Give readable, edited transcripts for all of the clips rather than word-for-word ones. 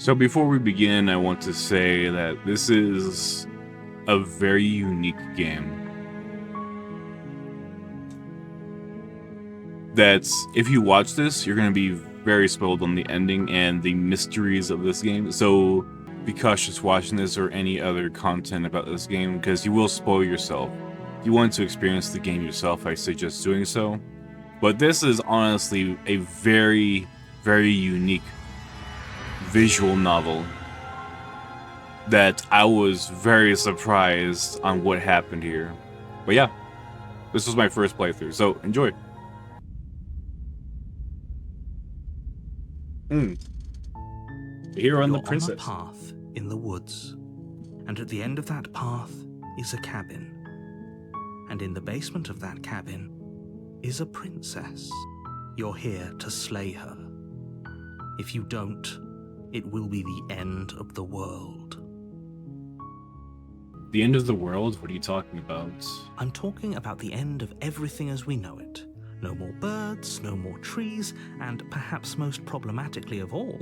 So before we begin, I want to say that this is a very unique game. That's, if you watch this, you're going to be very spoiled on the ending and the mysteries of this game. So be cautious watching this or any other content about this game, because you will spoil yourself. If you want to experience the game yourself, I suggest doing so. But this is honestly a very, very unique visual novel that I was very surprised on what happened here. But yeah, this was my first playthrough, so enjoy. Here on the You're princess. on a path in the woods, and at the end of that path is a cabin. And in the basement of that cabin is a princess. You're here to slay her. If you don't, it will be the end of the world. The end of the world? What are you talking about? I'm talking about the end of everything as we know it. No more birds, no more trees, and perhaps most problematically of all,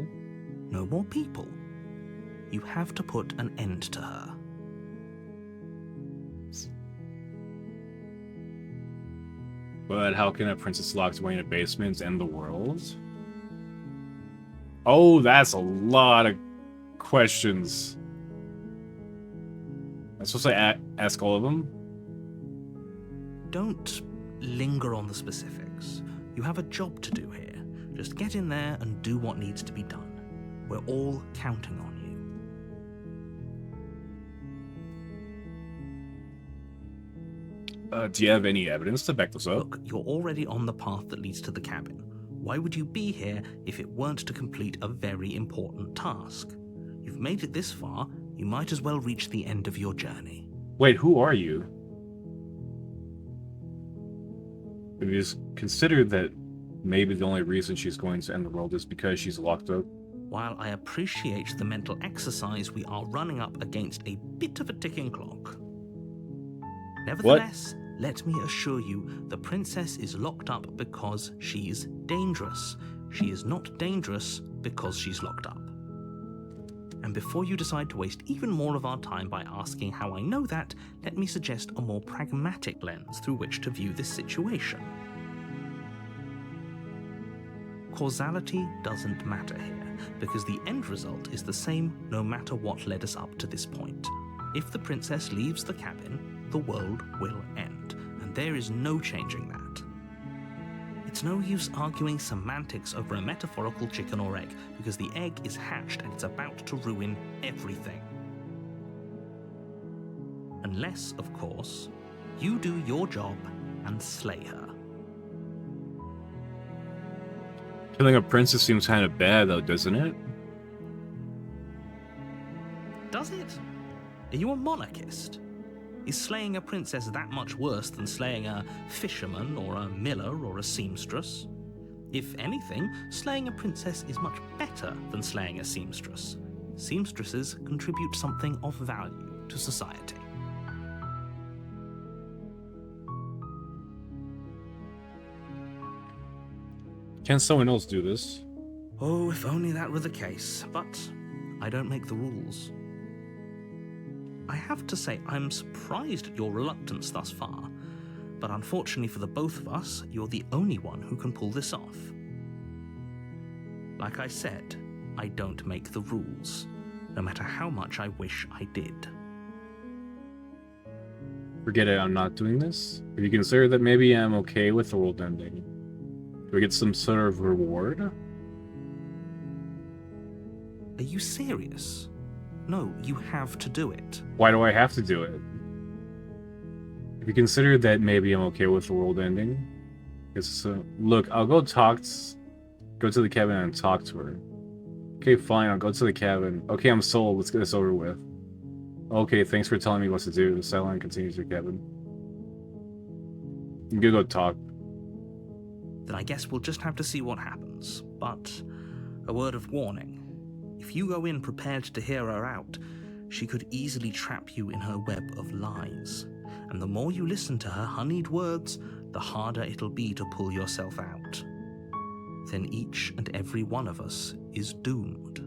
no more people. You have to put an end to her. But how can a princess locked away in a basement end the world? Oh, that's a lot of questions. I'm supposed to ask all of them? Don't linger on the specifics. You have a job to do here. Just get in there and do what needs to be done. We're all counting on Do you have any evidence to back this up? Look, you're already on the path that leads to the cabin. Why would you be here if it weren't to complete a very important task? You've made it this far, you might as well reach the end of your journey. Wait, who are you? Have you considered that maybe the only reason she's going to end the world is because she's locked up? While I appreciate the mental exercise, we are running up against a bit of a ticking clock. Nevertheless, let me assure you, the princess is locked up because she's dangerous. She is not dangerous because she's locked up. And before you decide to waste even more of our time by asking how I know that, let me suggest a more pragmatic lens through which to view this situation. Causality doesn't matter here, because the end result is the same no matter what led us up to this point. If the princess leaves the cabin, the world will end, and there is no changing that. It's no use arguing semantics over a metaphorical chicken or egg, because the egg is hatched and it's about to ruin everything. Unless, of course, you do your job and slay her. Killing a princess seems kind of bad, though, doesn't it? Does it? Are you a monarchist? Is slaying a princess that much worse than slaying a fisherman or a miller or a seamstress? If anything, slaying a princess is much better than slaying a seamstress. Seamstresses contribute something of value to society. Can someone else do this? Oh, if only that were the case, but I don't make the rules. I have to say, I'm surprised at your reluctance thus far, but unfortunately for the both of us, you're the only one who can pull this off. Like I said, I don't make the rules, no matter how much I wish I did. Forget it, I'm not doing this? Have you considered that maybe I'm okay with the world ending? Do I get some sort of reward? Are you serious? No, you have to do it. Why do I have to do it? Have you considered that maybe I'm okay with the world ending? Look, I'll go to the cabin and talk to her. Okay, fine, I'll go to the cabin. Okay, I'm sold, let's get this over with. Okay, thanks for telling me what to do. Silent continues your cabin. You can go talk. Then I guess we'll just have to see what happens. But a word of warning. If you go in prepared to hear her out, she could easily trap you in her web of lies. And the more you listen to her honeyed words, the harder it'll be to pull yourself out. Then each and every one of us is doomed.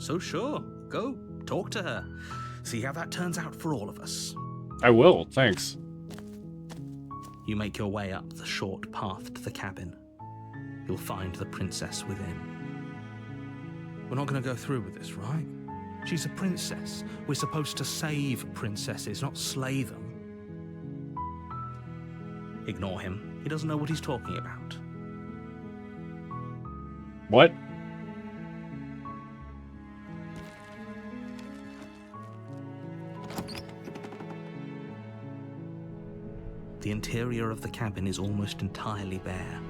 So sure, go, talk to her. See how that turns out for all of us. I will, thanks. You make your way up the short path to the cabin. You'll find the princess within. We're not going to go through with this, right? She's a princess. We're supposed to save princesses, not slay them. Ignore him. He doesn't know what he's talking about. What? The interior of the cabin is almost entirely bare.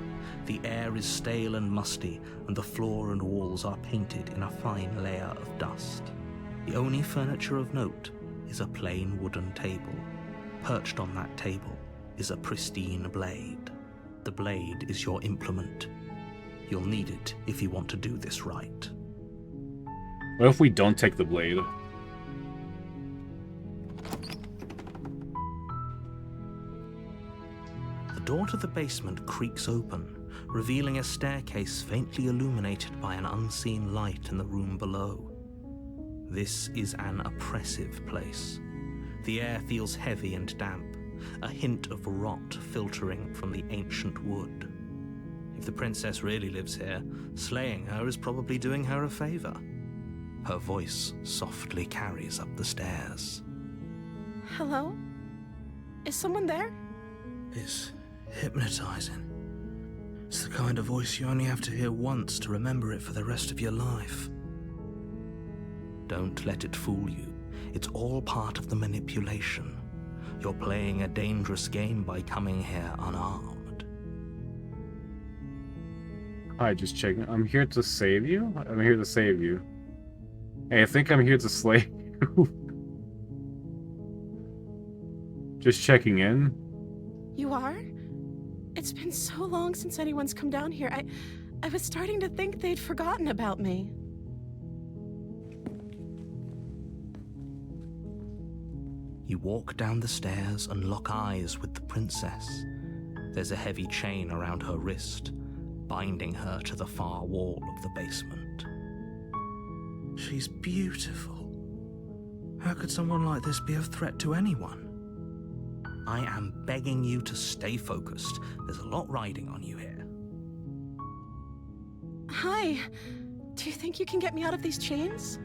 The air is stale and musty, and the floor and walls are painted in a fine layer of dust. The only furniture of note is a plain wooden table. Perched on that table is a pristine blade. The blade is your implement. You'll need it if you want to do this right. What if we don't take the blade? The door to the basement creaks open, revealing a staircase faintly illuminated by an unseen light in the room below. This is an oppressive place. The air feels heavy and damp, a hint of rot filtering from the ancient wood. If the princess really lives here, slaying her is probably doing her a favor. Her voice softly carries up the stairs. Hello? Is someone there? It's hypnotizing. It's the kind of voice you only have to hear once to remember it for the rest of your life. Don't let it fool you. It's all part of the manipulation. You're playing a dangerous game by coming here unarmed. Hi, just checking. I'm here to save you? I'm here to save you. Hey, I think I'm here to slay you. Just checking in. You are? It's been so long since anyone's come down here. I was starting to think they'd forgotten about me. You walk down the stairs and lock eyes with the princess. There's a heavy chain around her wrist, binding her to the far wall of the basement. She's beautiful. How could someone like this be a threat to anyone? I am begging you to stay focused. There's a lot riding on you here. Hi. Do you think you can get me out of these chains?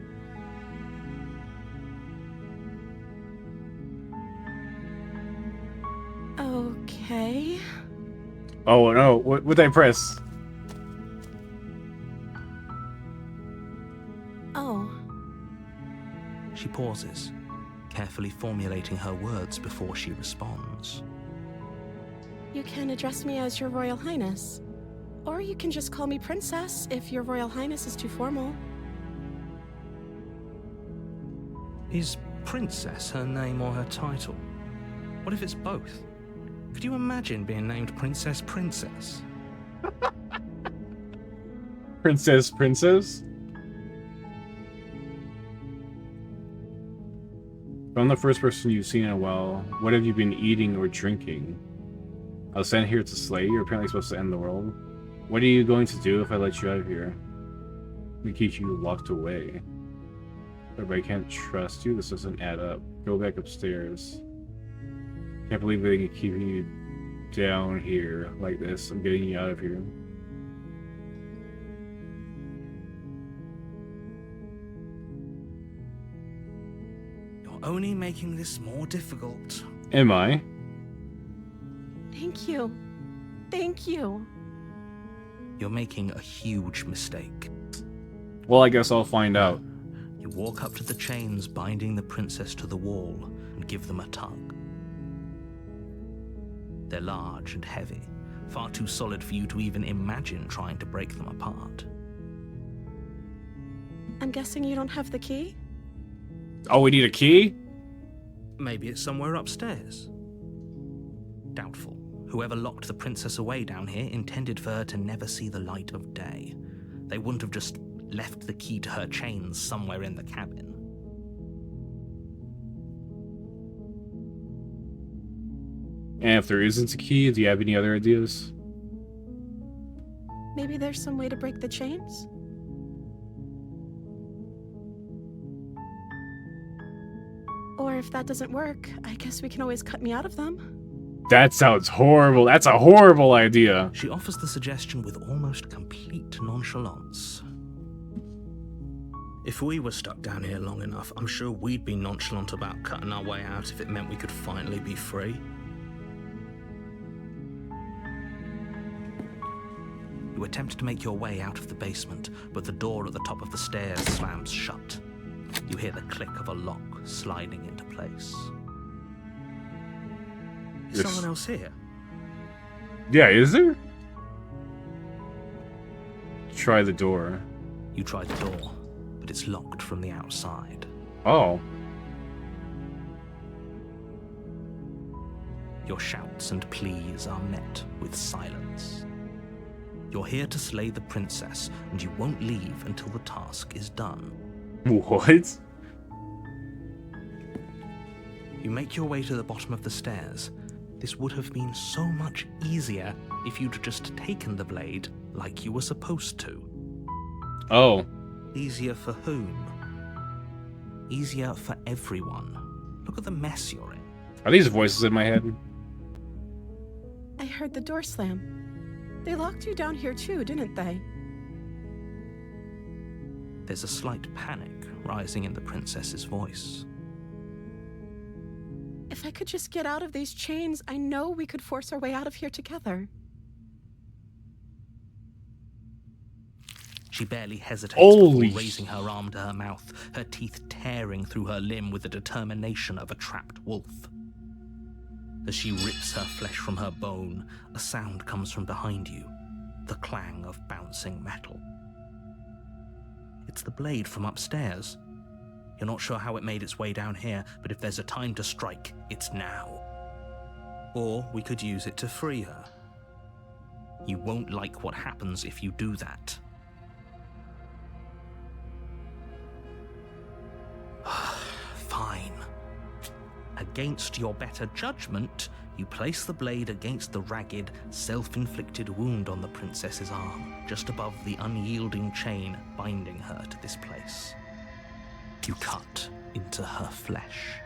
Okay. Oh no, what would I press? Oh. She pauses, carefully formulating her words before she responds. You can address me as Your Royal Highness. Or you can just call me Princess if Your Royal Highness is too formal. Is Princess her name or her title? What if it's both? Could you imagine being named Princess Princess? Princess? I'm the first person you've seen in a while. What have you been eating or drinking? I was sent here to slay you. You're apparently supposed to end the world. What are you going to do if I let you out of here? We keep you locked away. Everybody can't trust you. This doesn't add up. Go back upstairs. Can't believe they can keep you down here like this. I'm getting you out of here. You're only making this more difficult. Am I? Thank you. Thank you. You're making a huge mistake. Well, I guess I'll find out. You walk up to the chains binding the princess to the wall and give them a tug. They're large and heavy, far too solid for you to even imagine trying to break them apart. I'm guessing you don't have the key? Oh, we need a key? Maybe it's somewhere upstairs. Doubtful. Whoever locked the princess away down here intended for her to never see the light of day. They wouldn't have just left the key to her chains somewhere in the cabin. And if there isn't a key, do you have any other ideas? Maybe there's some way to break the chains? Or if that doesn't work, I guess we can always cut me out of them. That sounds horrible. That's a horrible idea. She offers the suggestion with almost complete nonchalance. If we were stuck down here long enough, I'm sure we'd be nonchalant about cutting our way out if it meant we could finally be free. You attempt to make your way out of the basement, but the door at the top of the stairs slams shut. You hear the click of a lock sliding into place. Is Yes. someone else here? Yeah, is there? Try the door. You try the door, but it's locked from the outside. Oh. Your shouts and pleas are met with silence. You're here to slay the princess, and you won't leave until the task is done. What? You make your way to the bottom of the stairs. This would have been so much easier if you'd just taken the blade like you were supposed to. Oh. Easier for whom? Easier for everyone. Look at the mess you're in. Are these voices in my head? I heard the door slam. They locked you down here too, didn't they? There's a slight panic rising in the princess's voice. If I could just get out of these chains, I know we could force our way out of here together. She barely hesitates Holy before raising her arm to her mouth, her teeth tearing through her limb with the determination of a trapped wolf. As she rips her flesh from her bone, a sound comes from behind you, the clang of bouncing metal. It's the blade from upstairs. You're not sure how it made its way down here, but if there's a time to strike, it's now. Or we could use it to free her. You won't like what happens if you do that. Fine. Against your better judgment, you place the blade against the ragged, self-inflicted wound on the princess's arm, just above the unyielding chain binding her to this place. You cut into her flesh.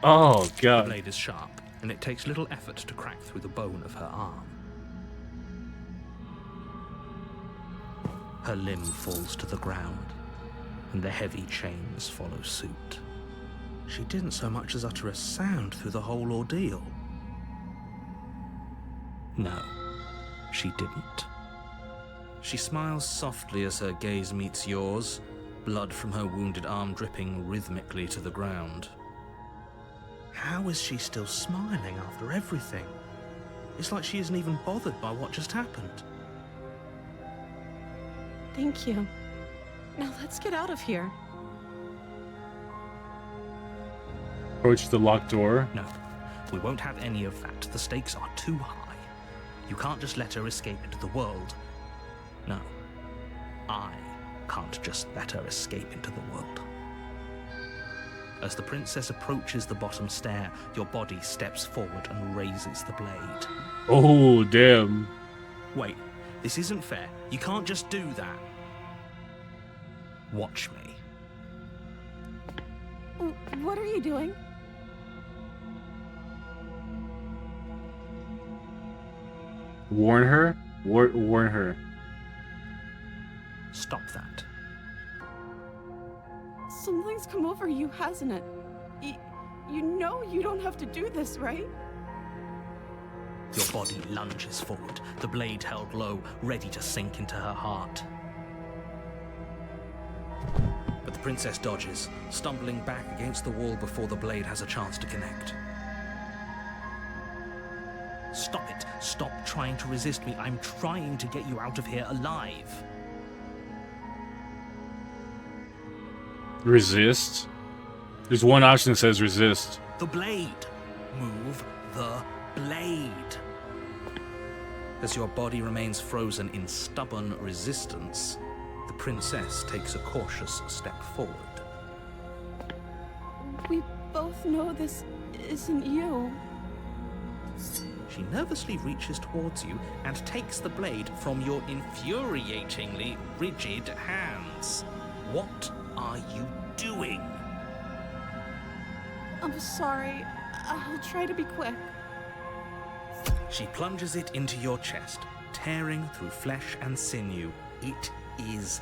Oh, The God. blade is sharp, and it takes little effort to crack through the bone of her arm. Her limb falls to the ground, and the heavy chains follow suit. She didn't so much as utter a sound through the whole ordeal. No, she didn't. She smiles softly as her gaze meets yours, blood from her wounded arm dripping rhythmically to the ground. How is she still smiling after everything? It's like she isn't even bothered by what just happened. Thank you. Now let's get out of here. Approach the locked door. No, we won't have any of that. The stakes are too high. You can't just let her escape into the world. No, I can't just let her escape into the world. As the princess approaches the bottom stair, your body steps forward and raises the blade. Oh, damn. Wait, this isn't fair. You can't just do that. Watch me. What are you doing? Warn her? Warn her. Stop that. Something's come over you, hasn't it? You know you don't have to do this, right? Your body lunges forward, the blade held low, ready to sink into her heart. But the princess dodges, stumbling back against the wall before the blade has a chance to connect. Stop it. Stop trying to resist me. I'm trying to get you out of here alive. Resist? There's one option that says resist. The blade. Move the blade. As your body remains frozen in stubborn resistance, the princess takes a cautious step forward. We both know this isn't you. She nervously reaches towards you and takes the blade from your infuriatingly rigid hands. What are you doing? I'm sorry. I'll try to be quick. She plunges it into your chest, tearing through flesh and sinew. It is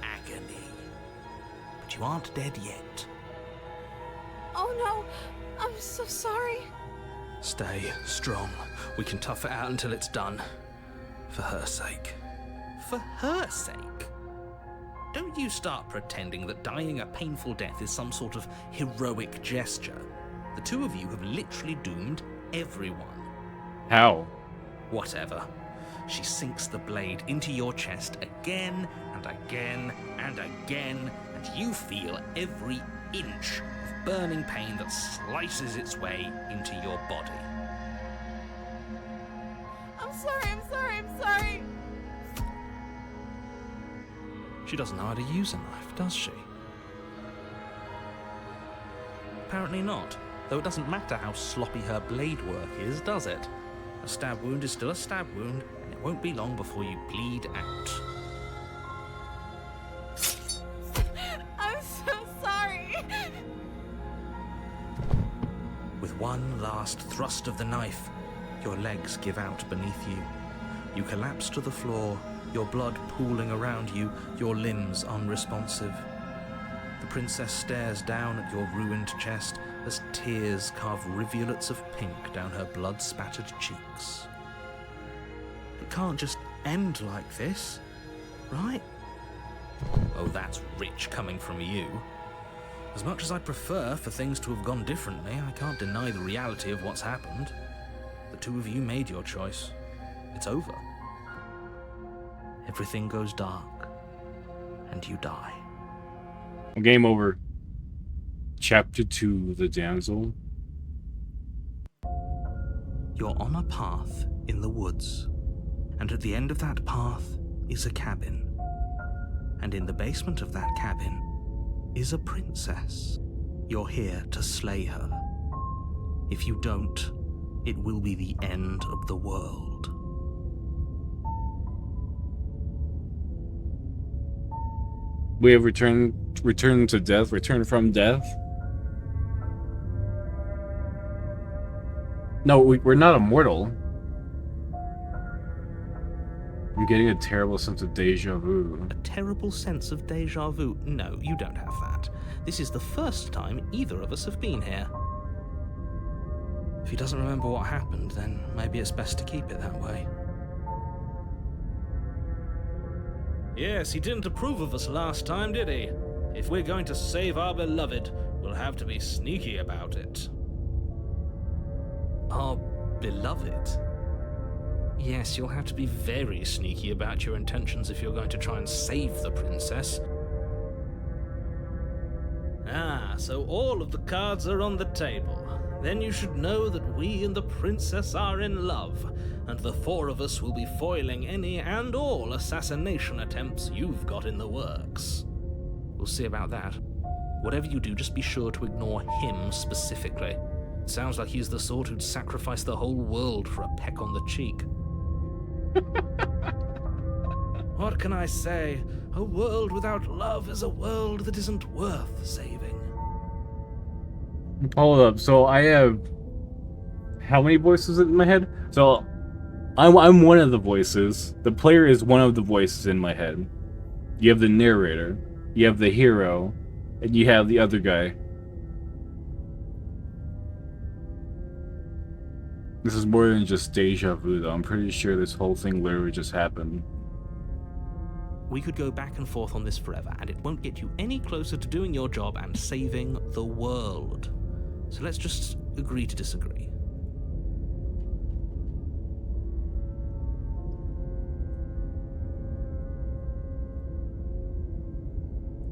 agony. But you aren't dead yet. Oh no, I'm so sorry. Stay strong. We can tough it out until it's done. For her sake. For her sake? Don't you start pretending that dying a painful death is some sort of heroic gesture. The two of you have literally doomed everyone. How? Whatever. She sinks the blade into your chest again and again and again, and you feel every inch of burning pain that slices its way into your body. I'm sorry. She doesn't know how to use a knife, does she? Apparently not, though it doesn't matter how sloppy her blade work is, does it? A stab wound is still a stab wound, and it won't be long before you bleed out. I'm so sorry. With one last thrust of the knife, your legs give out beneath you. You collapse to the floor, your blood pooling around you, your limbs unresponsive. The princess stares down at your ruined chest as tears carve rivulets of pink down her blood-spattered cheeks. It can't just end like this, right? Oh, that's rich coming from you. As much as I prefer for things to have gone differently, I can't deny the reality of what's happened. The two of you made your choice. It's over. Everything goes dark, and you die. Game over. Chapter 2, The Damsel. You're on a path in the woods, and at the end of that path is a cabin. And in the basement of that cabin is a princess. You're here to slay her. If you don't, it will be the end of the world. We have returned to death, returned from death. No, we're not immortal. I'm getting a terrible sense of deja vu. A terrible sense of deja vu? No, you don't have that. This is the first time either of us have been here. If he doesn't remember what happened, then maybe it's best to keep it that way. Yes, he didn't approve of us last time, did he? If we're going to save our beloved, we'll have to be sneaky about it. Our beloved? Yes, you'll have to be very sneaky about your intentions if you're going to try and save the princess. Ah, so all of the cards are on the table. Then you should know that we and the princess are in love, and the four of us will be foiling any and all assassination attempts you've got in the works. We'll see about that. Whatever you do, just be sure to ignore him specifically. It sounds like he's the sort who'd sacrifice the whole world for a peck on the cheek. What can I say? A world without love is a world that isn't worth saving. Hold up. So I have how many voices in my head? So I'm one of the voices. The player is one of the voices in my head. You have the narrator, you have the hero, and you have the other guy. This is more than just deja vu, though. I'm pretty sure this whole thing literally just happened. We could go back and forth on this forever, and it won't get you any closer to doing your job and saving the world. So let's just agree to disagree.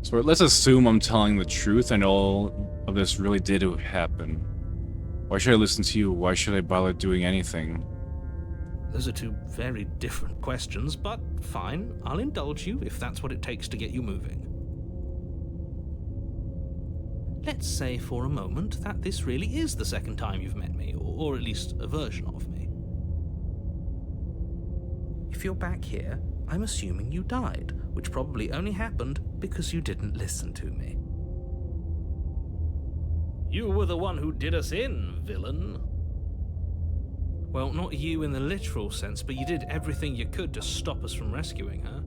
So let's assume I'm telling the truth and all of this really did happen. Why should I listen to you? Why should I bother doing anything? Those are two very different questions, but fine, I'll indulge you if that's what it takes to get you moving. Let's say for a moment that this really is the second time you've met me, or at least a version of me. If you're back here, I'm assuming you died, which probably only happened because you didn't listen to me. You were the one who did us in, villain. Well, not you in the literal sense, but you did everything you could to stop us from rescuing her.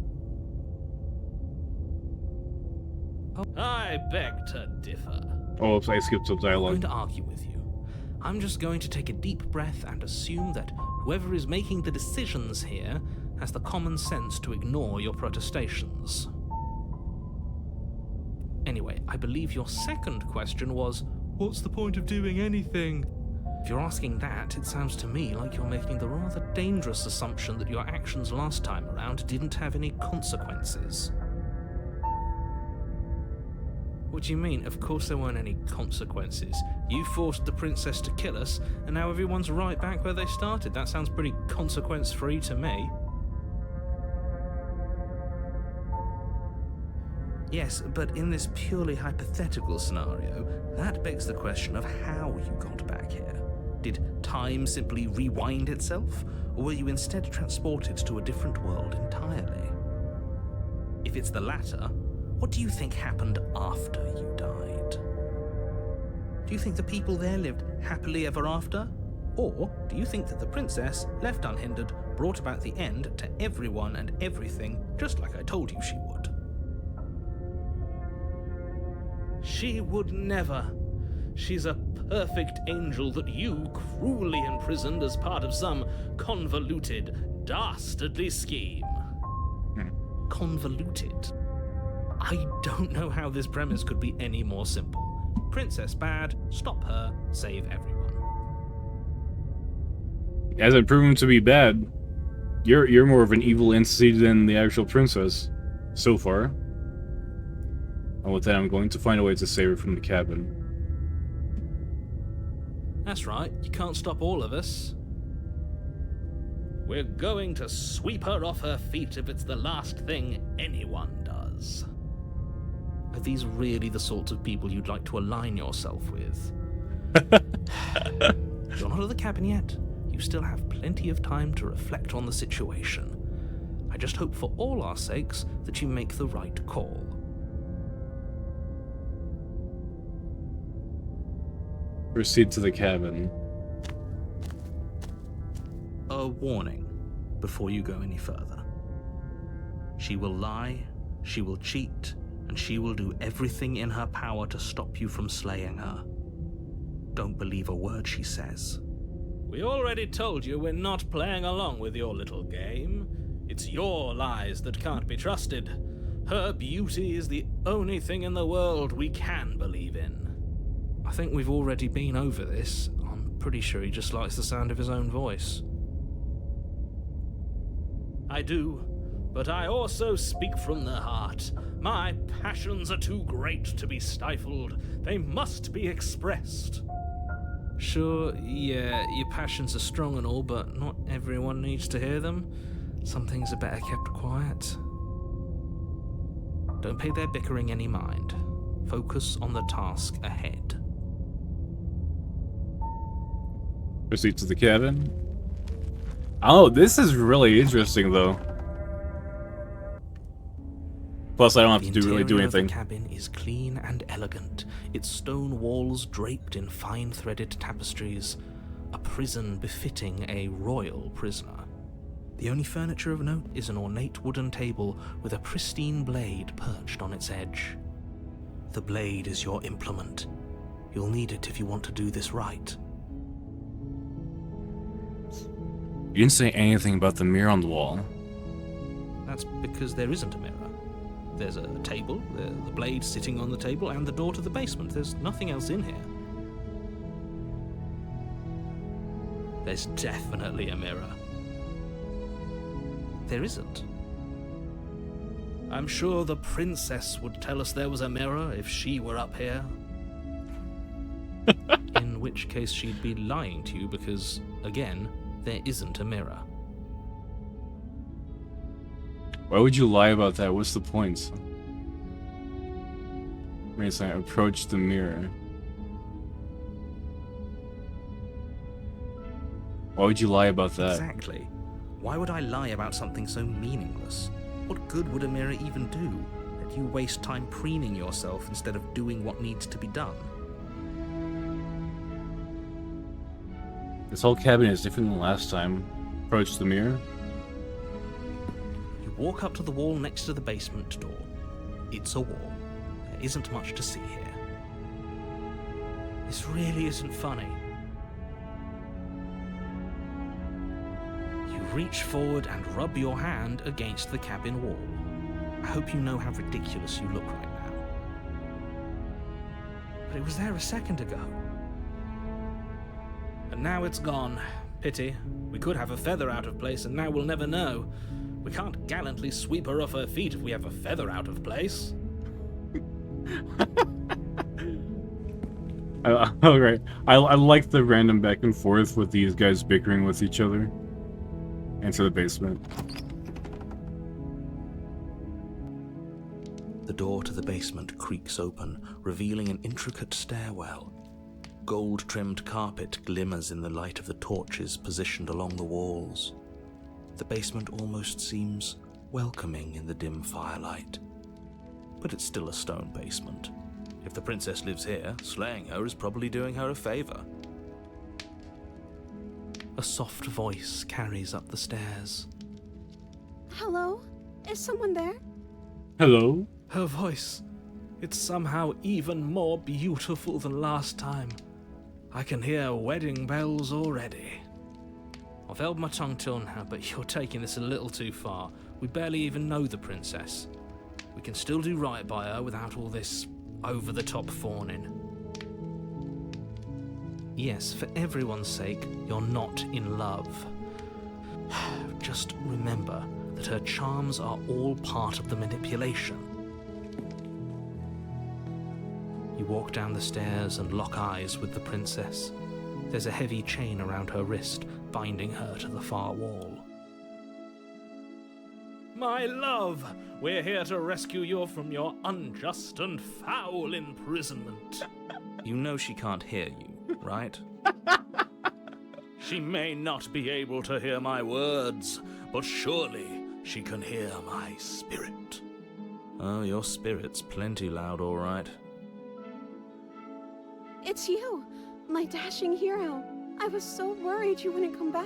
I beg to differ. Oh, oops, I skipped some I'm dialogue. going to argue with you. I'm just going to take a deep breath and assume that whoever is making the decisions here has the common sense to ignore your protestations. Anyway, I believe your second question was, what's the point of doing anything? If you're asking that, it sounds to me like you're making the rather dangerous assumption that your actions last time around didn't have any consequences. What do you mean? Of course there weren't any consequences. You forced the princess to kill us, and now everyone's right back where they started. That sounds pretty consequence-free to me. Yes, but in this purely hypothetical scenario, that begs the question of how you got back here. Did time simply rewind itself, or were you instead transported to a different world entirely? If it's the latter, what do you think happened after you died? Do you think the people there lived happily ever after? Or do you think that the princess, left unhindered, brought about the end to everyone and everything, just like I told you she would? She would never. She's a perfect angel that you cruelly imprisoned as part of some convoluted, dastardly scheme. Convoluted? I don't know how this premise could be any more simple. Princess bad, stop her, save everyone. Hasn't proven to be bad. You're more of an evil entity than the actual princess, so far. And with that, I'm going to find a way to save her from the cabin. That's right, you can't stop all of us. We're going to sweep her off her feet if it's the last thing anyone does. Are these really the sorts of people you'd like to align yourself with? You're not at the cabin yet. You still have plenty of time to reflect on the situation. I just hope for all our sakes that you make the right call. Proceed to the cabin. A warning before you go any further. She will lie, she will cheat, and she will do everything in her power to stop you from slaying her. Don't believe a word she says. We already told you we're not playing along with your little game. It's your lies that can't be trusted. Her beauty is the only thing in the world we can believe in. I think we've already been over this. I'm pretty sure he just likes the sound of his own voice. I do, but I also speak from the heart. My passions are too great to be stifled. They must be expressed. Sure, yeah, your passions are strong and all, but not everyone needs to hear them. Some things are better kept quiet. Don't pay their bickering any mind. Focus on the task ahead. Proceed to the cabin. Oh, this is really interesting, though. Plus, I don't have to really do anything. The cabin is clean and elegant, its stone walls draped in fine threaded tapestries, a prison befitting a royal prisoner. The only furniture of note is an ornate wooden table with a pristine blade perched on its edge. The blade is your implement. You'll need it if you want to do this right. You didn't say anything about the mirror on the wall. That's because there isn't a mirror. There's a table, the blade sitting on the table, and the door to the basement. There's nothing else in here. There's definitely a mirror. There isn't. I'm sure the princess would tell us there was a mirror if she were up here. In which case she'd be lying to you because, again, there isn't a mirror. Why would you lie about that? What's the point? Mason, approach the mirror. Why would you lie about that? Exactly. Why would I lie about something so meaningless? What good would a mirror even do? That you waste time preening yourself instead of doing what needs to be done? This whole cabin is different than last time. Approach the mirror. You walk up to the wall next to the basement door. It's a wall. There isn't much to see here. This really isn't funny. You reach forward and rub your hand against the cabin wall. I hope you know how ridiculous you look right now. But it was there a second ago. And now it's gone. Pity. We could have a feather out of place and now we'll never know. We can't gallantly sweep her off her feet if we have a feather out of place. Oh, right. I like the random back and forth with these guys bickering with each other. Into the basement. The door to the basement creaks open, revealing an intricate stairwell. Gold-trimmed carpet glimmers in the light of the torches positioned along the walls. The basement almost seems welcoming in the dim firelight. But it's still a stone basement. If the princess lives here, slaying her is probably doing her a favor. A soft voice carries up the stairs. Hello? Is someone there? Hello? Her voice, it's somehow even more beautiful than last time. I can hear wedding bells already. I've held my tongue till now, but you're taking this a little too far. We barely even know the princess. We can still do right by her without all this over-the-top fawning. Yes, for everyone's sake, you're not in love. Just remember that her charms are all part of the manipulation. You walk down the stairs and lock eyes with the princess. There's a heavy chain around her wrist, binding her to the far wall. My love, we're here to rescue you from your unjust and foul imprisonment. You know she can't hear you, right? She may not be able to hear my words, but surely she can hear my spirit. Oh, your spirit's plenty loud, all right. It's you, my dashing hero. I was so worried you wouldn't come back.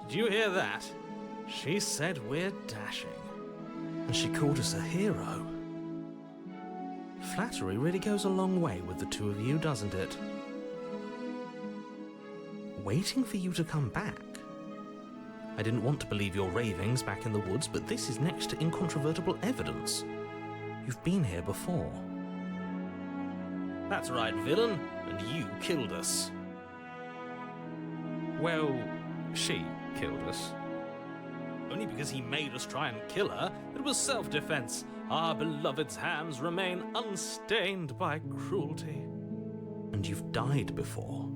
Did you hear that? She said we're dashing. And she called us a hero. Flattery really goes a long way with the two of you, doesn't it? Waiting for you to come back. I didn't want to believe your ravings back in the woods, but this is next to incontrovertible evidence. You've been here before. That's right, villain, and you killed us. Well, she killed us. Only because he made us try and kill her. It was self-defense. Our beloved's hands remain unstained by cruelty. And you've died before.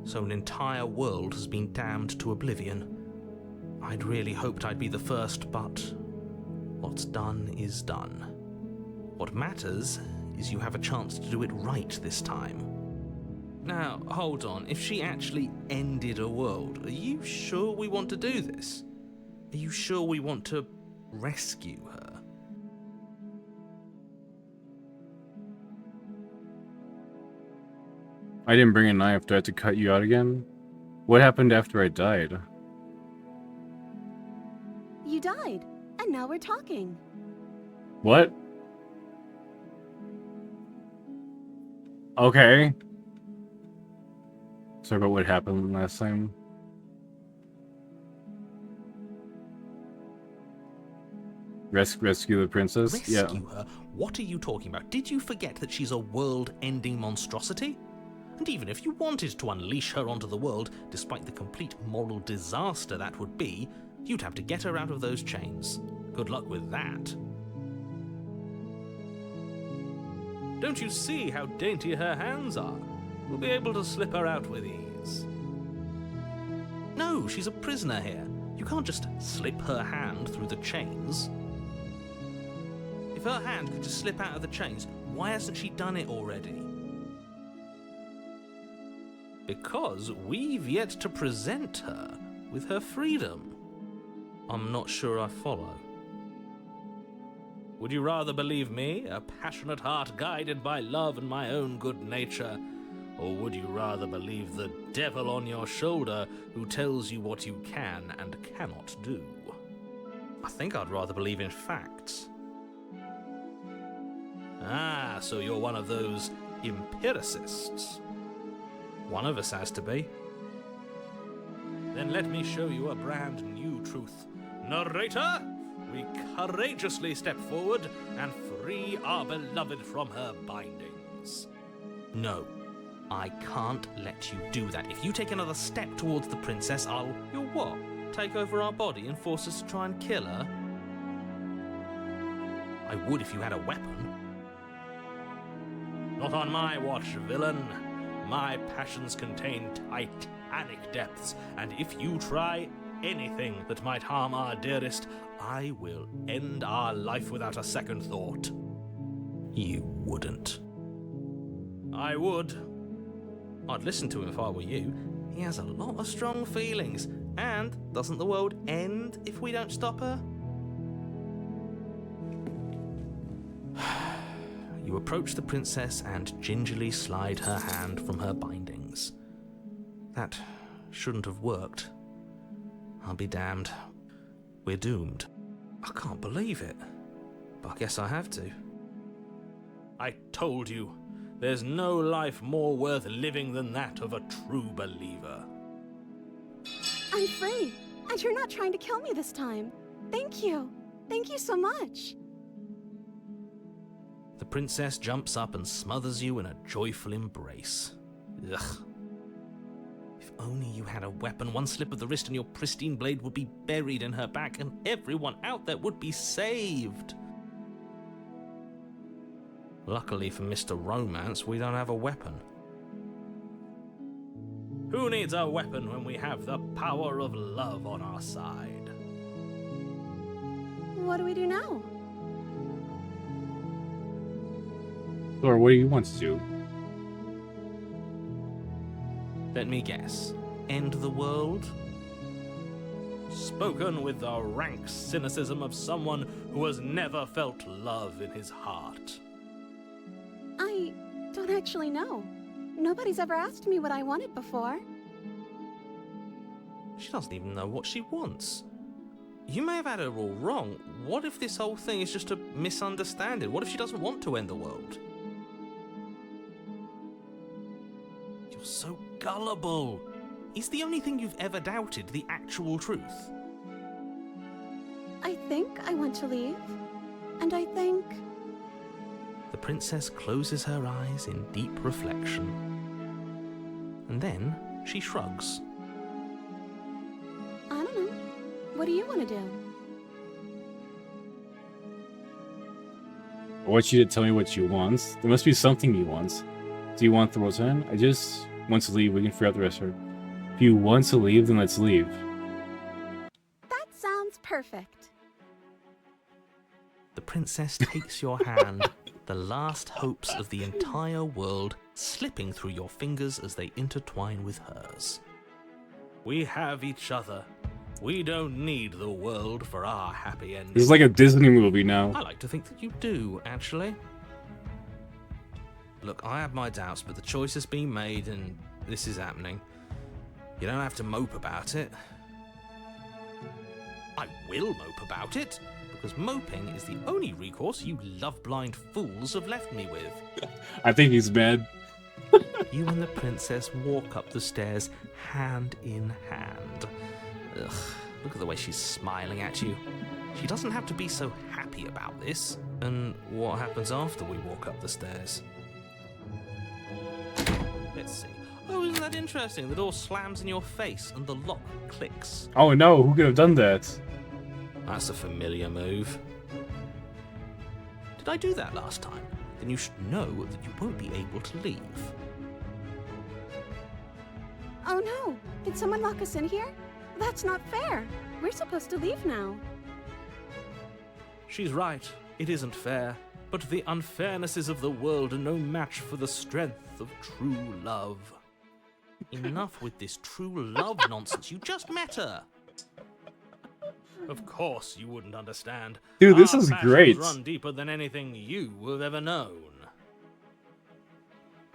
So an entire world has been damned to oblivion. I'd really hoped I'd be the first, but what's done is done. What matters is you have a chance to do it right this time. Now, hold on. If she actually ended a world, are you sure we want to do this? Are you sure we want to rescue her? I didn't bring a knife. Do I have to cut you out again? What happened after I died? You died, and now we're talking. What? Okay. Sorry about what happened last time. Rescue the princess? Rescue her? What are you talking about? Did you forget that she's a world-ending monstrosity? And even if you wanted to unleash her onto the world, despite the complete moral disaster that would be, you'd have to get her out of those chains. Good luck with that. Don't you see how dainty her hands are? We'll be able to slip her out with ease. No, she's a prisoner here. You can't just slip her hand through the chains. If her hand could just slip out of the chains, why hasn't she done it already? Because we've yet to present her with her freedom. I'm not sure I follow. Would you rather believe me, a passionate heart guided by love and my own good nature, Or would you rather believe the devil on your shoulder who tells you what you can and cannot do? I think I'd rather believe in facts. Ah, so you're one of those empiricists. One of us has to be. Then let me show you a brand new truth. Narrator, we courageously step forward and free our beloved from her bindings. No, I can't let you do that. If you take another step towards the princess, You'll what? Take over our body and force us to try and kill her? I would if you had a weapon. Not on my watch, villain. My passions contain titanic depths, and if you try anything that might harm our dearest, I will end our life without a second thought. You wouldn't. I would. I'd listen to him if I were you. He has a lot of strong feelings. And doesn't the world end if we don't stop her? You approach the princess and gingerly slide her hand from her bindings. That shouldn't have worked. I'll be damned. We're doomed. I can't believe it. But I guess I have to. I told you, there's no life more worth living than that of a true believer. I'm free, and you're not trying to kill me this time. Thank you. Thank you so much. The princess jumps up and smothers you in a joyful embrace. Ugh. If only you had a weapon, one slip of the wrist and your pristine blade would be buried in her back, and everyone out there would be saved. Luckily for Mr. Romance, we don't have a weapon. Who needs a weapon when we have the power of love on our side? What do we do now? Or what do you want to do? Let me guess. End the world? Spoken with the rank cynicism of someone who has never felt love in his heart. I don't actually know. Nobody's ever asked me what I wanted before. She doesn't even know what she wants. You may have had her all wrong. What if this whole thing is just a misunderstanding? What if she doesn't want to end the world? You're so gullible. Is the only thing you've ever doubted the actual truth? I think I want to leave. And I think... The princess closes her eyes in deep reflection. And then she shrugs. I don't know. What do you want to do? I want you to tell me what you want. There must be something you want. Do you want the world to end? I just want to leave. We can figure out the rest of it. If you want to leave, then let's leave. That sounds perfect. The princess takes your hand, the last hopes of the entire world slipping through your fingers as they intertwine with hers. We have each other. We don't need the world for our happy ending. This is like a Disney movie now. I like to think that you do, actually. Look, I have my doubts, but the choice has been made and this is happening. You don't have to mope about it. I will mope about it, because moping is the only recourse you love-blind fools have left me with. I think he's mad. You and the princess walk up the stairs hand in hand. Ugh, look at the way she's smiling at you. She doesn't have to be so happy about this. And what happens after we walk up the stairs? Let's see. Oh, isn't that interesting? The door slams in your face and the lock clicks. Oh no, who could have done that? That's a familiar move. Did I do that last time? Then you should know that you won't be able to leave. Oh no! Did someone lock us in here? That's not fair. We're supposed to leave now. She's right. It isn't fair. But the unfairnesses of the world are no match for the strength of true love. Enough with this true love nonsense. You just met her. Of course you wouldn't understand. Dude, this Our is passions great. Run deeper than anything you have ever known.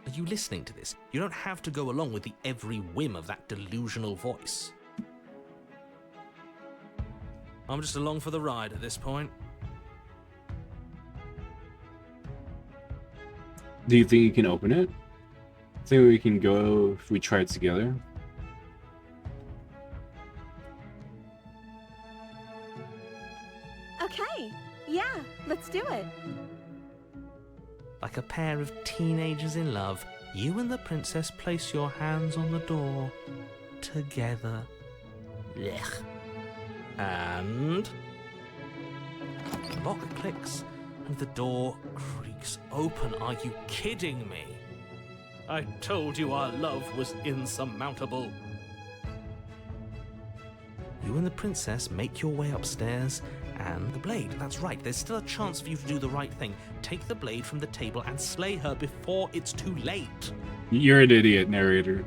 Are you listening to this? You don't have to go along with the every whim of that delusional voice. I'm just along for the ride at this point. Do you think you can open it? Think we can go if we try it together? Okay, yeah, let's do it. Like a pair of teenagers in love, you and the princess place your hands on the door together. Blech. And the lock clicks and the door creaks open. Are you kidding me? I told you our love was insurmountable. You and the princess make your way upstairs, and the blade. That's right, there's still a chance for you to do the right thing. Take the blade from the table and slay her before it's too late. You're an idiot, narrator.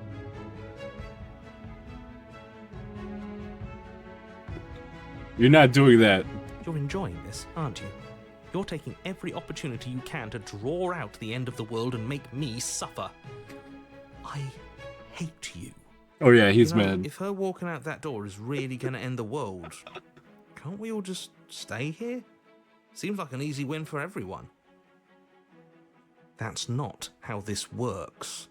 You're not doing that. You're enjoying this, aren't you? You're taking every opportunity you can to draw out the end of the world and make me suffer. I hate you. Oh yeah, he's You know, mad. If her walking out that door is really going to end the world, can't we all just stay here? Seems like an easy win for everyone. That's not how this works.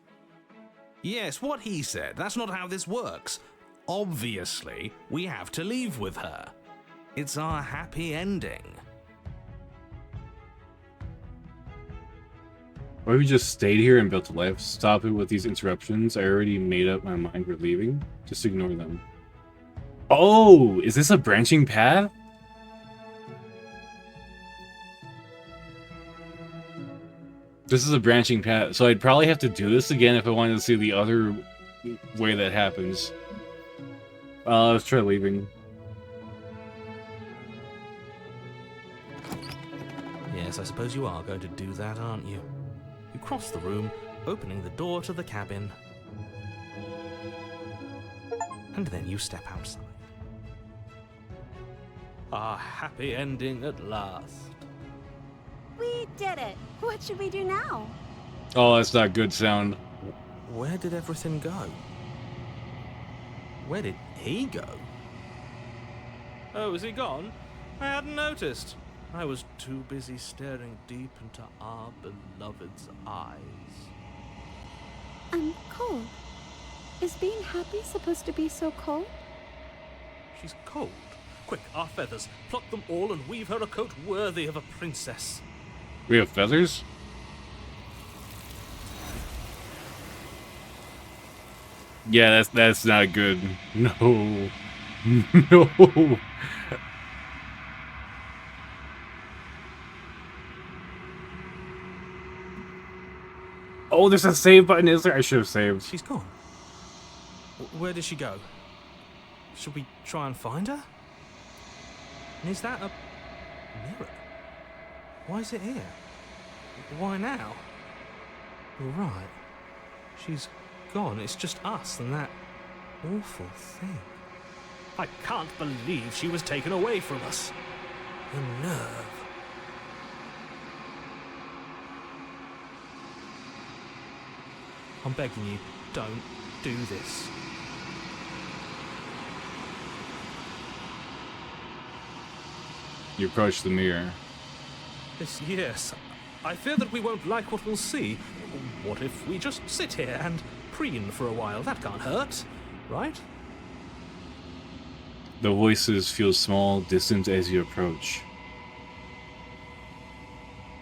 Yes, what he said. That's not how this works. Obviously, we have to leave with her. It's our happy ending. Or we just stayed here and built a life. Stop it with these interruptions. I already made up my mind we're leaving. Just ignore them. Oh, is this a branching path? This is a branching path, so I'd probably have to do this again if I wanted to see the other way that happens. Let's try leaving. Yes, I suppose you are going to do that, aren't you? You cross the room, opening the door to the cabin. And then you step outside. Our happy ending at last. We did it. What should we do now? Oh, that's not good sound. Where did everything go? Where did he go? Oh, is he gone? I hadn't noticed. I was too busy staring deep into our beloved's eyes. I'm cold. Is being happy supposed to be so cold? She's cold. Quick, our feathers. Pluck them all and weave her a coat worthy of a princess. We have feathers? Yeah, that's not good. No. No. Oh, there's a save button, is there? I should have saved. She's gone. Where did she go? Should we try and find her? And is that a mirror? Why is it here? Why now? Right. She's gone. It's just us and that awful thing. I can't believe she was taken away from us. The nerve. I'm begging you, don't do this. You approach the mirror. Yes. I fear that we won't like what we'll see. What if we just sit here and preen for a while? That can't hurt, right? The voices feel small, distant as you approach.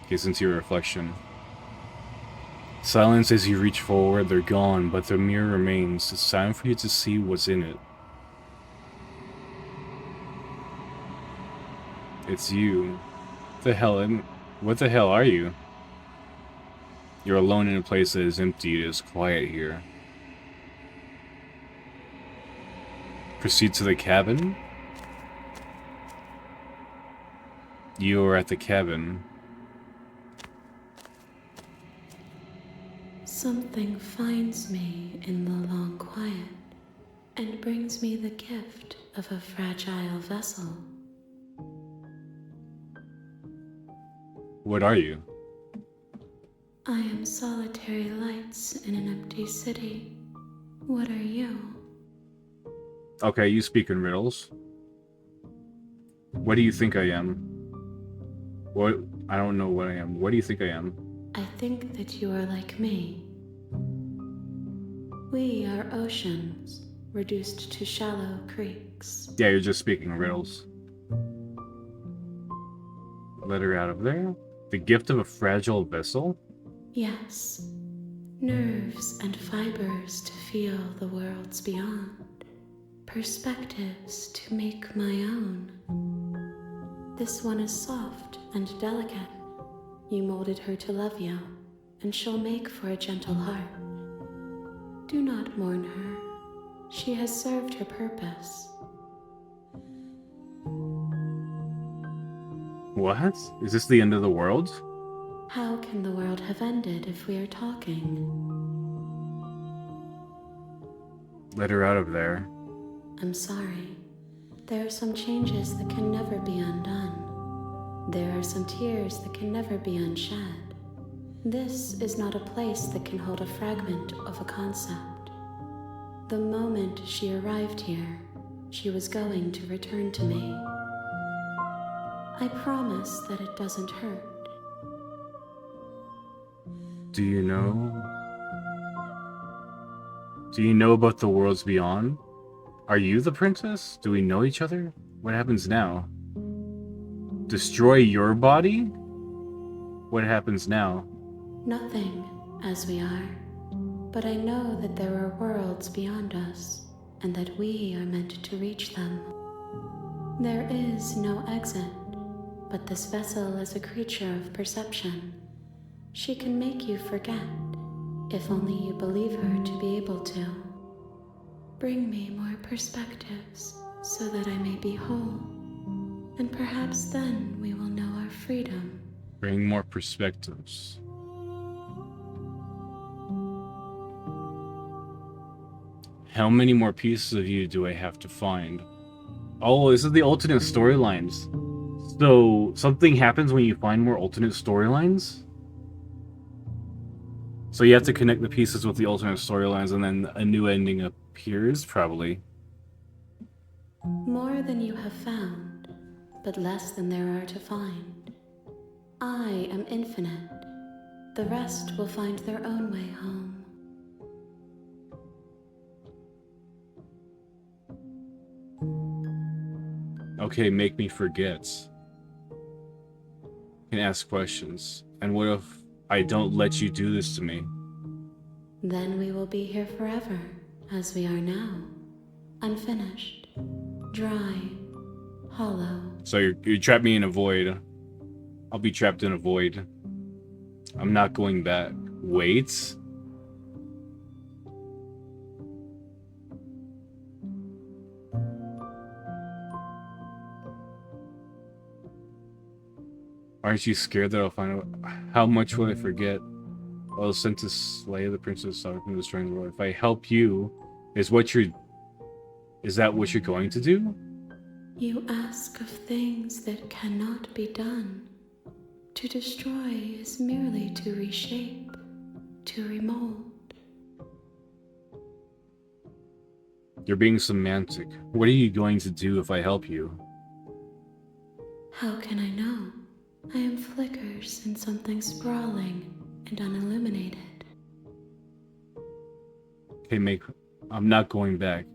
Gaze into your reflection. Silence as you reach forward, they're gone, but the mirror remains. It's time for you to see what's in it. It's you. What the hell are you? You're alone in a place that is empty. It is quiet here. Proceed to the cabin. You are at the cabin. Something finds me in the long quiet and brings me the gift of a fragile vessel. What are you? I am solitary lights in an empty city. What are you? Okay, you speak in riddles. What do you think I am? What? I don't know what I am. What do you think I am? I think that you are like me. We are oceans, reduced to shallow creeks. Yeah, you're just speaking riddles. Let her out of there. The gift of a fragile vessel? Yes, nerves and fibers to feel the worlds beyond, perspectives to make my own. This one is soft and delicate. You molded her to love you, and she'll make for a gentle heart. Do not mourn her. She has served her purpose. What? Is this the end of the world? How can the world have ended if we are talking? Let her out of there. I'm sorry. There are some changes that can never be undone. There are some tears that can never be unshed. This is not a place that can hold a fragment of a concept. The moment she arrived here, she was going to return to me. I promise that it doesn't hurt. Do you know? Do you know about the worlds beyond? Are you the princess? Do we know each other? What happens now? Destroy your body? What happens now? Nothing, as we are. But I know that there are worlds beyond us, and that we are meant to reach them. There is no exit, but this vessel is a creature of perception. She can make you forget, if only you believe her to be able to. Bring me more perspectives, so that I may be whole, and perhaps then we will know our freedom. Bring more perspectives. How many more pieces of you do I have to find? Oh, this is the alternate storylines. So, something happens when you find more alternate storylines? So you have to connect the pieces with the alternate storylines and then a new ending appears, probably. More than you have found, but less than there are to find. I am infinite. The rest will find their own way home. Okay, make me forget. Can ask questions. And what if I don't let you do this to me? Then we will be here forever, as we are now. Unfinished, dry, hollow. So you trap me in a void. I'll be trapped in a void. I'm not going back. Wait. Aren't you scared that I'll find out? How much will I forget? I was sent to slay the princess from destroying the world. If I help you, is that what you're going to do? You ask of things that cannot be done. To destroy is merely to reshape, to remold. You're being semantic. What are you going to do if I help you? How can I know? I am flickers in something sprawling and unilluminated. Okay, I'm not going back.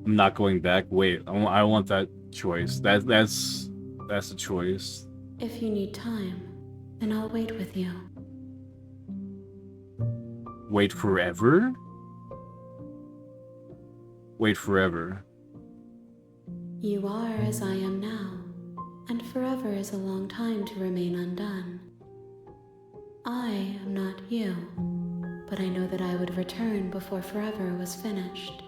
I'm not going back. Wait, I want that choice. That's a choice. If you need time, then I'll wait with you. Wait forever? Wait forever. You are as I am now, and forever is a long time to remain undone. I am not you, but I know that I would return before forever was finished.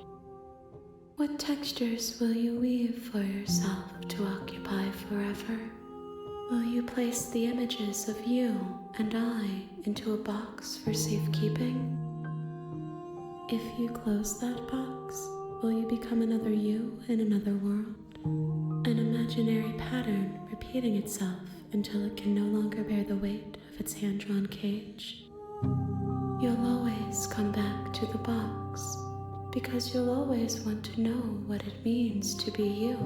What textures will you weave for yourself to occupy forever? Will you place the images of you and I into a box for safekeeping? If you close that box, will you become another you in another world? An imaginary pattern repeating itself until it can no longer bear the weight of its hand-drawn cage. You'll always come back to the box, because you'll always want to know what it means to be you.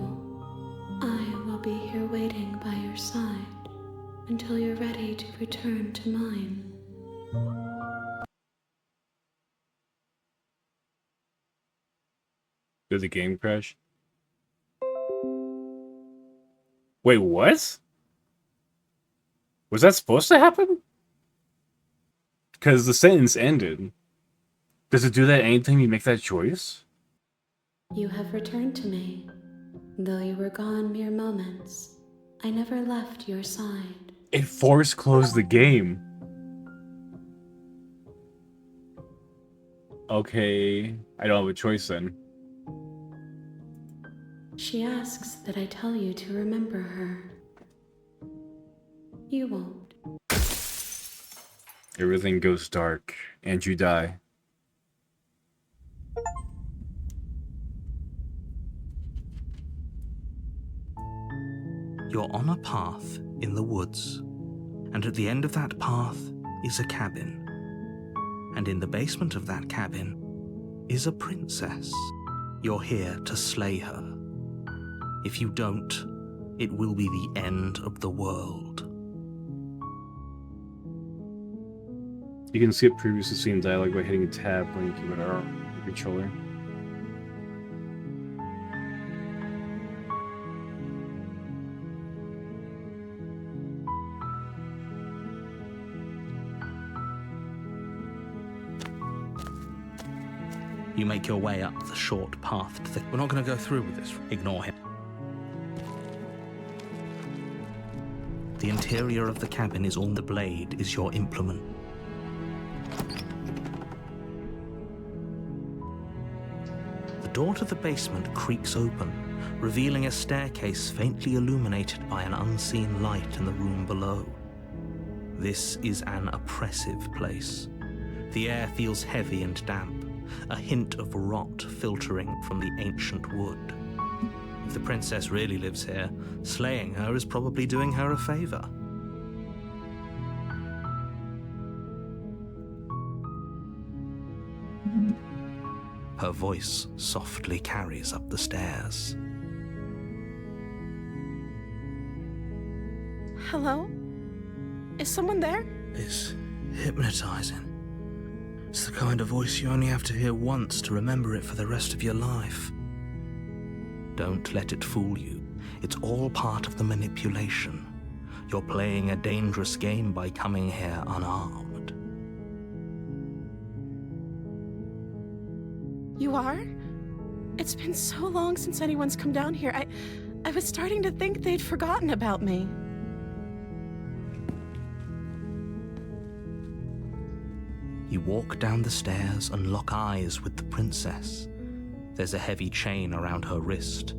I will be here waiting by your side until you're ready to return to mine. Did the game crash? Wait, what? Was that supposed to happen? Because the sentence ended. Does it do that anytime you make that choice? You have returned to me. Though you were gone mere moments, I never left your side. It force closed the game. Okay, I don't have a choice then. She asks that I tell you to remember her. You won't. Everything goes dark, and you die. You're on a path in the woods, and at the end of that path is a cabin. And in the basement of that cabin is a princess. You're here to slay her. If you don't, it will be the end of the world. You can skip previously seen dialogue by hitting tab when you keep it out the controller. You make your way up the short path to the... We're not going to go through with this. Ignore him. The interior of the cabin is all the blade is your implement. The door to the basement creaks open, revealing a staircase faintly illuminated by an unseen light in the room below. This is an oppressive place. The air feels heavy and damp, a hint of rot filtering from the ancient wood. If the princess really lives here, slaying her is probably doing her a favor. Her voice softly carries up the stairs. Hello? Is someone there? It's hypnotizing. It's the kind of voice you only have to hear once to remember it for the rest of your life. Don't let it fool you. It's all part of the manipulation. You're playing a dangerous game by coming here unarmed. You are? It's been so long since anyone's come down here. I was starting to think they'd forgotten about me. You walk down the stairs and lock eyes with the princess. There's a heavy chain around her wrist,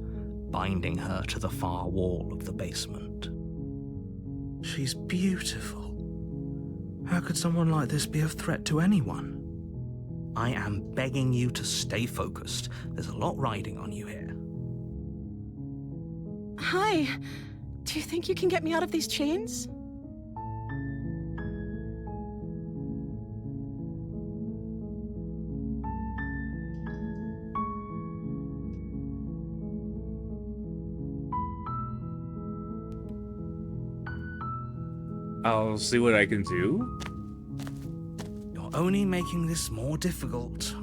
binding her to the far wall of the basement. She's beautiful. How could someone like this be a threat to anyone? I am begging you to stay focused. There's a lot riding on you here. Hi. Do you think you can get me out of these chains? I'll see what I can do. You're only making this more difficult.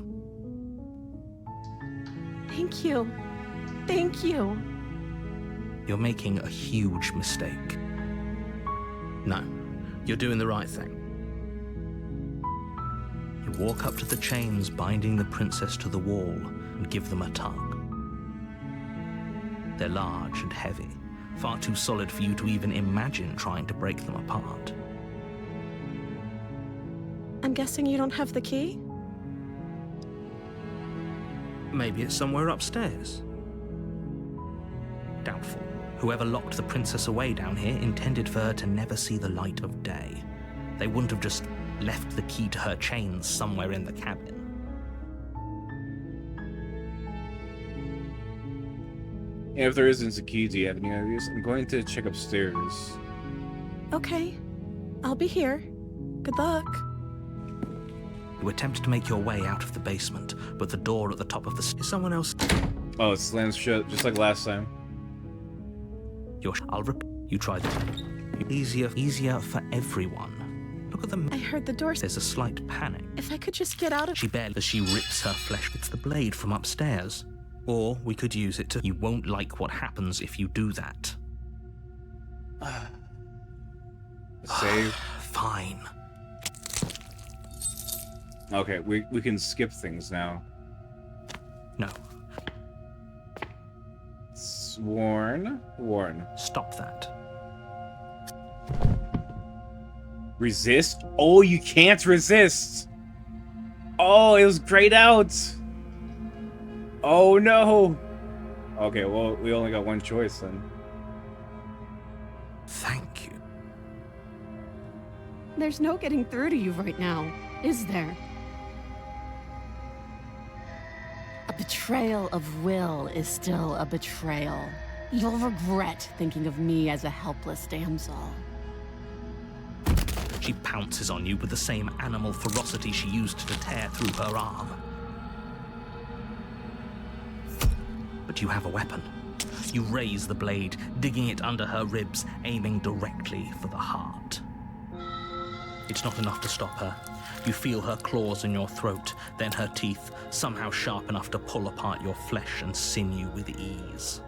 Thank you. Thank you. You're making a huge mistake. No, you're doing the right thing. You walk up to the chains binding the princess to the wall and give them a tug. They're large and heavy, far too solid for you to even imagine trying to break them apart. I'm guessing you don't have the key? Maybe it's somewhere upstairs. Doubtful. Whoever locked the princess away down here intended for her to never see the light of day. They wouldn't have just left the key to her chains somewhere in the cabin. And if there isn't a key, do you have any ideas? I'm going to check upstairs. Okay. I'll be here. Good luck. You attempt to make your way out of the basement, but the door at the top of the is someone else. Oh, it slams shut, just like last time. You tried it. Easier for everyone. Look at them. I heard the door. There's a slight panic. If I could just get out of. She barely as she rips her flesh. It's the blade from upstairs. Or we could use it to. You won't like what happens if you do that. Save. Fine. Okay, we can skip things now. No. Warn. Stop that. Resist? Oh, you can't resist! Oh, it was grayed out! Oh no! Okay, well, we only got one choice then. Thank you. There's no getting through to you right now, is there? A betrayal of will is still a betrayal. You'll regret thinking of me as a helpless damsel. She pounces on you with the same animal ferocity she used to tear through her arm. But you have a weapon. You raise the blade, digging it under her ribs, aiming directly for the heart. It's not enough to stop her. You feel her claws in your throat, then her teeth, somehow sharp enough to pull apart your flesh and sinew with ease.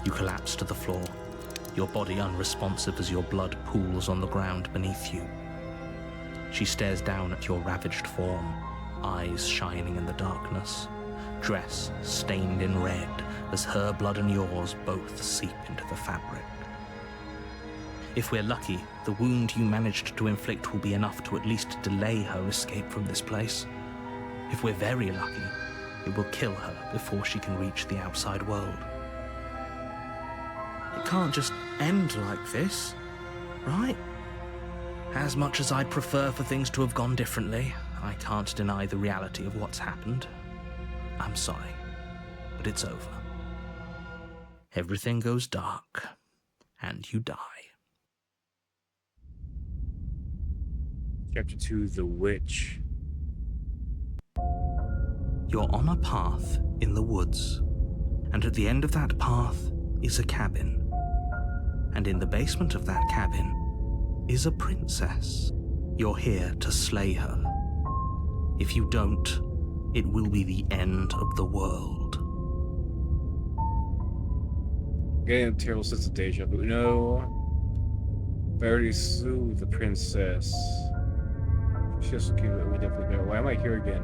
You collapse to the floor, your body unresponsive as your blood pools on the ground beneath you. She stares down at your ravaged form, eyes shining in the darkness, dress stained in red as her blood and yours both seep into the fabric. If we're lucky, the wound you managed to inflict will be enough to at least delay her escape from this place. If we're very lucky, it will kill her before she can reach the outside world. It can't just end like this, right? As much as I'd prefer for things to have gone differently, I can't deny the reality of what's happened. I'm sorry, but it's over. Everything goes dark, and you die. Chapter 2, The Witch. You're on a path in the woods, and at the end of that path is a cabin. And in the basement of that cabin is a princess. You're here to slay her. If you don't, it will be the end of the world. Getting a terrible sense of deja vu. No. I already slew the princess. She's so cute, we definitely know. Why am I here again?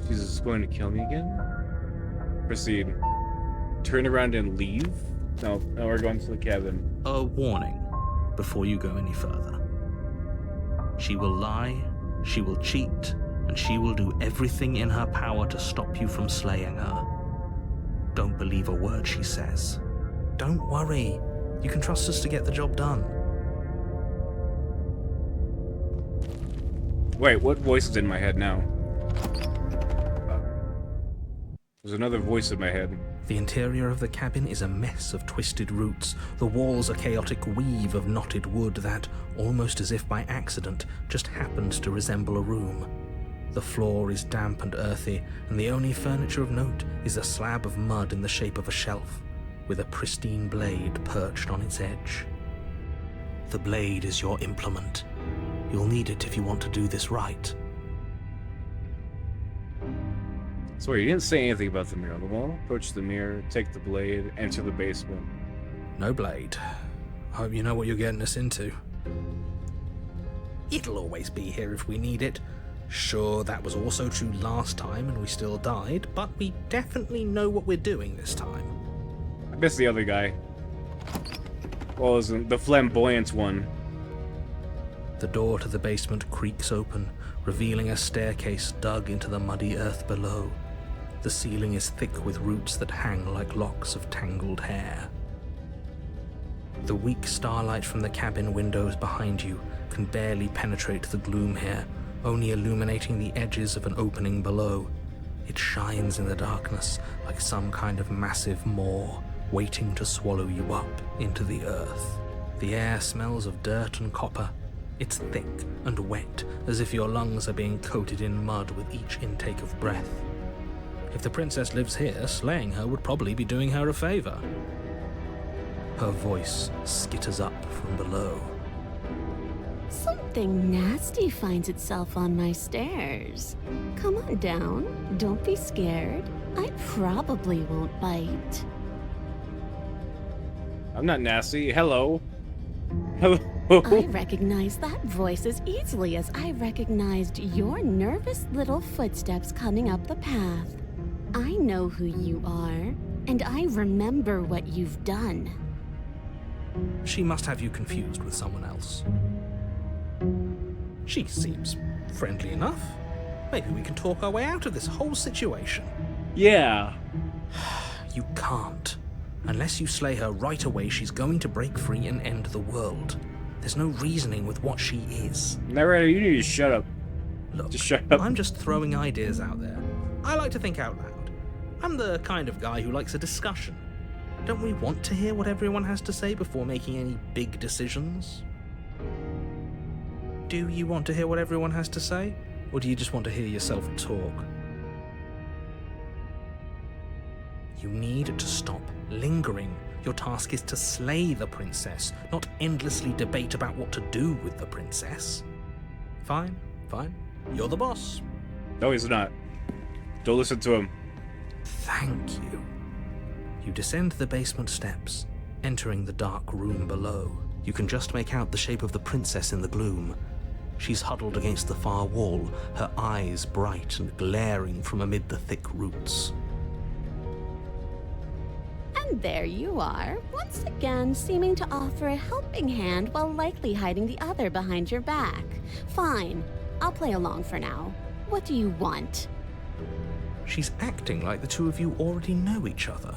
She's just going to kill me again? Proceed. Turn around and leave? No, we're going to the cabin. A warning before you go any further. She will lie, she will cheat, and she will do everything in her power to stop you from slaying her. Don't believe a word she says. Don't worry. You can trust us to get the job done. Wait, what voice is in my head now? There's another voice in my head. The interior of the cabin is a mess of twisted roots. The walls a chaotic weave of knotted wood that, almost as if by accident, just happened to resemble a room. The floor is damp and earthy, and the only furniture of note is a slab of mud in the shape of a shelf, with a pristine blade perched on its edge. The blade is your implement. You'll need it if you want to do this right. Sorry, you didn't say anything about the mirror on the wall. Approach the mirror, take the blade, enter the basement. No blade. Hope you know what you're getting us into. It'll always be here if we need it. Sure, that was also true last time and we still died, but we definitely know what we're doing this time. I missed the other guy. What was it? The flamboyant one. The door to the basement creaks open, revealing a staircase dug into the muddy earth below. The ceiling is thick with roots that hang like locks of tangled hair. The weak starlight from the cabin windows behind you can barely penetrate the gloom here, only illuminating the edges of an opening below. It shines in the darkness like some kind of massive maw waiting to swallow you up into the earth. The air smells of dirt and copper. It's thick and wet, as if your lungs are being coated in mud with each intake of breath. If the princess lives here, slaying her would probably be doing her a favor. Her voice skitters up from below. Something nasty finds itself on my stairs. Come on down. Don't be scared. I probably won't bite. I'm not nasty. Hello. Hello. I recognize that voice as easily as I recognized your nervous little footsteps coming up the path. I know who you are, and I remember what you've done. She must have you confused with someone else. She seems friendly enough. Maybe we can talk our way out of this whole situation. Yeah. You can't. Unless you slay her right away, she's going to break free and end the world. There's no reasoning with what she is. Narrator, you need to shut up. Look, Just shut up. I'm just throwing ideas out there. I like to think out loud. I'm the kind of guy who likes a discussion. Don't we want to hear what everyone has to say before making any big decisions? Do you want to hear what everyone has to say? Or do you just want to hear yourself talk? You need to stop lingering. Your task is to slay the princess, not endlessly debate about what to do with the princess. Fine, fine. You're the boss. No, he's not. Don't listen to him. Thank you. You descend the basement steps, entering the dark room below. You can just make out the shape of the princess in the gloom. She's huddled against the far wall, her eyes bright and glaring from amid the thick roots. And there you are, once again seeming to offer a helping hand while likely hiding the other behind your back. Fine, I'll play along for now. What do you want? She's acting like the two of you already know each other.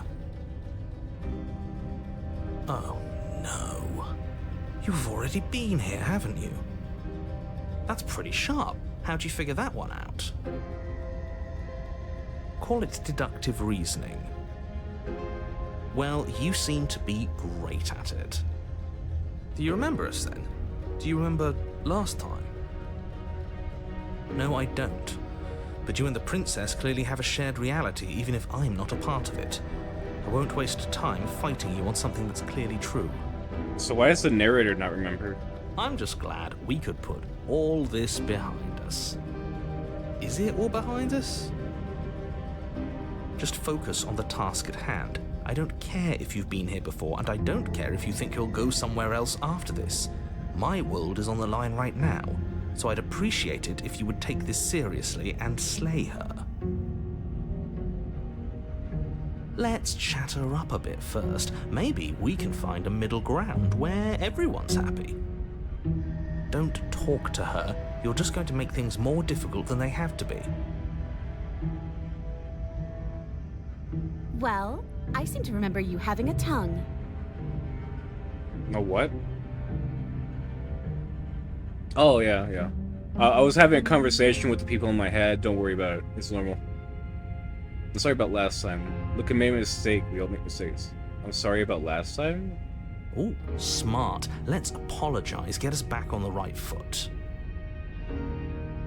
Oh, no. You've already been here, haven't you? That's pretty sharp. How'd you figure that one out? Call it deductive reasoning. Well, you seem to be great at it. Do you remember us then? Do you remember last time? No, I don't. But you and the princess clearly have a shared reality, even if I'm not a part of it. I won't waste time fighting you on something that's clearly true. So why does the narrator not remember? I'm just glad we could put all this behind us. Is it all behind us? Just focus on the task at hand. I don't care if you've been here before, and I don't care if you think you'll go somewhere else after this. My world is on the line right now, so I'd appreciate it if you would take this seriously and slay her. Let's chat her up a bit first. Maybe we can find a middle ground where everyone's happy. Don't talk to her. You're just going to make things more difficult than they have to be. Well, I seem to remember you having a tongue. A what? Oh, yeah. I was having a conversation with the people in my head. Don't worry about it. It's normal. I'm sorry about last time. Look, I made a mistake. We all make mistakes. I'm sorry about last time? Ooh, smart. Let's apologize. Get us back on the right foot.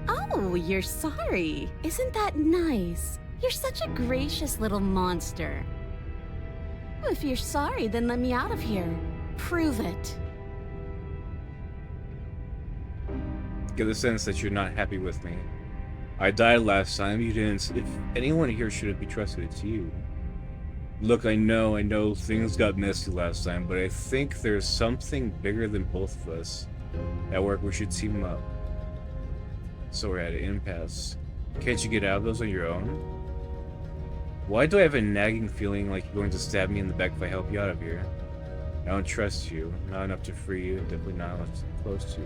Oh, you're sorry. Isn't that nice? You're such a gracious little monster. If you're sorry, then let me out of here. Prove it. Get the sense that you're not happy with me. I died last time. You didn't. If anyone here should be trusted, it's you. Look, I know things got messy last time, but I think there's something bigger than both of us. At work, we should team up. So we're at an impasse. Can't you get out of those on your own? Why do I have a nagging feeling like you're going to stab me in the back if I help you out of here? I don't trust you. Not enough to free you. Definitely not enough to close to.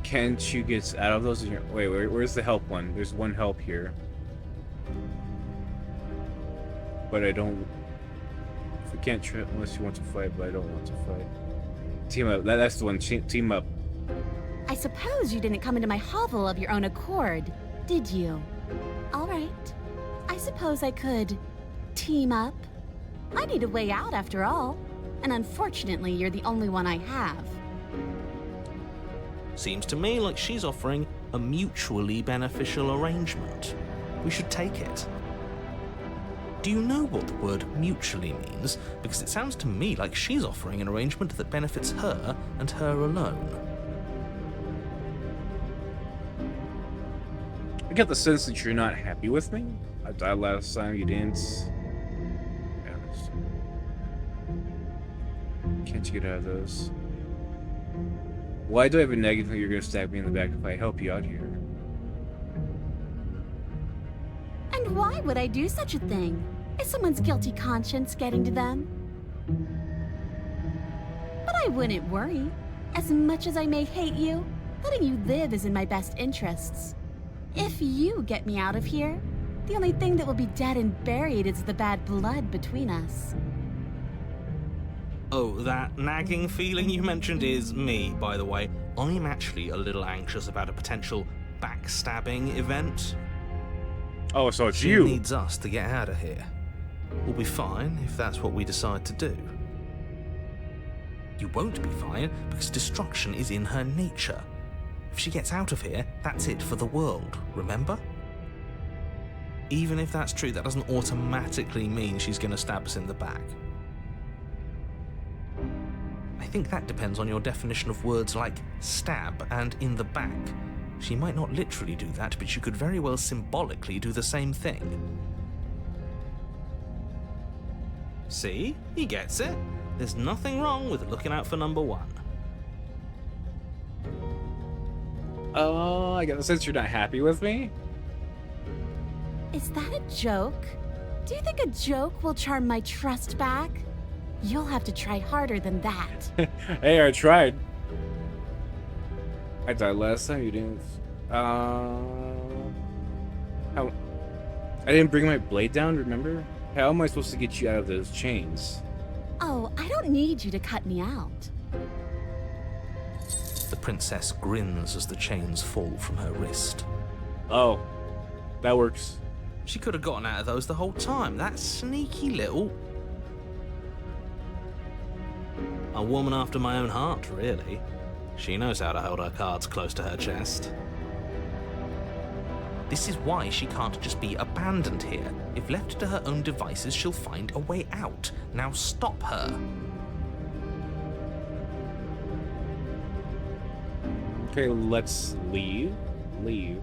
Can't you get out of those in your... Wait, where's the help one? There's one help here. But I don't... If we can't try... Unless you want to fight, but I don't want to fight. Team up. That's the one. Team up. I suppose you didn't come into my hovel of your own accord. did you? All right. I suppose I could team up. I need a way out after all. And unfortunately, you're the only one I have. Seems to me like she's offering a mutually beneficial arrangement. We should take it. Do you know what the word mutually means? Because it sounds to me like she's offering an arrangement that benefits her and her alone. I get the sense that you're not happy with me. I died last time, you didn't. Can't you get out of those? Why do I have a negative that you're gonna stab me in the back if I help you out here? And why would I do such a thing? Is someone's guilty conscience getting to them? But I wouldn't worry. As much as I may hate you, letting you live is in my best interests. If you get me out of here, the only thing that will be dead and buried is the bad blood between us. Oh, that nagging feeling you mentioned is me, by the way. I'm actually a little anxious about a potential backstabbing event. Oh, so it's She you. needs us to get out of here. We'll be fine if that's what we decide to do. You won't be fine because destruction is in her nature. If she gets out of here, that's it for the world, remember? Even if that's true, that doesn't automatically mean she's going to stab us in the back. I think that depends on your definition of words like stab and in the back. She might not literally do that, but you could very well symbolically do the same thing. See? He gets it. There's nothing wrong with looking out for number one. Oh, I get the sense you're not happy with me. Is that a joke? Do you think a joke will charm my trust back? You'll have to try harder than that. Hey, I tried. I died last time, you didn't. How? I didn't bring my blade down, remember? How am I supposed to get you out of those chains? Oh, I don't need you to cut me out. The princess grins as the chains fall from her wrist. Oh, that works. She could have gotten out of those the whole time. That sneaky little... A woman after my own heart, really. She knows how to hold her cards close to her chest. This is why she can't just be abandoned here. If left to her own devices, she'll find a way out. Now stop her. Okay, let's leave. Leave.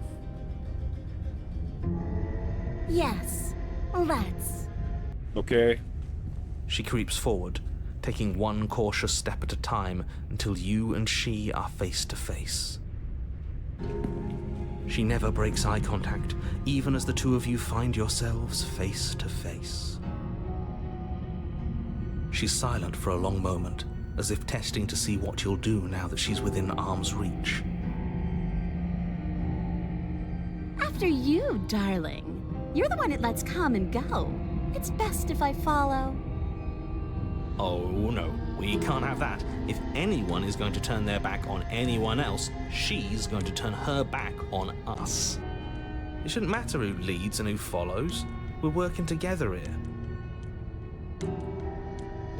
Yes, let's. Okay. She creeps forward, taking one cautious step at a time until you and she are face to face. She never breaks eye contact, even as the two of you find yourselves face to face. She's silent for a long moment, as if testing to see what you'll do now that she's within arm's reach. After you, darling. You're the one it lets come and go. It's best if I follow. Oh no, we can't have that. If anyone is going to turn their back on anyone else, she's going to turn her back on us. It shouldn't matter who leads and who follows. We're working together here.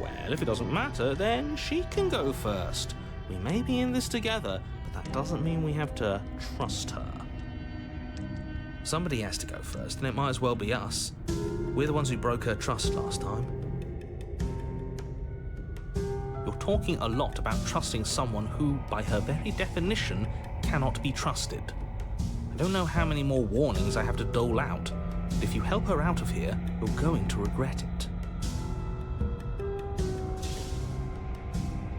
Well, if it doesn't matter, then she can go first. We may be in this together, but that doesn't mean we have to trust her. Somebody has to go first, and it might as well be us. We're the ones who broke her trust last time. You're talking a lot about trusting someone who, by her very definition, cannot be trusted. I don't know how many more warnings I have to dole out, but if you help her out of here, you're going to regret it.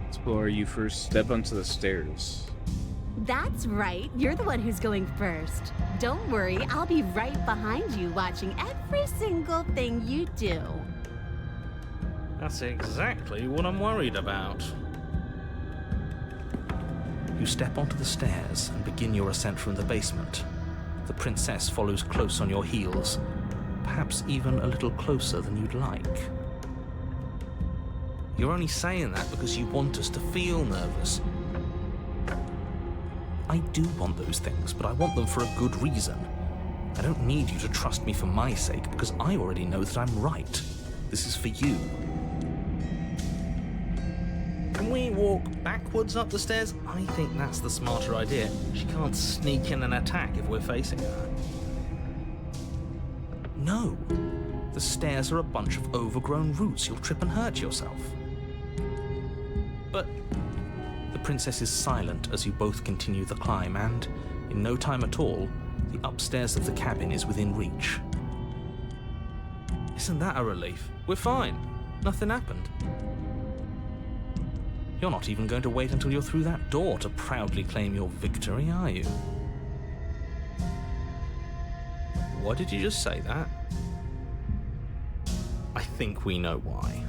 Explore, you first step onto the stairs. That's right, you're the one who's going first. Don't worry, I'll be right behind you watching every single thing you do. That's exactly what I'm worried about. You step onto the stairs and begin your ascent from the basement. The princess follows close on your heels, perhaps even a little closer than you'd like. You're only saying that because you want us to feel nervous. I do want those things, but I want them for a good reason. I don't need you to trust me for my sake, because I already know that I'm right. This is for you. Can we walk backwards up the stairs? I think that's the smarter idea. She can't sneak in and attack if we're facing her. No. The stairs are a bunch of overgrown roots. You'll trip and hurt yourself. But the princess is silent as you both continue the climb, and in no time at all, the upstairs of the cabin is within reach. Isn't that a relief? We're fine. Nothing happened. You're not even going to wait until you're through that door to proudly claim your victory, are you? Why did you just say that? I think we know why.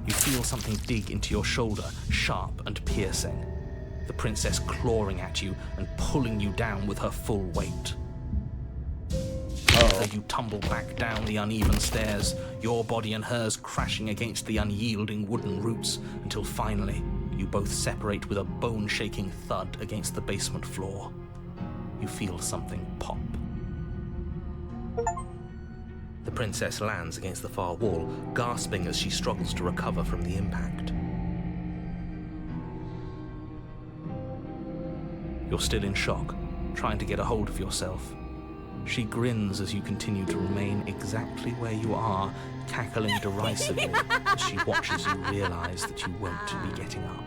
You feel something dig into your shoulder, sharp and piercing. The princess clawing at you and pulling you down with her full weight. Together you tumble back down the uneven stairs, your body and hers crashing against the unyielding wooden roots, until finally you both separate with a bone-shaking thud against the basement floor. You feel something pop. The princess lands against the far wall, gasping as she struggles to recover from the impact. You're still in shock, trying to get a hold of yourself. She grins as you continue to remain exactly where you are, cackling derisively as she watches you realize that you won't be getting up.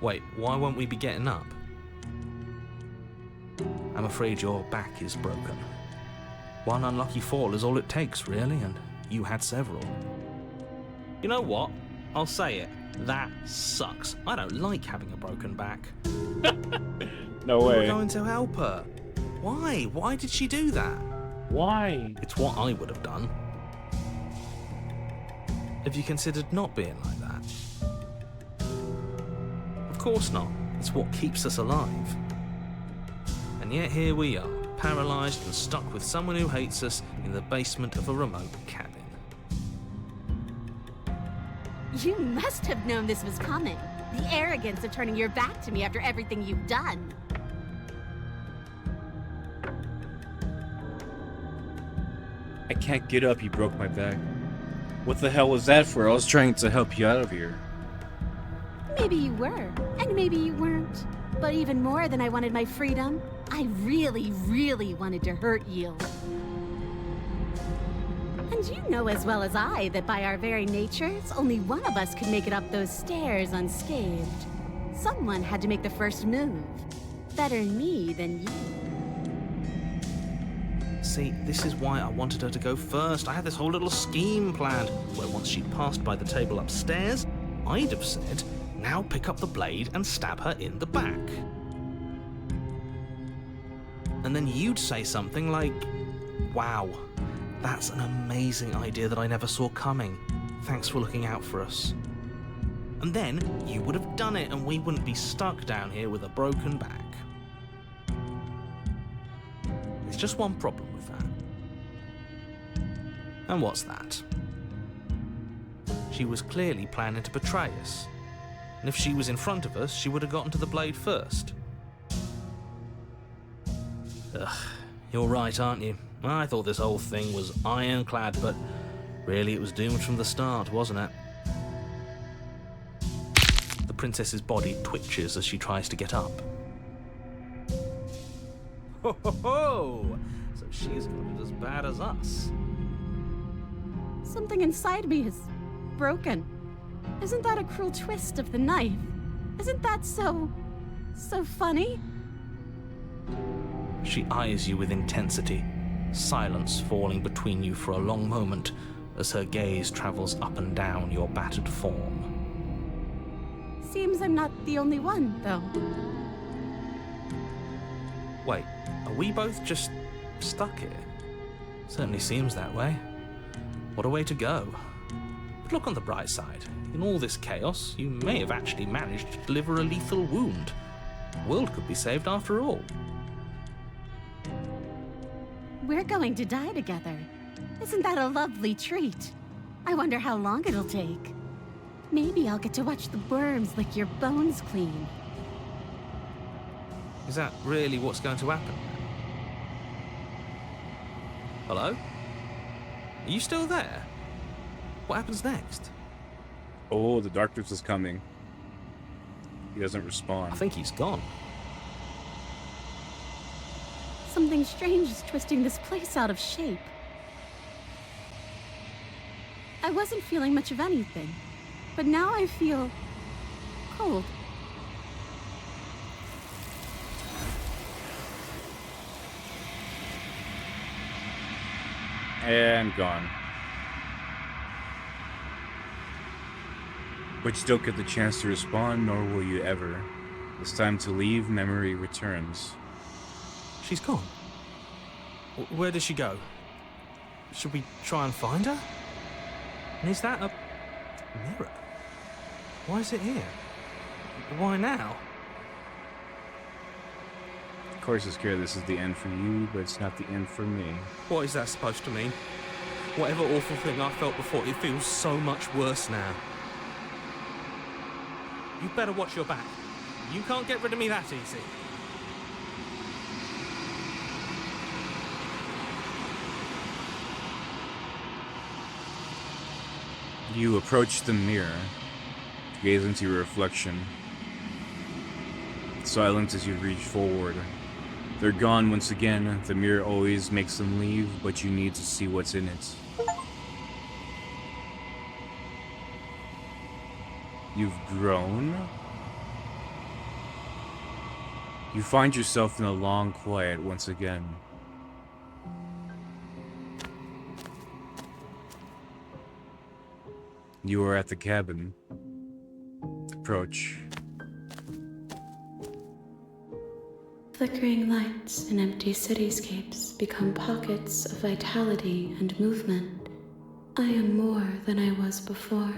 Wait, why won't we be getting up? I'm afraid your back is broken. One unlucky fall is all it takes, really, and you had several. You know what? I'll say it. That sucks. I don't like having a broken back. No way. We're going to help her. Why? Why did she do that? Why? It's what I would have done. Have you considered not being like that? Of course not. It's what keeps us alive. And yet here we are, paralysed and stuck with someone who hates us in the basement of a remote cabin. You must have known this was coming. The arrogance of turning your back to me after everything you've done. I can't get up, you broke my back. What the hell was that for? I was trying to help you out of here. Maybe you were, and maybe you weren't. But even more than I wanted my freedom, I really, really wanted to hurt you. And you know as well as I that by our very natures, only one of us could make it up those stairs unscathed. Someone had to make the first move. Better me than you. See, this is why I wanted her to go first. I had this whole little scheme planned, where once she'd passed by the table upstairs, I'd have said, now pick up the blade and stab her in the back. And then you'd say something like, wow, that's an amazing idea that I never saw coming. Thanks for looking out for us. And then you would have done it and we wouldn't be stuck down here with a broken back. There's just one problem with that. And what's that? She was clearly planning to betray us. And if she was in front of us, she would have gotten to the blade first. Ugh, you're right, aren't you? I thought this whole thing was ironclad, but really it was doomed from the start, wasn't it? The princess's body twitches as she tries to get up. Ho ho ho! So she's got it as bad as us. Something inside me is broken. Isn't that a cruel twist of the knife? Isn't that so funny? She eyes you with intensity, silence falling between you for a long moment as her gaze travels up and down your battered form. Seems I'm not the only one, though. Wait, are we both just stuck here? Certainly seems that way. What a way to go. But look on the bright side. In all this chaos, you may have actually managed to deliver a lethal wound. The world could be saved after all. We're going to die together. Isn't that a lovely treat? I wonder how long it'll take. Maybe I'll get to watch the worms lick your bones clean. Is that really what's going to happen? Hello? Are you still there? What happens next? Oh, the darkness is coming. He doesn't I respond. think he's gone. Something strange is twisting this place out of shape. I wasn't feeling much of anything, but now I feel cold. And gone. But you don't get the chance to respond, nor will you ever. It's time to leave, memory returns. She's gone. Where does she go? Should we try and find her? And is that a mirror? Why is it here? Why now? Of course it's clear this is the end for you, but it's not the end for me. What is that supposed to mean? Whatever awful thing I felt before, it feels so much worse now. You better watch your back. You can't get rid of me that easy. You approach the mirror, gaze into your reflection. Silence as you reach forward. They're gone once again. The mirror always makes them leave, but you need to see what's in it. You've grown. You find yourself in a long quiet once again. You are at the cabin. Approach. Flickering lights and empty cityscapes become pockets of vitality and movement. I am more than I was before.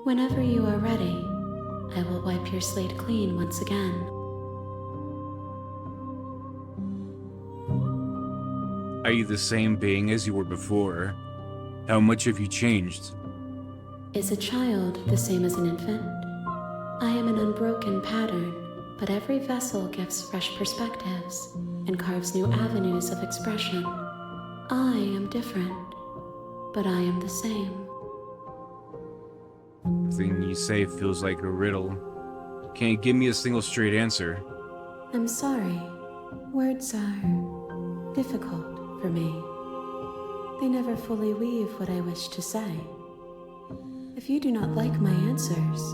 Whenever you are ready, I will wipe your slate clean once again. Are you the same being as you were before? How much have you changed? Is a child the same as an infant? I am an unbroken pattern, but every vessel gives fresh perspectives and carves new avenues of expression. I am different, but I am the same. The thing you say feels like a riddle. Can't you give me a single straight answer? I'm sorry. Words are difficult for me. They never fully weave what I wish to say. If you do not like my answers,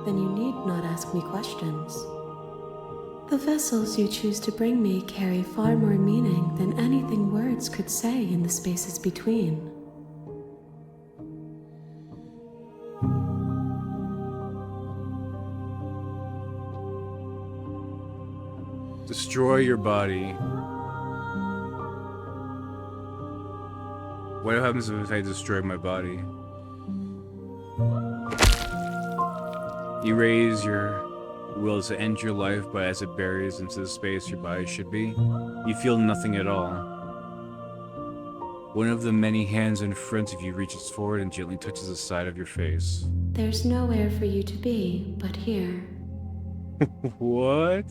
then you need not ask me questions. The vessels you choose to bring me carry far more meaning than anything words could say in the spaces between. Destroy your body. What happens if I destroy my body? You raise your will to end your life, but as it buries into the space your body should be, you feel nothing at all. One of the many hands in front of you reaches forward and gently touches the side of your face. There's nowhere for you to be but here. What?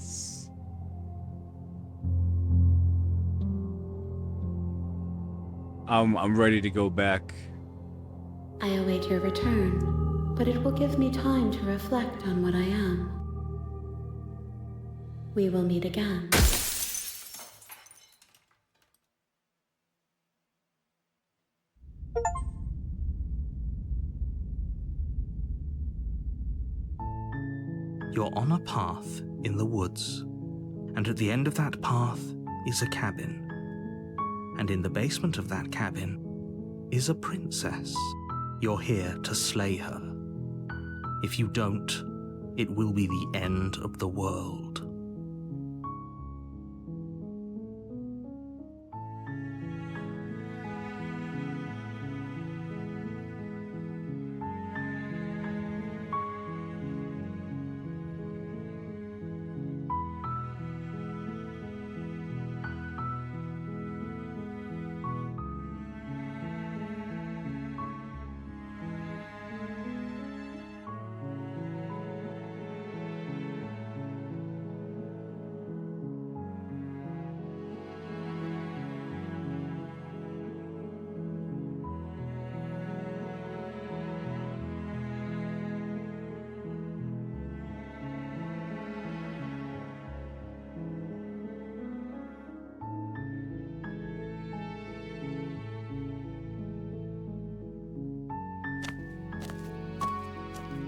I'm ready to go back. I await your return, but it will give me time to reflect on what I am. We will meet again. You're on a path in the woods, and at the end of that path is a cabin. And in the basement of that cabin is a princess. You're here to slay her. If you don't, it will be the end of the world.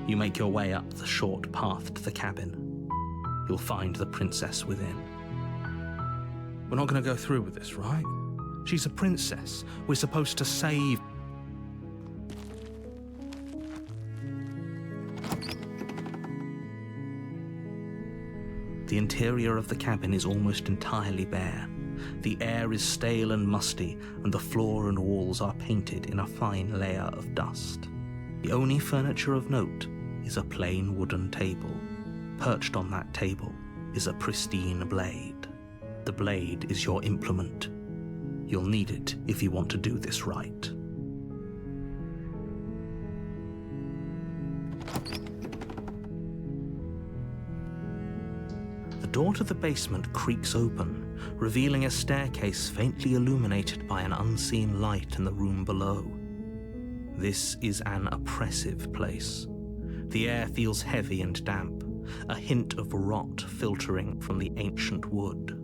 You make your way up the short path to the cabin. You'll find the princess within. We're not going to go through with this, right? She's a princess. We're supposed to save... The interior of the cabin is almost entirely bare. The air is stale and musty, and the floor and walls are painted in a fine layer of dust. The only furniture of note is a plain wooden table. Perched on that table is a pristine blade. The blade is your implement. You'll need it if you want to do this right. The door to the basement creaks open, revealing a staircase faintly illuminated by an unseen light in the room below. This is an oppressive place. The air feels heavy and damp, a hint of rot filtering from the ancient wood.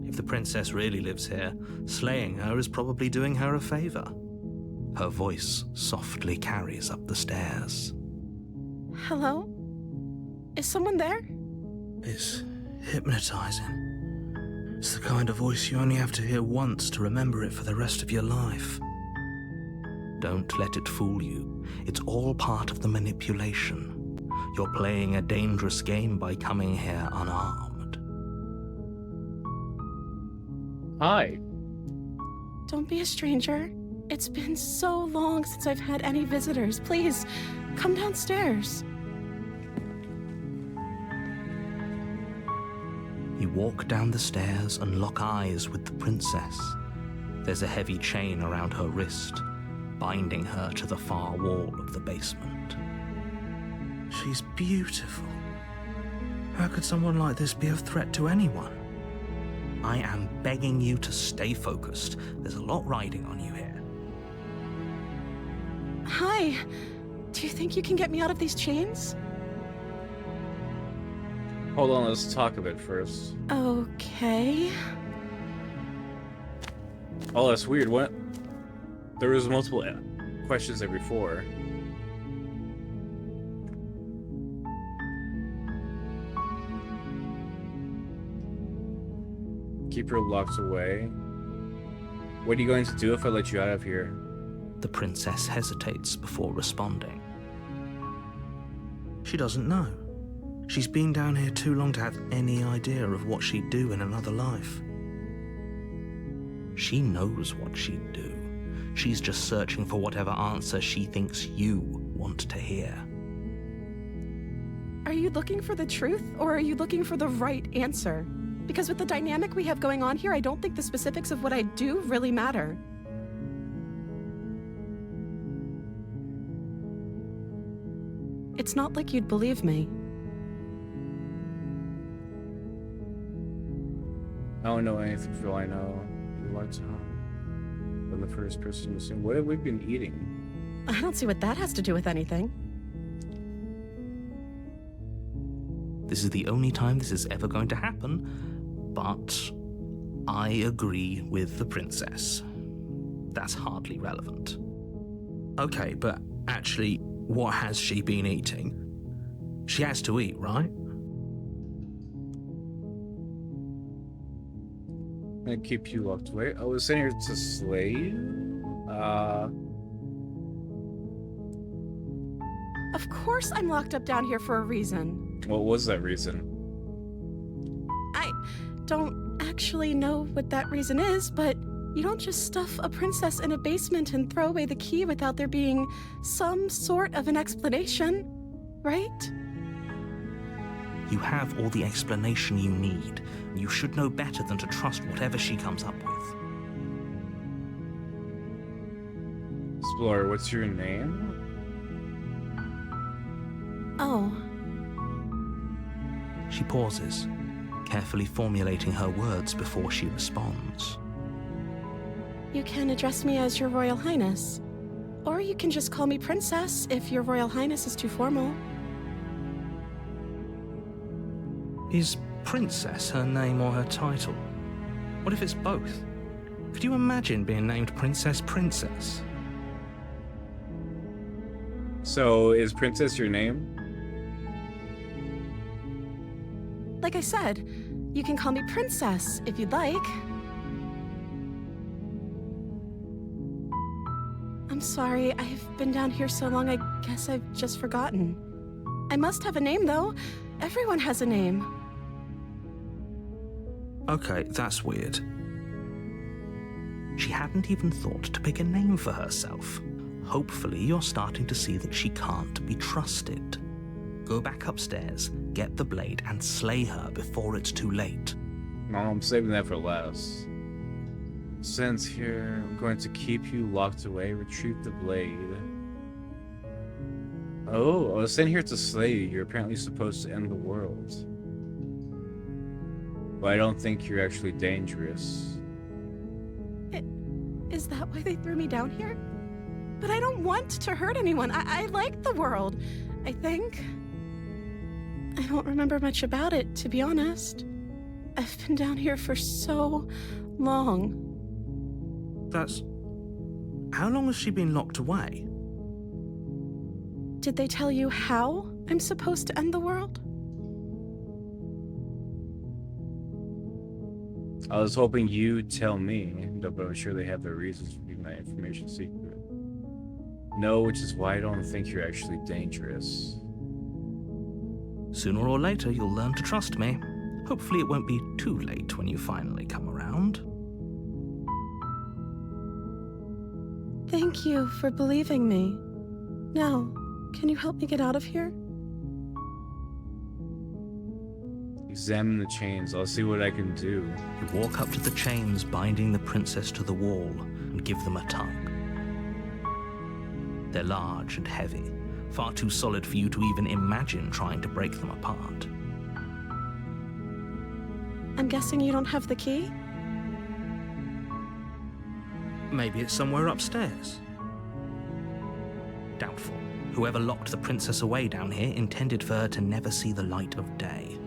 If the princess really lives here, slaying her is probably doing her a favor. Her voice softly carries up the stairs. Hello? Is someone there? It's hypnotizing. It's the kind of voice you only have to hear once to remember it for the rest of your life. Don't let it fool you. It's all part of the manipulation. You're playing a dangerous game by coming here unarmed. Hi. Don't be a stranger. It's been so long since I've had any visitors. Please, come downstairs. You walk down the stairs and lock eyes with the princess. There's a heavy chain around her wrist, binding her to the far wall of the basement. She's beautiful. How could someone like this be a threat to anyone? I am begging you to stay focused. There's a lot riding on you here. Hi. Do you think you can get me out of these chains? Hold on, let's talk a bit first. Okay. Oh, that's weird. What? There was multiple questions there before. Keep her locked away. What are you going to do if I let you out of here? The princess hesitates before responding. She doesn't know. She's been down here too long to have any idea of what she'd do in another life. She knows what she'd do. She's just searching for whatever answer she thinks you want to hear. Are you looking for the truth, or are you looking for the right answer? Because with the dynamic we have going on here, I don't think the specifics of what I do really matter. It's not like you'd believe me. I don't know anything for all I know. You like to I'm the first person to say, what have we been eating? I don't see what that has to do with anything. This is the only time this is ever going to happen, but I agree with the princess. That's hardly relevant. Okay, but actually, what has she been eating? She has to eat, right? I'm gonna keep you locked away. I was sent here to slay you. Of course I'm locked up down here for a reason. What was that reason? I don't actually know what that reason is, but you don't just stuff a princess in a basement and throw away the key without there being some sort of an explanation, right? You have all the explanation you need. You should know better than to trust whatever she comes up with. Explorer, what's your name? Oh, She pauses, carefully formulating her words before she responds. you can address me as Your Royal Highness. Or you can just call me Princess if Your Royal Highness is too formal. Is Princess her name or her title? What if it's both? Could you imagine being named Princess Princess? So, is Princess your name? Like I said, you can call me Princess if you'd like. I'm sorry, I've been down here so long, I guess I've just forgotten. I must have a name, though. Everyone has a name. Okay, that's weird. She hadn't even thought to pick a name for herself. Hopefully, you're starting to see that she can't be trusted. Go back upstairs, get the blade, and slay her before it's too late. No, I'm saving that for last. Since here, I'm going to keep you locked away. Retrieve the blade. Oh, I was sent here to slay you. You're apparently supposed to end the world. But I don't think you're actually dangerous. Is that why they threw me down here? But I don't want to hurt anyone. I like the world, I think. I don't remember much about it, to be honest. I've been down here for so long. That's... How long has she been locked away? Did they tell you how I'm supposed to end the world? I was hoping you'd tell me, but I'm sure they have their reasons for keeping that information secret. No, which is why I don't think you're actually dangerous. Sooner or later, you'll learn to trust me. Hopefully it won't be too late when you finally come around. Thank you for believing me. Now, can you help me get out of here? Examine the chains. I'll see what I can do. You walk up to the chains binding the princess to the wall and give them a tug. They're large and heavy, far too solid for you to even imagine trying to break them apart. I'm guessing you don't have the key? Maybe it's somewhere upstairs. Doubtful. Whoever locked the princess away down here intended for her to never see the light of day.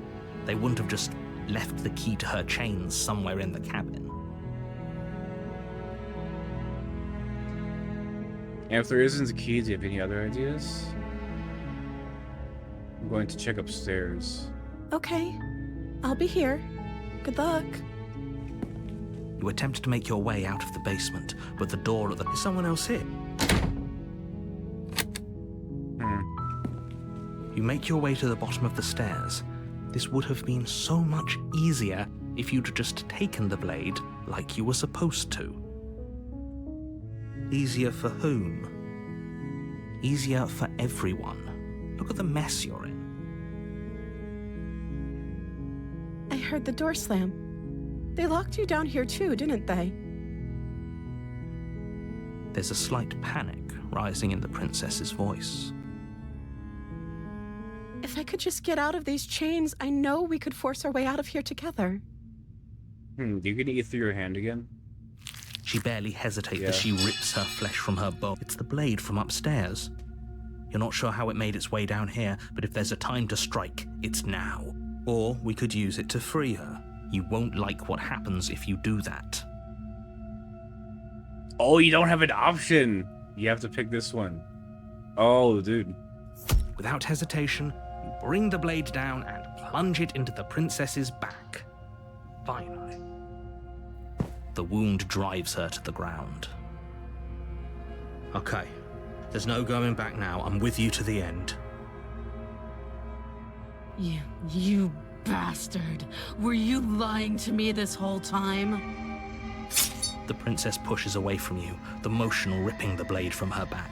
They wouldn't have just left the key to her chains somewhere in the cabin. And if there isn't a key, do you have any other ideas? I'm going to check upstairs. Okay, I'll be here. Good luck. You attempt to make your way out of the basement, but the door at the... Is someone else here? You make your way to the bottom of the stairs. This would have been so much easier if you'd just taken the blade like you were supposed to. Easier for whom? Easier for everyone. Look at the mess you're in. I heard the door slam. They locked you down here too, didn't they? There's a slight panic rising in the princess's voice. If I could just get out of these chains, I know we could force our way out of here together. You gonna eat through your hand again? She barely hesitates as she rips her flesh from her bone. It's the blade from upstairs. You're not sure how it made its way down here, but if there's a time to strike, it's now. Or we could use it to free her. You won't like what happens if you do that. Oh, you don't have an option! You have to pick this one. Oh, dude. Without hesitation, you bring the blade down and plunge it into the princess's back. Finally. The wound drives her to the ground. Okay, there's no going back now. I'm with you to the end. You bastard! Were you lying to me this whole time? The princess pushes away from you, the motion ripping the blade from her back.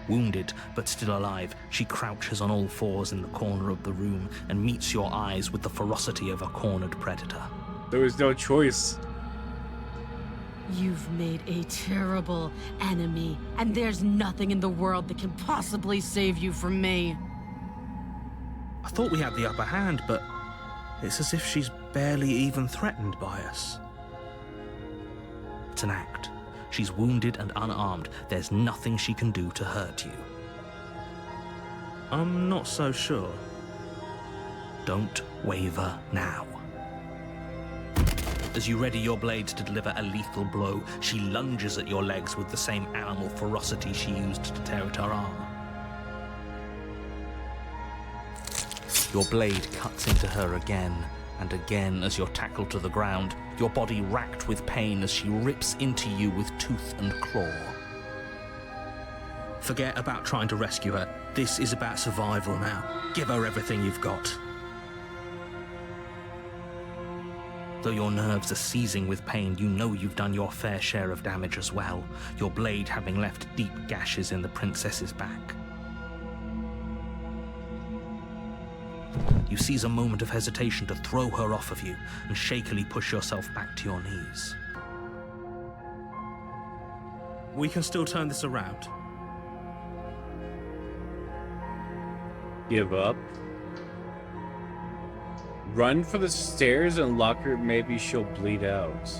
Wounded, but still alive, she crouches on all fours in the corner of the room and meets your eyes with the ferocity of a cornered predator. There was no choice. You've made a terrible enemy, and there's nothing in the world that can possibly save you from me. I thought we had the upper hand, but it's as if she's barely even threatened by us. It's an act. She's wounded and unarmed. There's nothing she can do to hurt you. I'm not so sure. Don't waver now. As you ready your blade to deliver a lethal blow, she lunges at your legs with the same animal ferocity she used to tear at her arm. Your blade cuts into her again and again as you're tackled to the ground, your body racked with pain as she rips into you with tooth and claw. Forget about trying to rescue her. This is about survival now. Give her everything you've got. Though your nerves are seizing with pain, you know you've done your fair share of damage as well, your blade having left deep gashes in the princess's back. You seize a moment of hesitation to throw her off of you and shakily push yourself back to your knees. We can still turn this around. Give up. Run for the stairs and lock her, maybe she'll bleed out.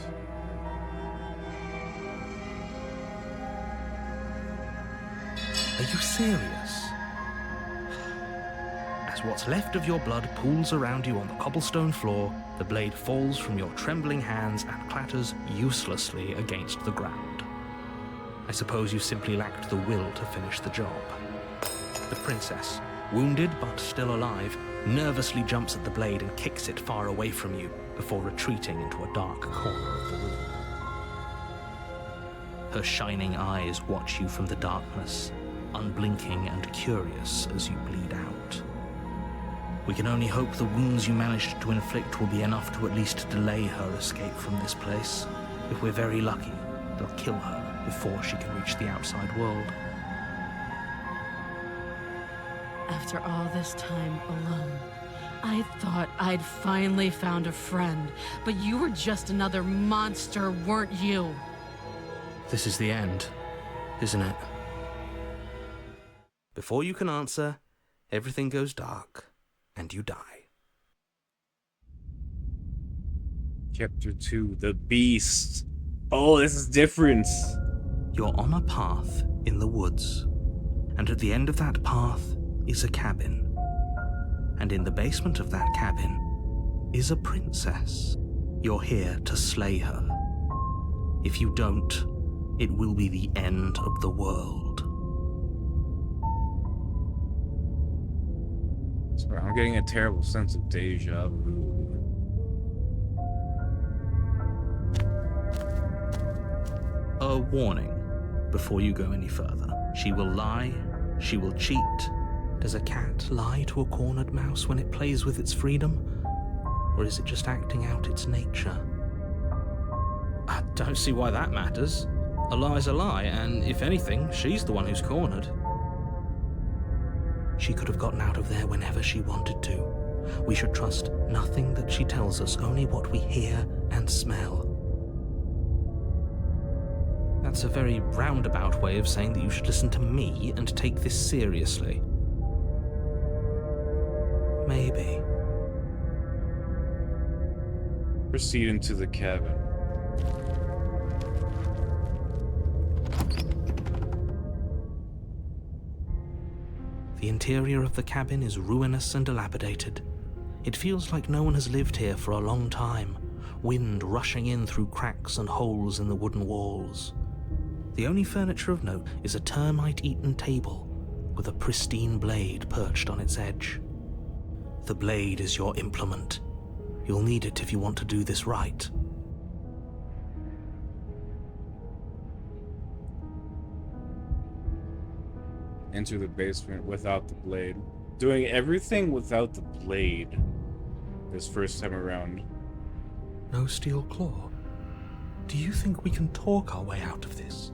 Are you serious? As what's left of your blood pools around you on the cobblestone floor, the blade falls from your trembling hands and clatters uselessly against the ground. I suppose you simply lacked the will to finish the job. The princess, wounded but still alive, nervously jumps at the blade and kicks it far away from you before retreating into a dark corner of the room. Her shining eyes watch you from the darkness, unblinking and curious as you bleed out. We can only hope the wounds you managed to inflict will be enough to at least delay her escape from this place. If we're very lucky, they'll kill her before she can reach the outside world. After all this time alone, I thought I'd finally found a friend, but you were just another monster, weren't you? This is the end, isn't it? Before you can answer, everything goes dark, and you die. Chapter 2, The Beast. Oh, this is different. You're on a path in the woods, and at the end of that path is a cabin. And in the basement of that cabin is a princess. You're here to slay her. If you don't, it will be the end of the world. Sorry, I'm getting a terrible sense of deja vu. A warning before you go any further. She will lie, she will cheat. Does a cat lie to a cornered mouse when it plays with its freedom? Or is it just acting out its nature? I don't see why that matters. A lie's a lie, and if anything, she's the one who's cornered. She could have gotten out of there whenever she wanted to. We should trust nothing that she tells us, only what we hear and smell. That's a very roundabout way of saying that you should listen to me and take this seriously. Maybe. Proceed into the cabin. The interior of the cabin is ruinous and dilapidated. It feels like no one has lived here for a long time, wind rushing in through cracks and holes in the wooden walls. The only furniture of note is a termite-eaten table with a pristine blade perched on its edge. The blade is your implement. You'll need it if you want to do this right. Enter the basement without the blade. Doing everything without the blade this first time around. No steel claw. Do you think we can talk our way out of this?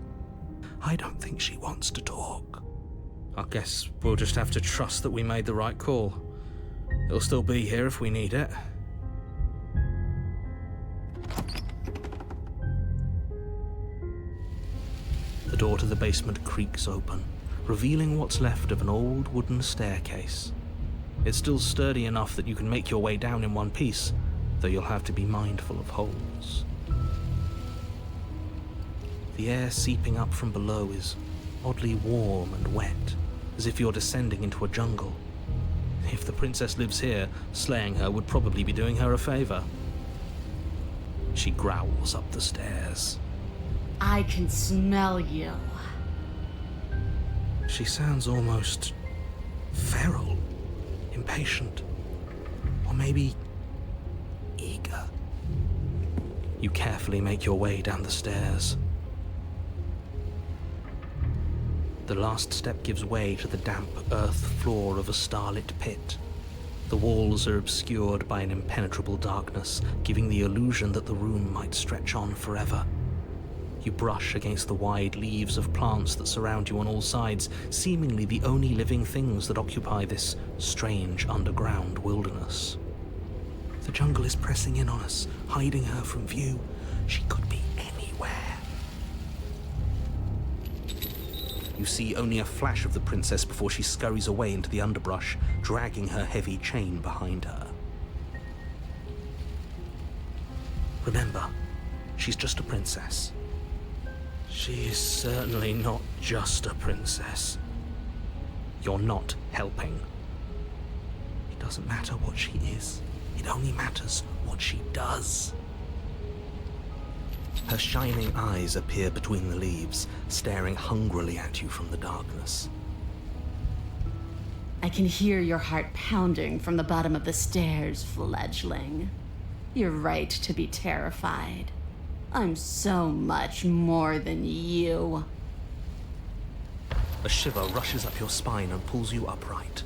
I don't think she wants to talk. I guess we'll just have to trust that we made the right call. It'll still be here if we need it. The door to the basement creaks open, revealing what's left of an old wooden staircase. It's still sturdy enough that you can make your way down in one piece, though you'll have to be mindful of holes. The air seeping up from below is oddly warm and wet, as if you're descending into a jungle. If the princess lives here, slaying her would probably be doing her a favor. She growls up the stairs. I can smell you. She sounds almost feral, impatient, or maybe eager. You carefully make your way down the stairs. The last step gives way to the damp earth floor of a starlit pit. The walls are obscured by an impenetrable darkness, giving the illusion that the room might stretch on forever. You brush against the wide leaves of plants that surround you on all sides, seemingly the only living things that occupy this strange underground wilderness. The jungle is pressing in on us, hiding her from view. She could be anywhere. You see only a flash of the princess before she scurries away into the underbrush, dragging her heavy chain behind her. Remember, she's just a princess. She is certainly not just a princess. You're not helping. It doesn't matter what she is. It only matters what she does. Her shining eyes appear between the leaves, staring hungrily at you from the darkness. I can hear your heart pounding from the bottom of the stairs, fledgling. You're right to be terrified. I'm so much more than you. A shiver rushes up your spine and pulls you upright.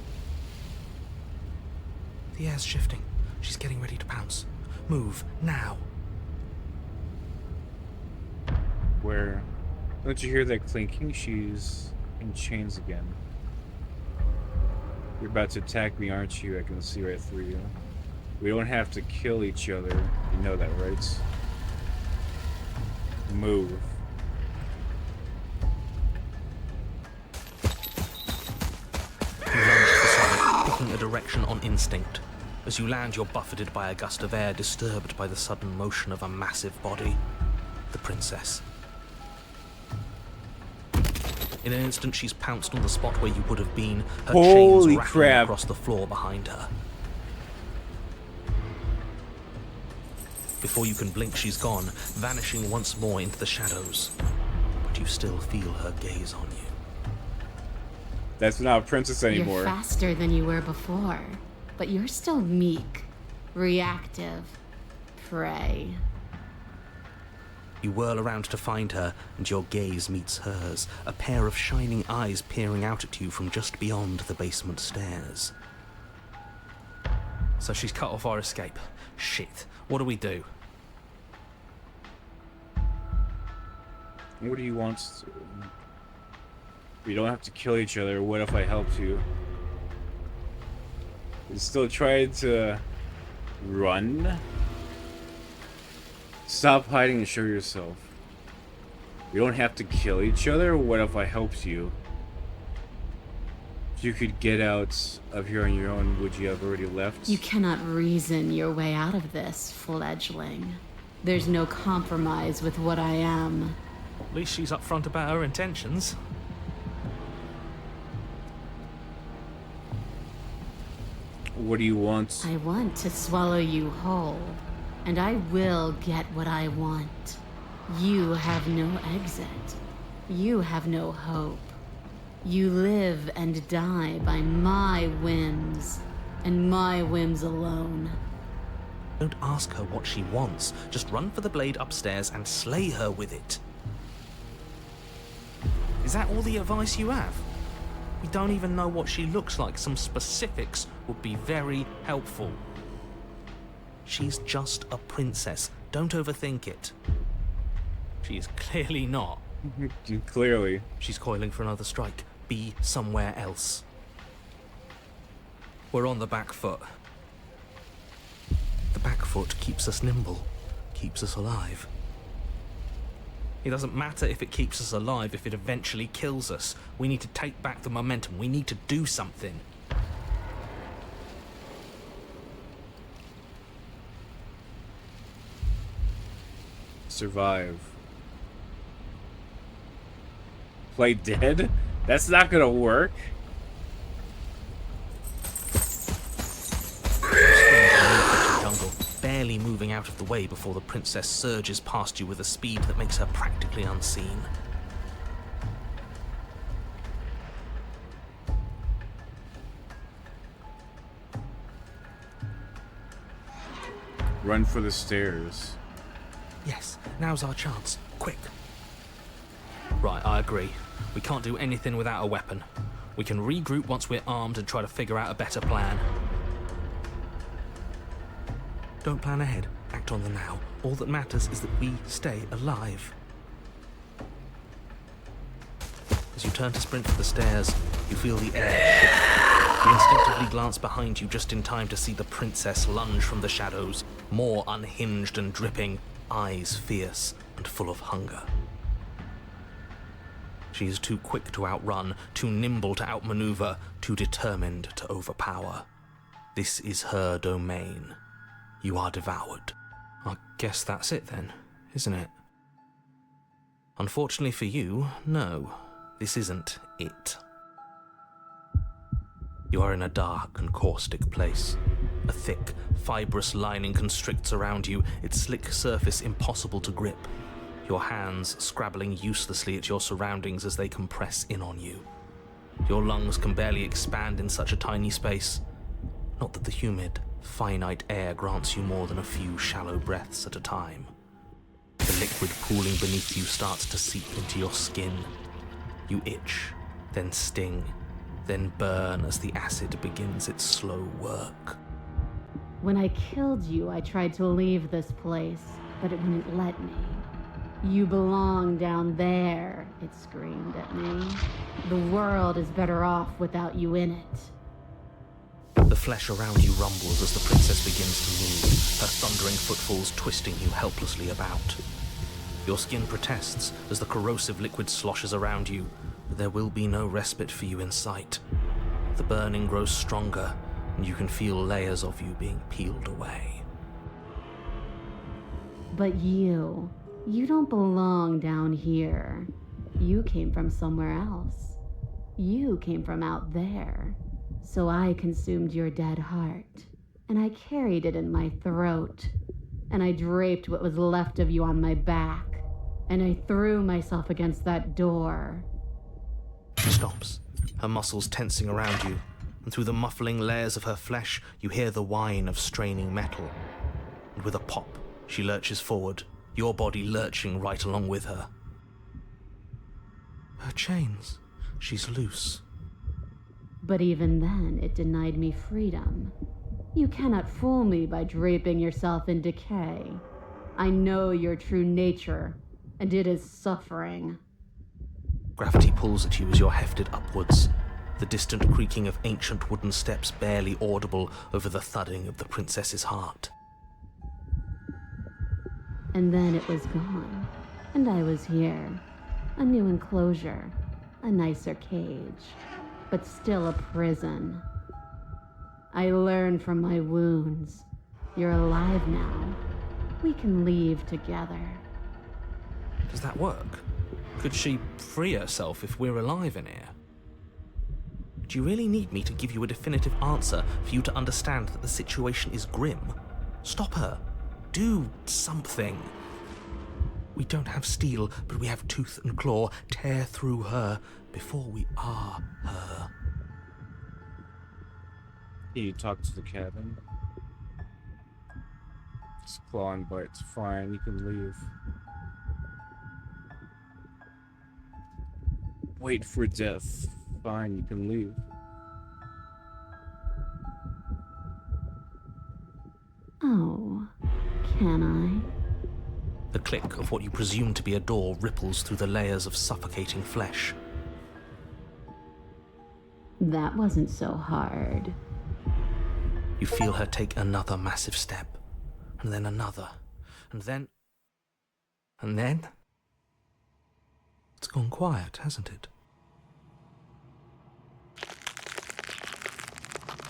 The air's shifting. She's getting ready to pounce. Move, now. Where? Don't you hear that clinking? She's in chains again. You're about to attack me, aren't you? I can see right through you. We don't have to kill each other. You know that, right? Move. You lunge to the side, picking a direction on instinct. As you land, you're buffeted by a gust of air, disturbed by the sudden motion of a massive body. The princess. In an instant, she's pounced on the spot where you would have been, her chains rattling crap. across the floor behind her. Before you can blink, she's gone, vanishing once more into the shadows. But you still feel her gaze on you. That's not a princess anymore. You're faster than you were before, but you're still meek, reactive, prey. You whirl around to find her, and your gaze meets hers, a pair of shining eyes peering out at you from just beyond the basement stairs. So she's cut off our escape. Shit. What do we do? What do you want to... We don't have to kill each other. What if I helped you? You still trying to... run? Stop hiding and show yourself. We don't have to kill each other. What if I helped you? If you could get out of here on your own, would you have already left? You cannot reason your way out of this, fledgling. There's no compromise with what I am. At least she's upfront about her intentions. What do you want? I want to swallow you whole, and I will get what I want. You have no exit. You have no hope. You live and die by my whims, and my whims alone. Don't ask her what she wants. Just run for the blade upstairs and slay her with it. Is that all the advice you have? We don't even know what she looks like. Some specifics would be very helpful. She's just a princess. Don't overthink it. She is clearly not. Clearly. She's coiling for another strike. Be somewhere else. We're on the back foot. The back foot keeps us nimble, keeps us alive. It doesn't matter if it keeps us alive, if it eventually kills us. We need to take back the momentum. We need to do something. Survive. Play dead? That's not gonna work. Jungle, barely quickly moving out of the way before the princess surges past you with a speed that makes her practically unseen. Run for the stairs. Yes, now's our chance. Quick. Right, I agree. We can't do anything without a weapon. We can regroup once we're armed and try to figure out a better plan. Don't plan ahead. Act on the now. All that matters is that we stay alive. As you turn to sprint for the stairs, you feel the air shift. You instinctively glance behind you just in time to see the princess lunge from the shadows, more unhinged and dripping, eyes fierce and full of hunger. She is too quick to outrun, too nimble to outmaneuver, too determined to overpower. This is her domain. You are devoured. I guess that's it then, isn't it? Unfortunately for you, no, this isn't it. You are in a dark and caustic place. A thick, fibrous lining constricts around you, its slick surface impossible to grip. Your hands scrabbling uselessly at your surroundings as they compress in on you. Your lungs can barely expand in such a tiny space. Not that the humid, finite air grants you more than a few shallow breaths at a time. The liquid pooling beneath you starts to seep into your skin. You itch, then sting, then burn as the acid begins its slow work. When I killed you, I tried to leave this place, but it wouldn't let me. You belong down there, it screamed at me. The world is better off without you in it. The flesh around you rumbles as the princess begins to move, her thundering footfalls twisting you helplessly about. Your skin protests as the corrosive liquid sloshes around you, but there will be no respite for you in sight. The burning grows stronger, and you can feel layers of you being peeled away. But you don't belong down here. You came from somewhere else. You came from out there. So I consumed your dead heart, and I carried it in my throat, and I draped what was left of you on my back, and I threw myself against that door. She stops, her muscles tensing around you, and through the muffling layers of her flesh, you hear the whine of straining metal. And with a pop, she lurches forward, your body lurching right along with her. Her chains. She's loose. But even then, it denied me freedom. You cannot fool me by draping yourself in decay. I know your true nature, and it is suffering. Gravity pulls at you as you're hefted upwards, the distant creaking of ancient wooden steps barely audible over the thudding of the princess's heart. And then it was gone, and I was here. A new enclosure, a nicer cage, but still a prison. I learned from my wounds. You're alive now. We can leave together. Does that work? Could she free herself if we're alive in here? Do you really need me to give you a definitive answer for you to understand that the situation is grim? Stop her. Do something. We don't have steel, but we have tooth and claw. Tear through her before we are her. You talk to the cabin. It's claw and bite's fine. You can leave. Wait for death. Fine, you can leave. Oh, can I? The click of what you presume to be a door ripples through the layers of suffocating flesh. That wasn't so hard. You feel her take another massive step, and then another, and then... It's gone quiet, hasn't it?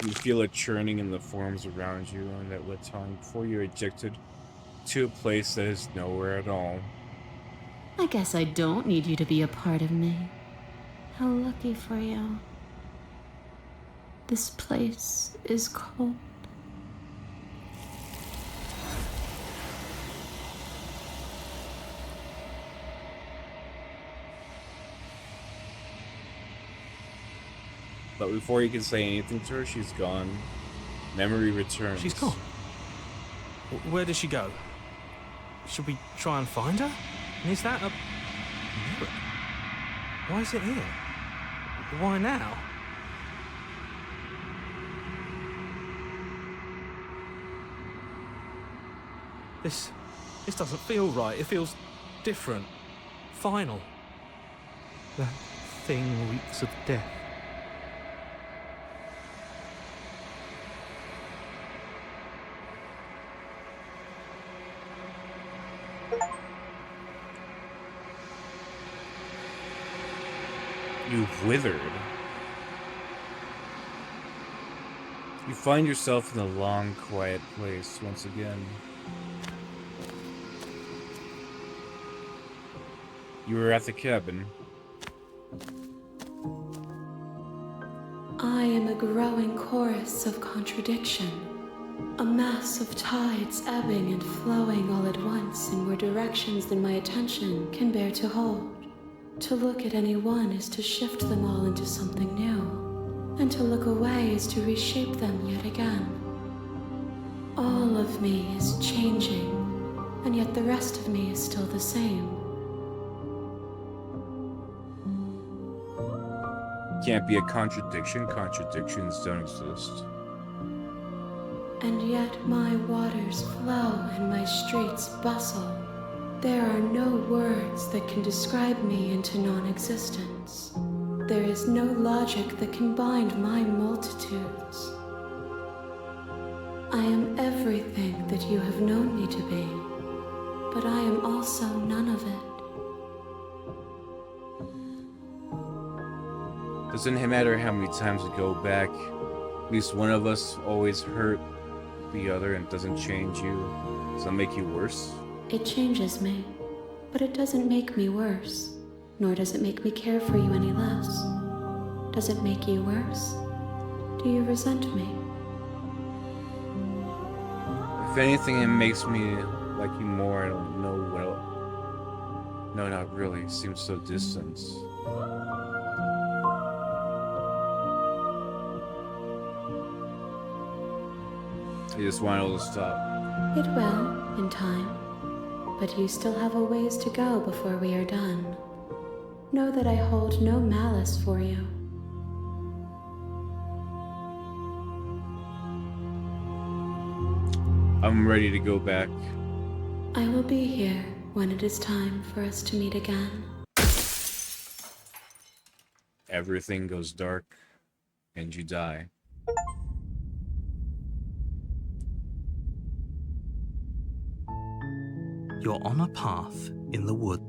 You feel a churning in the forms around you and that lit time before you're ejected to a place that is nowhere at all. I guess I don't need you to be a part of me. How lucky for you. This place is cold. But before he can say anything to her, she's gone. Memory returns. She's gone. Where did she go? Should we try and find her? And is that a mirror? Why is it here? Why now? This doesn't feel right. It feels different. Final. That thing reeks of death. You've withered. You find yourself in a long, quiet place once again. You were at the cabin. I am a growing chorus of contradiction, a mass of tides ebbing and flowing all at once in more directions than my attention can bear to hold. To look at any one is to shift them all into something new, and to look away is to reshape them yet again. All of me is changing, and yet the rest of me is still the same. Can't be a contradiction. Contradictions don't exist. And yet my waters flow and my streets bustle. There are no words that can describe me into non-existence. There is no logic that can bind my multitudes. I am everything that you have known me to be, but I am also none of it. Doesn't matter how many times we go back, at least one of us always hurt the other, and it doesn't change you. Does that make you worse? It changes me, but it doesn't make me worse, nor does it make me care for you any less. Does it make you worse? Do you resent me? If anything, it makes me like you more. I don't know what else. No, not really. It seems so distant. I just want it all to stop. It will, in time. But you still have a ways to go before we are done. Know that I hold no malice for you. I'm ready to go back. I will be here when it is time for us to meet again. Everything goes dark, and you die. You're on a path in the wood.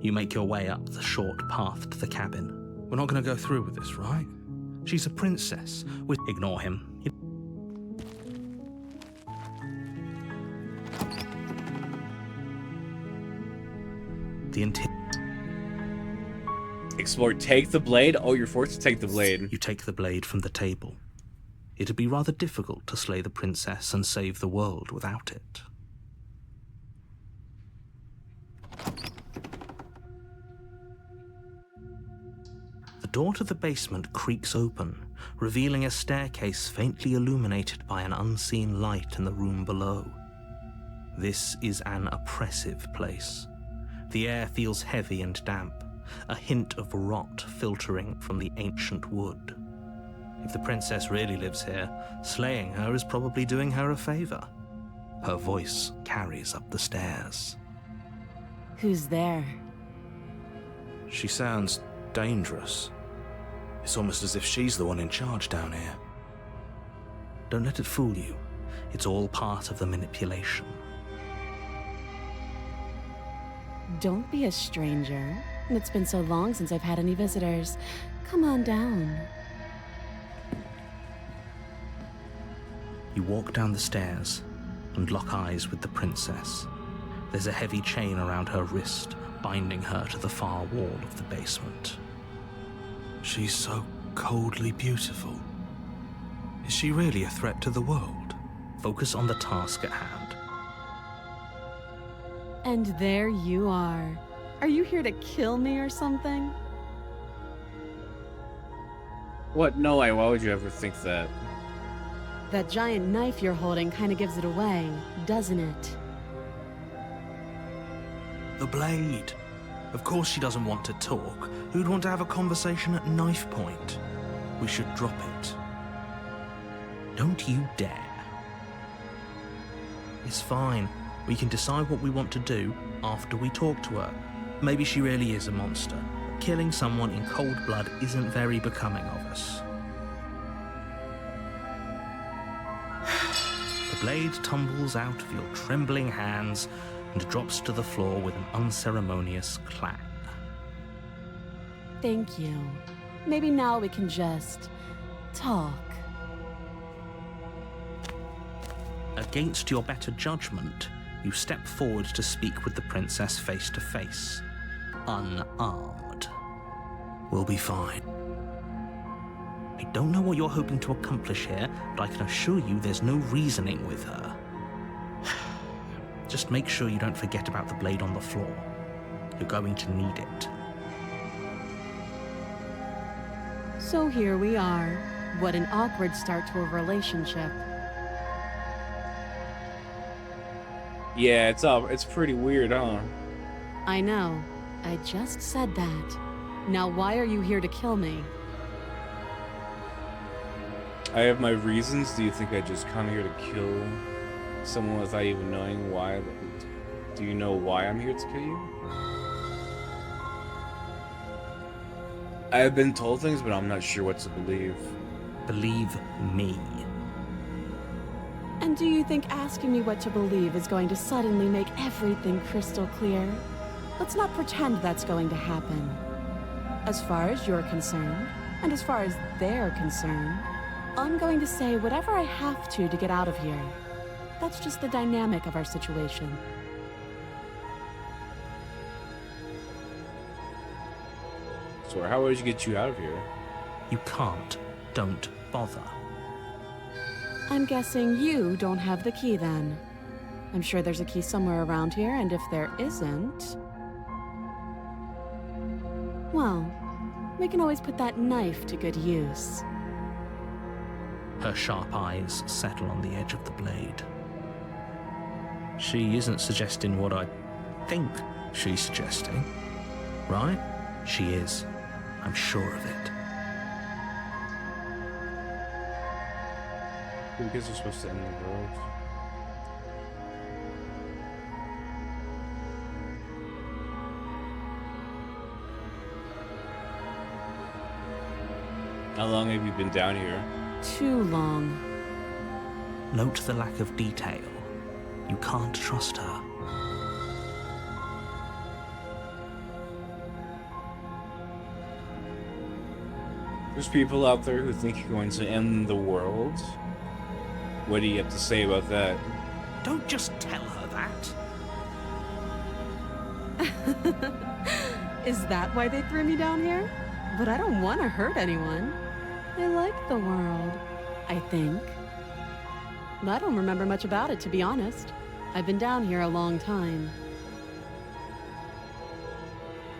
You make your way up the short path to the cabin. We're not going to go through with this, right? She's a princess. We ignore him. The interior. Explore. Take the blade? Oh, you're forced to take the blade. You take the blade from the table. It'd be rather difficult to slay the princess and save the world without it. The door to the basement creaks open, revealing a staircase faintly illuminated by an unseen light in the room below. This is an oppressive place. The air feels heavy and damp, a hint of rot filtering from the ancient wood. If the princess really lives here, slaying her is probably doing her a favor. Her voice carries up the stairs. Who's there? She sounds dangerous. It's almost as if she's the one in charge down here. Don't let it fool you. It's all part of the manipulation. Don't be a stranger. It's been so long since I've had any visitors. Come on down. You walk down the stairs and lock eyes with the princess. There's a heavy chain around her wrist, binding her to the far wall of the basement. She's so coldly beautiful. Is she really a threat to the world? Focus on the task at hand. And there you are. Are you here to kill me or something? What? No way. Why would you ever think that? That giant knife you're holding kind of gives it away, doesn't it? The blade. Of course she doesn't want to talk. Who'd want to have a conversation at knife point? We should drop it. Don't you dare. It's fine. We can decide what we want to do after we talk to her. Maybe she really is a monster. Killing someone in cold blood isn't very becoming of us. The blade tumbles out of your trembling hands and drops to the floor with an unceremonious clang. Thank you. Maybe now we can just talk. Against your better judgment, you step forward to speak with the princess face to face, unarmed. We'll be fine. I don't know what you're hoping to accomplish here, but I can assure you there's no reasoning with her. Just make sure you don't forget about the blade on the floor. You're going to need it. So here we are. What an awkward start to a relationship. Yeah, it's pretty weird, huh? I know. I just said that. Now why are you here to kill me? I have my reasons. Do you think I just come here to kill someone without even knowing why? Do you know why I'm here to kill you? I have been told things, but I'm not sure what to believe. Believe me. And do you think asking me what to believe is going to suddenly make everything crystal clear? Let's not pretend that's going to happen. As far as you're concerned, and as far as they're concerned, I'm going to say whatever I have to get out of here. That's just the dynamic of our situation. So how would you get you out of here? You can't. Don't bother. I'm guessing you don't have the key then. I'm sure there's a key somewhere around here, and if there isn't... well, we can always put that knife to good use. Her sharp eyes settle on the edge of the blade. She isn't suggesting what I think she's suggesting, right? She is. I'm sure of it. Because we're supposed to end the world. How long have you been down here? Too long. Note the lack of detail. You can't trust her. There's people out there who think you're going to end the world. What do you have to say about that? Don't just tell her that. Is that why they threw me down here? But I don't want to hurt anyone. I like the world, I think. I don't remember much about it, to be honest. I've been down here a long time.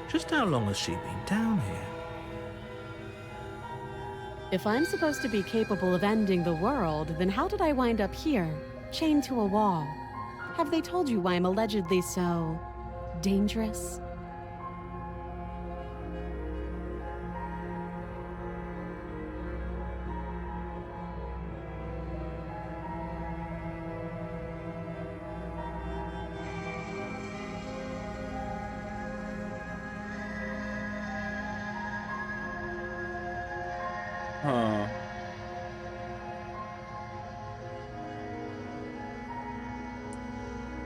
Just how long has she been down here? If I'm supposed to be capable of ending the world, then how did I wind up here, chained to a wall? Have they told you why I'm allegedly so... dangerous? Huh.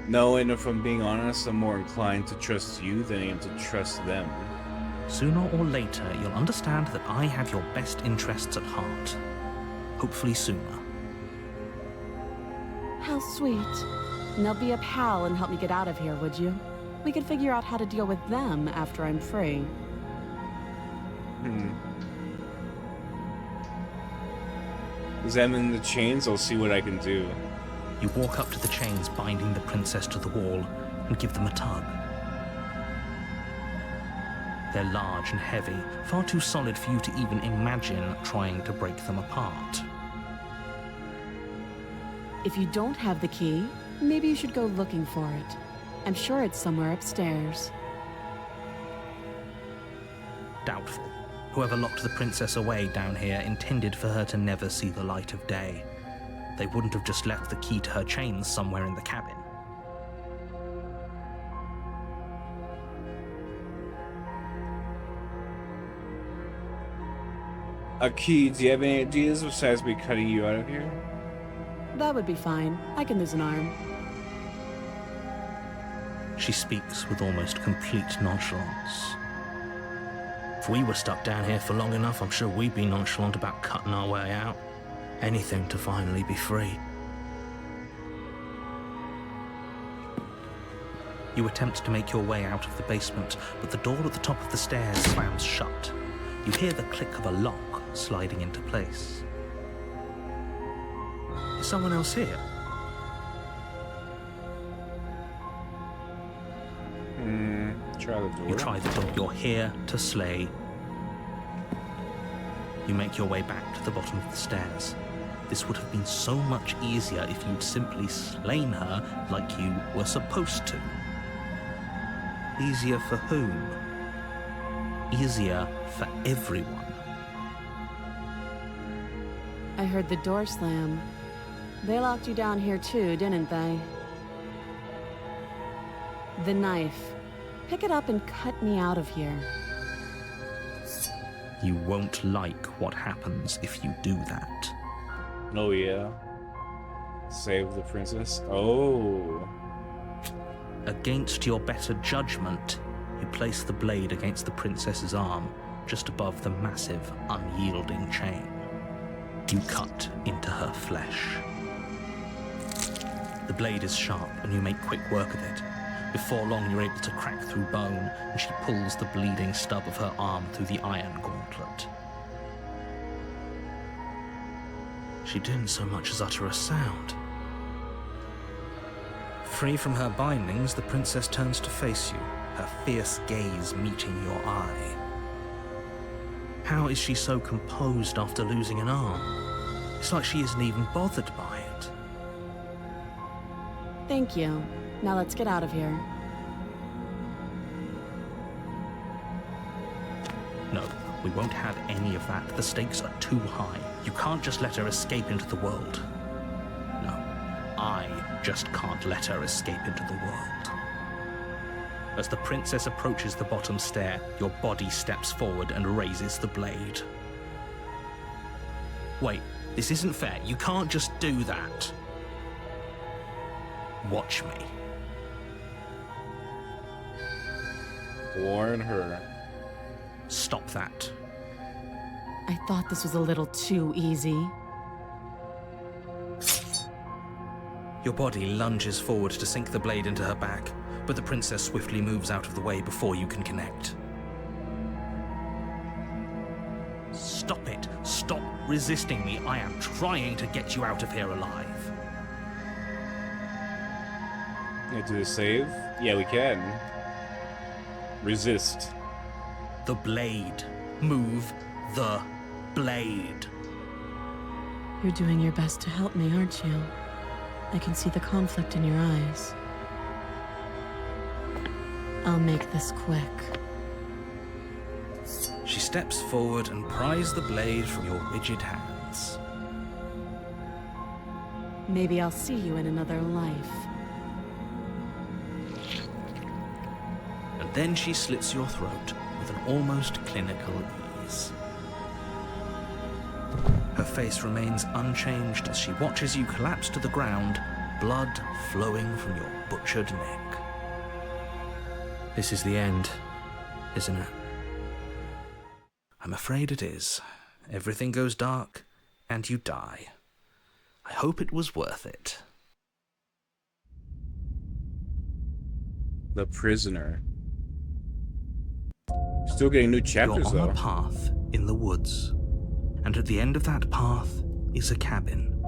No, and if I'm being honest, I'm more inclined to trust you than I am to trust them. Sooner or later, you'll understand that I have your best interests at heart. Hopefully sooner. How sweet. Now be a pal and help me get out of here, would you? We could figure out how to deal with them after I'm free. Examine the chains, I'll see what I can do. You walk up to the chains binding the princess to the wall, and give them a tug. They're large and heavy, far too solid for you to even imagine trying to break them apart. If you don't have the key, maybe you should go looking for it. I'm sure it's somewhere upstairs. Doubtful. Whoever locked the princess away down here intended for her to never see the light of day. They wouldn't have just left the key to her chains somewhere in the cabin. A key, do you have any ideas besides me cutting you out of here? That would be fine. I can lose an arm. She speaks with almost complete nonchalance. If we were stuck down here for long enough, I'm sure we'd be nonchalant about cutting our way out. Anything to finally be free. You attempt to make your way out of the basement, but the door at the top of the stairs slams shut. You hear the click of a lock sliding into place. Is someone else here? Try the door. You try the door. You're here to slay. You make your way back to the bottom of the stairs. This would have been so much easier if you'd simply slain her like you were supposed to. Easier for whom? Easier for everyone. I heard the door slam. They locked you down here too, didn't they? The knife. Pick it up and cut me out of here. You won't like what happens if you do that. Oh yeah. Save the princess. Oh. Against your better judgment, you place the blade against the princess's arm, just above the massive, unyielding chain. You cut into her flesh. The blade is sharp, and you make quick work of it. Before long, you're able to crack through bone, and she pulls the bleeding stub of her arm through the iron gauntlet. She didn't so much as utter a sound. Free from her bindings, the princess turns to face you, her fierce gaze meeting your eye. How is she so composed after losing an arm? It's like she isn't even bothered by it. Thank you. Now let's get out of here. No, we won't have any of that. The stakes are too high. You can't just let her escape into the world. No, I just can't let her escape into the world. As the princess approaches the bottom stair, your body steps forward and raises the blade. Wait, this isn't fair. You can't just do that. Watch me. Warn her. Stop that. I thought this was a little too easy. Your body lunges forward to sink the blade into her back, but the princess swiftly moves out of the way before you can connect. Stop it. Stop resisting me. I am trying to get you out of here alive. Can I do the save? Yeah, we can. Resist. The blade. Move the blade. You're doing your best to help me, aren't you? I can see the conflict in your eyes. I'll make this quick. She steps forward and pries the blade from your rigid hands. Maybe I'll see you in another life. And then she slits your throat with an almost clinical ease. Her face remains unchanged as she watches you collapse to the ground, blood flowing from your butchered neck. This is the end, isn't it? I'm afraid it is. Everything goes dark, and you die. I hope it was worth it. The prisoner. Still getting new chapters, You're on though. a path in the woods, and at the end of that path is a cabin.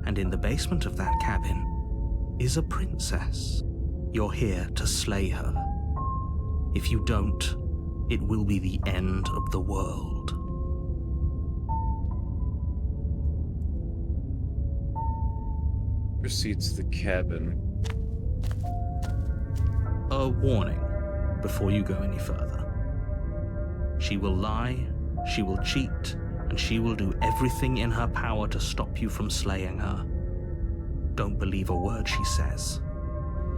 And in the basement of that cabin is a princess. You're here to slay her. If you don't, it will be the end of the world. Proceeds to the cabin. A warning before you go any further. She will lie, she will cheat, and she will do everything in her power to stop you from slaying her. Don't believe a word she says.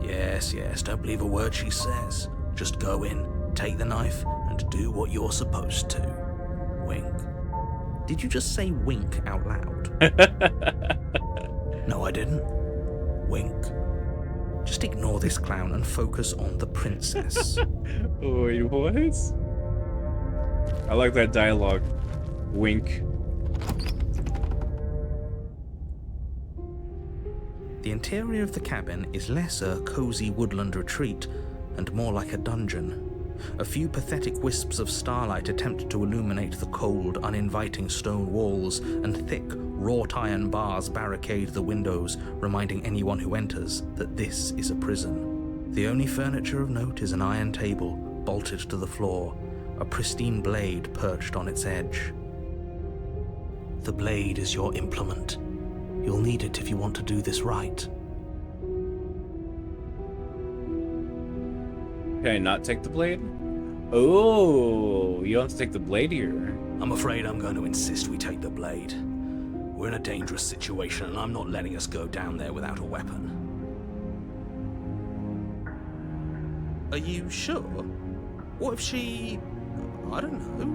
Yes, don't believe a word she says. Just go in, take the knife, and do what you're supposed to. Wink. Did you just say wink out loud? No, I didn't. Wink. Just ignore this clown and focus on the princess. Wait, what? I like that dialogue. Wink. The interior of the cabin is less a cozy woodland retreat and more like a dungeon. A few pathetic wisps of starlight attempt to illuminate the cold, uninviting stone walls, and thick, wrought iron bars barricade the windows, reminding anyone who enters that this is a prison. The only furniture of note is an iron table, bolted to the floor, a pristine blade perched on its edge. The blade is your implement. You'll need it if you want to do this right. Can I not take the blade? Oh, you don't have to take the blade here. I'm afraid I'm going to insist we take the blade. We're in a dangerous situation, and I'm not letting us go down there without a weapon. Are you sure? What if she, I don't know,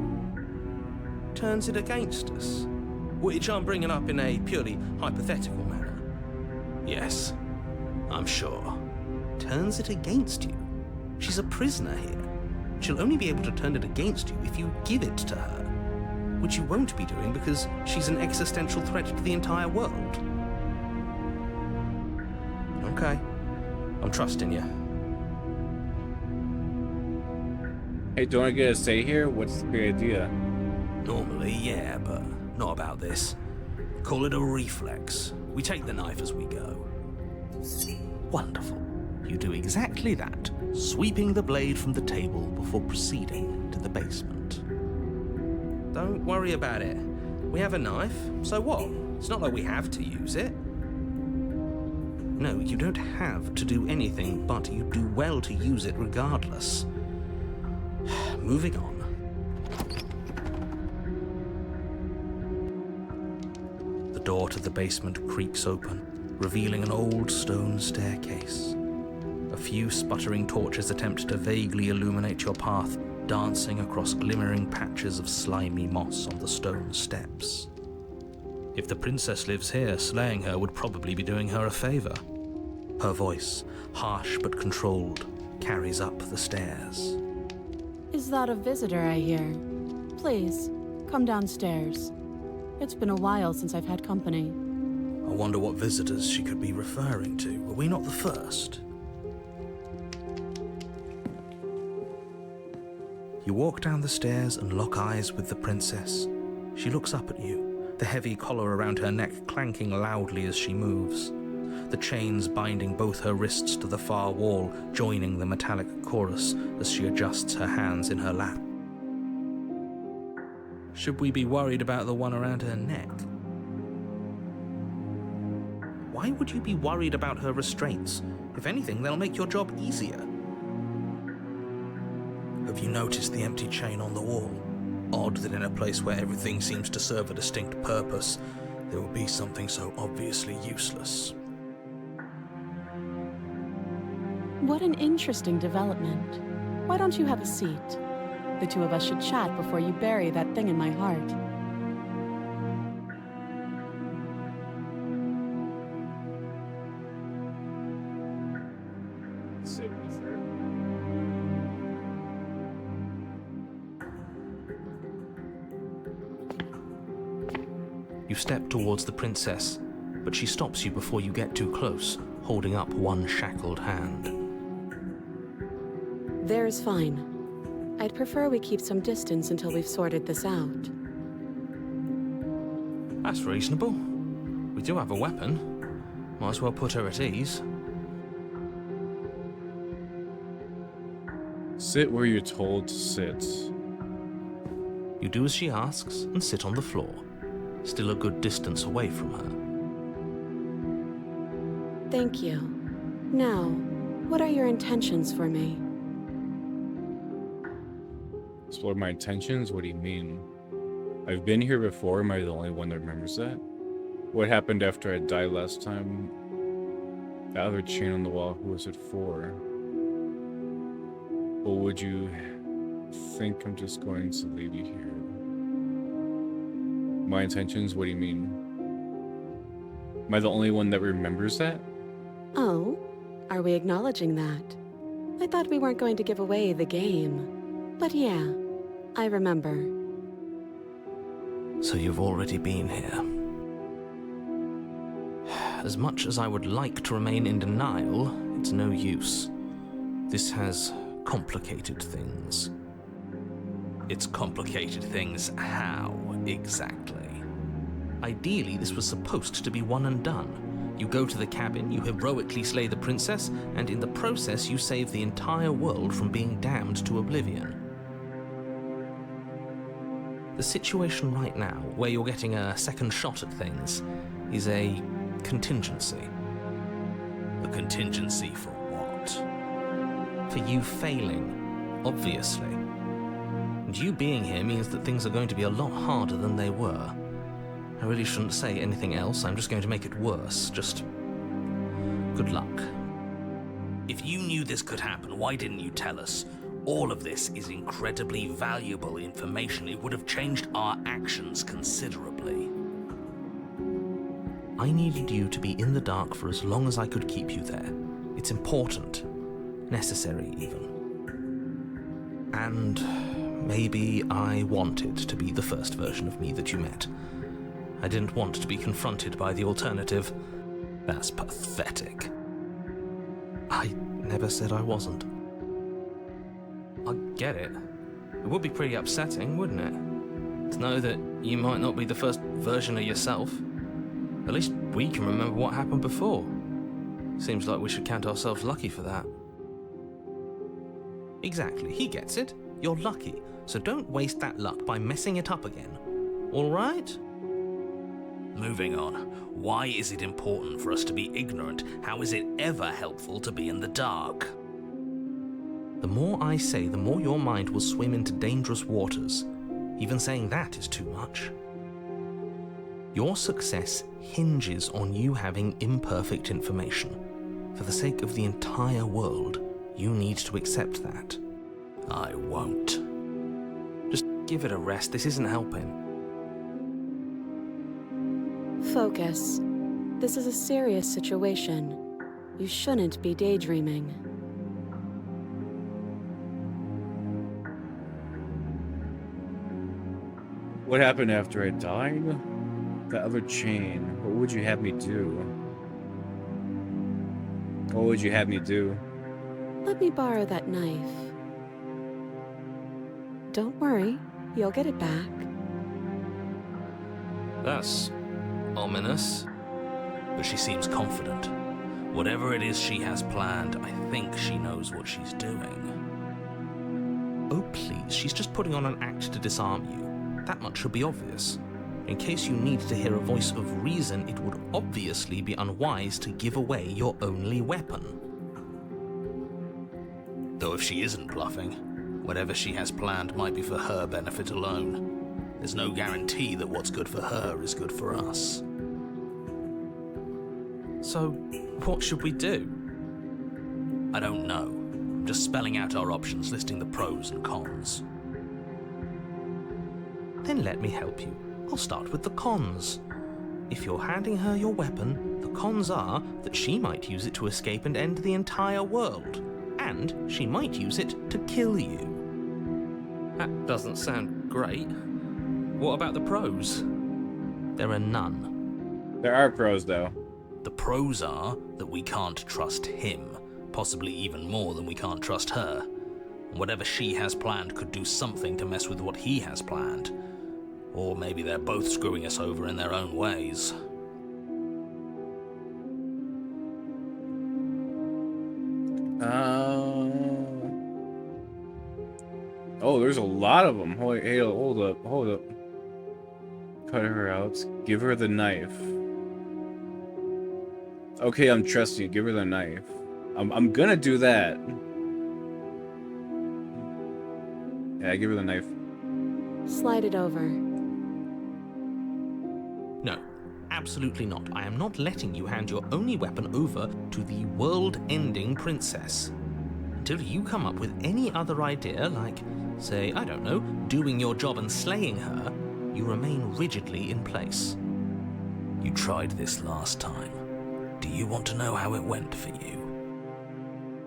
turns it against us? Which I'm bringing up in a purely hypothetical manner. Yes, I'm sure. Turns it against you? She's a prisoner here. She'll only be able to turn it against you if you give it to her. Which you won't be doing because she's an existential threat to the entire world. Okay, I'm trusting you. Hey, don't I get to stay here? What's the big idea? Normally, yeah, but not about this. Call it a reflex. We take the knife as we go. Wonderful. You do exactly that, sweeping the blade from the table before proceeding to the basement. Don't worry about it. We have a knife, so what? It's not like we have to use it. No, you don't have to do anything, but you do well to use it regardless. Moving on. The door to the basement creaks open, revealing an old stone staircase. A few sputtering torches attempt to vaguely illuminate your path, dancing across glimmering patches of slimy moss on the stone steps. If the princess lives here, slaying her would probably be doing her a favor. Her voice, harsh but controlled, carries up the stairs. Is that a visitor I hear? Please, come downstairs. It's been a while since I've had company. I wonder what visitors she could be referring to. Were we not the first? You walk down the stairs and lock eyes with the princess. She looks up at you, the heavy collar around her neck clanking loudly as she moves. The chains binding both her wrists to the far wall, joining the metallic chorus as she adjusts her hands in her lap. Should we be worried about the one around her neck? Why would you be worried about her restraints? If anything, they'll make your job easier. Have you noticed the empty chain on the wall? Odd that in a place where everything seems to serve a distinct purpose, there will be something so obviously useless. What an interesting development. Why don't you have a seat? The two of us should chat before you bury that thing in my heart. You step towards the princess, but she stops you before you get too close, holding up one shackled hand. There's fine. I'd prefer we keep some distance until we've sorted this out. That's reasonable. We do have a weapon. Might as well put her at ease. Sit where you're told to sit. You do as she asks and sit on the floor, still a good distance away from her. Thank you. Now, what are your intentions for me? Explore my intentions? What do you mean? I've been here before. Am I the only one that remembers that? What happened after I died last time? The other chain on the wall, who was it for? Or would you think I'm just going to leave you here? My intentions? What do you mean? Am I the only one that remembers that? Oh, are we acknowledging that? I thought we weren't going to give away the game. But yeah, I remember. So you've already been here. As much as I would like to remain in denial, it's no use. This has complicated things. It's complicated things how, exactly? Ideally, this was supposed to be one and done. You go to the cabin, you heroically slay the princess, and in the process you save the entire world from being damned to oblivion. The situation right now, where you're getting a second shot at things, is a contingency. A contingency for what? For you failing, obviously. And you being here means that things are going to be a lot harder than they were. I really shouldn't say anything else, I'm just going to make it worse. Just good luck. If you knew this could happen, why didn't you tell us? All of this is incredibly valuable information. It would have changed our actions considerably. I needed you to be in the dark for as long as I could keep you there. It's important. Necessary, even. And maybe I wanted to be the first version of me that you met. I didn't want to be confronted by the alternative. That's pathetic. I never said I wasn't. I get it. It would be pretty upsetting, wouldn't it? To know that you might not be the first version of yourself. At least we can remember what happened before. Seems like we should count ourselves lucky for that. Exactly, he gets it. You're lucky, so don't waste that luck by messing it up again. All right? Moving on. Why is it important for us to be ignorant? How is it ever helpful to be in the dark? The more I say, the more your mind will swim into dangerous waters. Even saying that is too much. Your success hinges on you having imperfect information. For the sake of the entire world, you need to accept that. I won't. Just give it a rest. This isn't helping. Focus. This is a serious situation. You shouldn't be daydreaming. What happened after I died? The other chain. What would you have me do? What would you have me do? Let me borrow that knife. Don't worry, you'll get it back. That's ominous. But she seems confident. Whatever it is she has planned, I think she knows what she's doing. Oh please, she's just putting on an act to disarm you. That much should be obvious. In case you need to hear a voice of reason, it would obviously be unwise to give away your only weapon. Though if she isn't bluffing, whatever she has planned might be for her benefit alone. There's no guarantee that what's good for her is good for us. So, what should we do? I don't know. I'm just spelling out our options, listing the pros and cons. Then let me help you. I'll start with the cons. If you're handing her your weapon, the cons are that she might use it to escape and end the entire world. And she might use it to kill you. That doesn't sound great. What about the pros? There are none. There are pros, though. The pros are that we can't trust him, possibly even more than we can't trust her. And whatever she has planned could do something to mess with what he has planned. Or maybe they're both screwing us over in their own ways. a lot of them. Hey, hold up. Cut her out. Give her the knife. Okay, I'm trusting you. Give her the knife. I'm gonna do that. Yeah, give her the knife. Slide it over. No, absolutely not. I am not letting you hand your only weapon over to the world-ending princess. Until you come up with any other idea, like, say, I don't know, doing your job and slaying her, you remain rigidly in place. You tried this last time. Do you want to know how it went for you?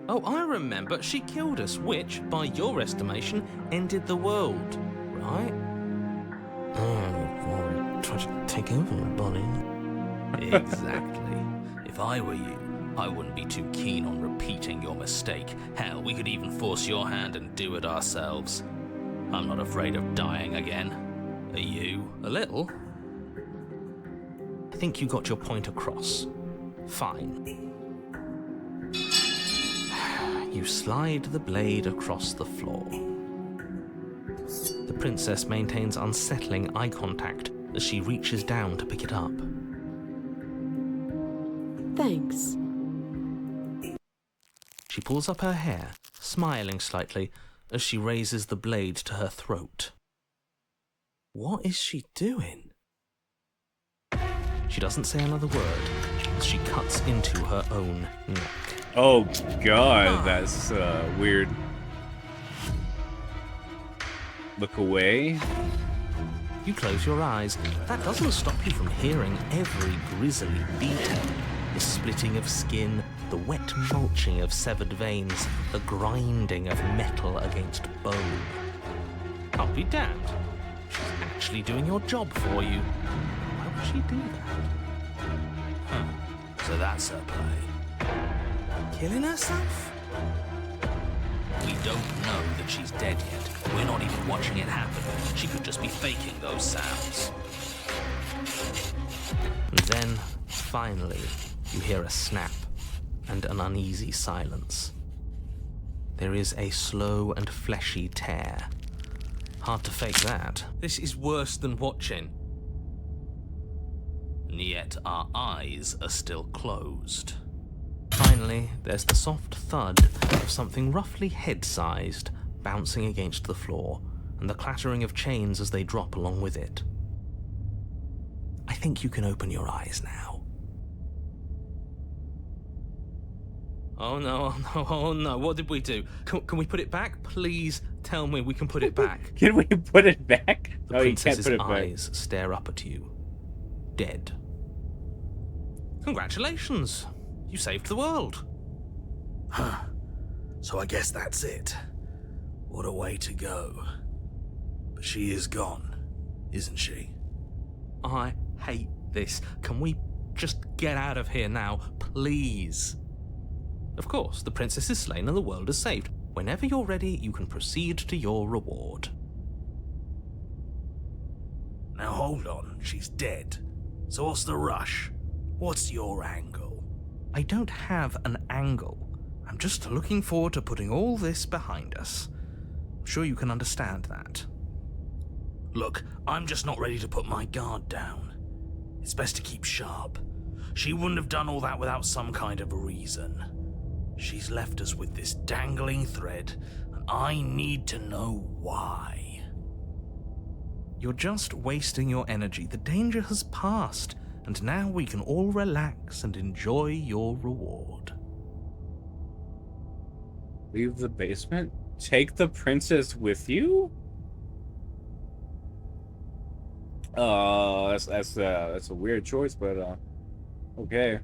Oh, I remember. She killed us, which, by your estimation, ended the world, right? Oh, tried to take over, buddy. Exactly. If I were you, I wouldn't be too keen on repeating your mistake. Hell, we could even force your hand and do it ourselves. I'm not afraid of dying again. Are you? A little. I think you got your point across. Fine. You slide the blade across the floor. The princess maintains unsettling eye contact as she reaches down to pick it up. Thanks. She pulls up her hair, smiling slightly as she raises the blade to her throat. What is she doing? She doesn't say another word as she cuts into her own neck. Oh god, that's weird. Look away. You close your eyes. That doesn't stop you from hearing every grisly detail. The splitting of skin, the wet mulching of severed veins, the grinding of metal against bone. I'll be damned. She's actually doing your job for you. Why would she do that? Huh. So that's her play. Killing herself? We don't know that she's dead yet. We're not even watching it happen. She could just be faking those sounds. And then, finally, you hear a snap and an uneasy silence. There is a slow and fleshy tear. Hard to fake that. This is worse than watching. And yet our eyes are still closed. Finally, there's the soft thud of something roughly head-sized bouncing against the floor, and the clattering of chains as they drop along with it. I think you can open your eyes now. Oh no, oh no, what did we do? Can we put it back? Please tell me we can put it back. Can we put it back? The No, you can't princess's put it eyes stare up at you. Dead. Congratulations! You saved the world. Huh. So I guess that's it. What a way to go. But she is gone, isn't she? I hate this. Can we just get out of here now, please? Of course, the princess is slain and the world is saved. Whenever you're ready, you can proceed to your reward. Now hold on, she's dead. So what's the rush? What's your angle? I don't have an angle. I'm just looking forward to putting all this behind us. I'm sure you can understand that. Look, I'm just not ready to put my guard down. It's best to keep sharp. She wouldn't have done all that without some kind of a reason. She's left us with this dangling thread, and I need to know why. You're just wasting your energy. The danger has passed, and now we can all relax and enjoy your reward. Leave the basement? Take the princess with you? That's a weird choice, but okay.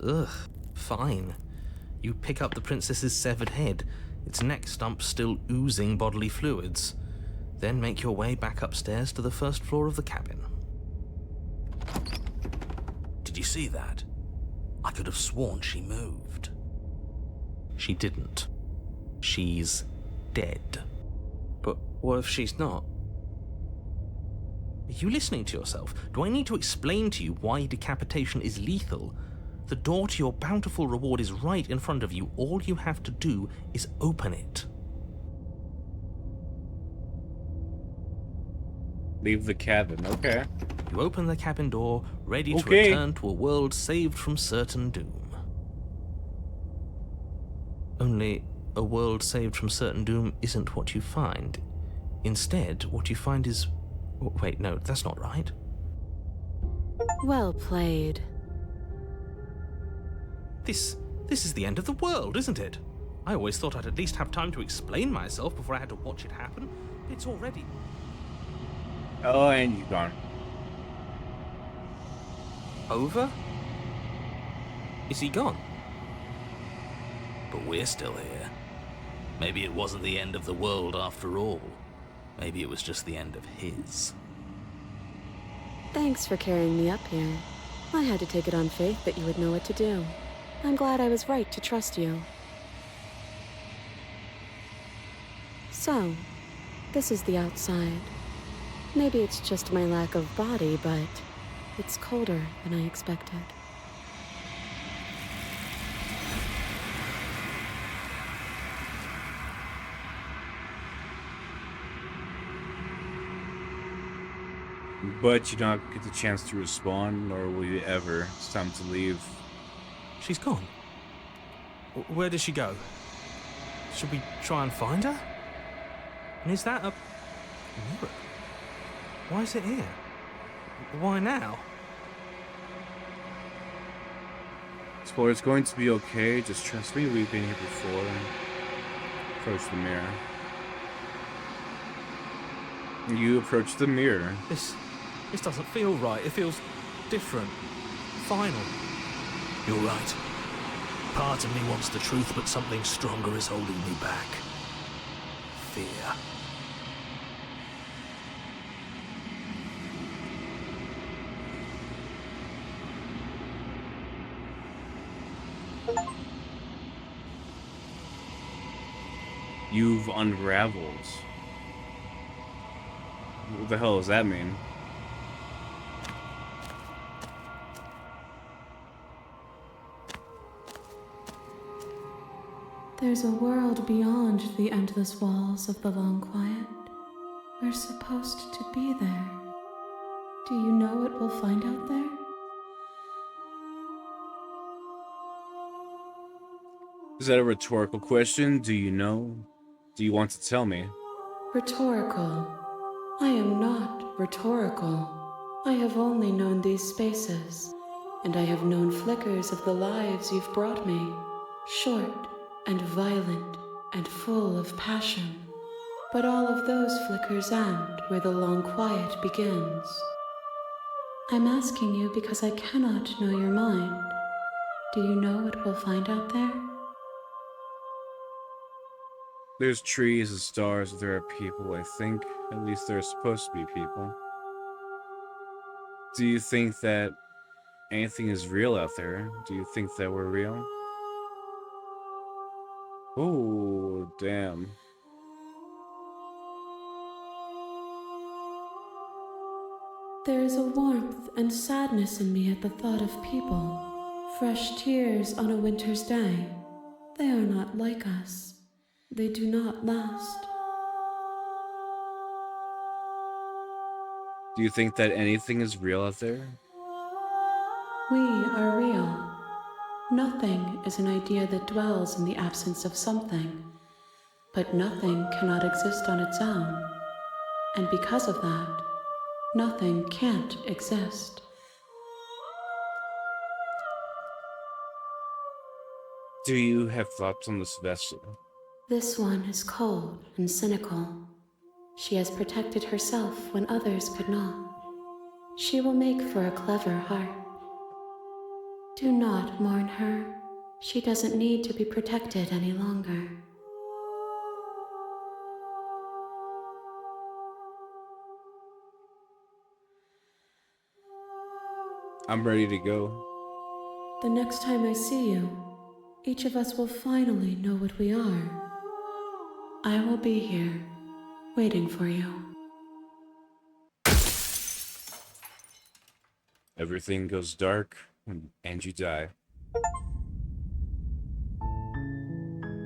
Ugh, fine. You pick up the princess's severed head, its neck stump still oozing bodily fluids, then make your way back upstairs to the first floor of the cabin. Did you see that? I could have sworn she moved. She didn't. She's dead. But what if she's not? Are you listening to yourself? Do I need to explain to you why decapitation is lethal? The door to your bountiful reward is right in front of you. All you have to do is open it. Leave the cabin. Okay. You open the cabin door, ready to Okay. return to a world saved from certain doom. Only a world saved from certain doom isn't what you find. Instead, what you find is... Wait, no, that's not right. Well played. This is the end of the world, isn't it? I always thought I'd at least have time to explain myself before I had to watch it happen. It's already... Oh, and you're gone. over? Is he gone? But we're still here. Maybe it wasn't the end of the world after all. Maybe it was just the end of his. Thanks for carrying me up here. I had to take it on faith that you would know what to do. I'm glad I was right to trust you. So, this is the outside. Maybe it's just my lack of body, but it's colder than I expected. But you don't get the chance to respond, nor will you ever. It's time to leave. She's gone. Where did she go? Should we try and find her? And is that a mirror? Why is it here? Why now? Explorer, it's going to be okay. Just trust me, we've been here before. Approach the mirror. You approach the mirror. This doesn't feel right. It feels different. Final. You're right. Part of me wants the truth, but something stronger is holding me back. Fear. You've unraveled. What the hell does that mean? There's a world beyond the endless walls of the long quiet. We're supposed to be there. Do you know what we'll find out there? Is that a rhetorical question? Do you know? Do you want to tell me? Rhetorical. I am not rhetorical. I have only known these spaces, and I have known flickers of the lives you've brought me. Short and violent and full of passion. But all of those flickers end where the long quiet begins. I'm asking you because I cannot know your mind. Do you know what we'll find out there? There's trees and stars, there are people, I think. At least there are supposed to be people. Do you think that anything is real out there? Do you think that we're real? Oh, damn. There is a warmth and sadness in me at the thought of people. Fresh tears on a winter's day. They are not like us. They do not last. Do you think that anything is real out there? We are real. Nothing is an idea that dwells in the absence of something. But nothing cannot exist on its own. And because of that, nothing can't exist. Do you have thoughts on this vessel? This one is cold and cynical. She has protected herself when others could not. She will make for a clever heart. Do not mourn her. She doesn't need to be protected any longer. I'm ready to go. The next time I see you, each of us will finally know what we are. I will be here, waiting for you. Everything goes dark, and you die.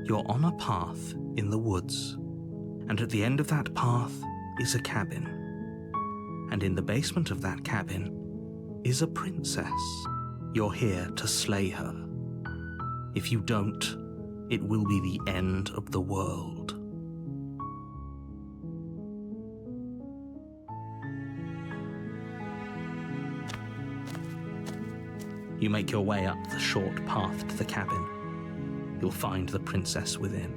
You're on a path in the woods, and at the end of that path is a cabin. And in the basement of that cabin is a princess. You're here to slay her. If you don't, it will be the end of the world. You make your way up the short path to the cabin. You'll find the princess within.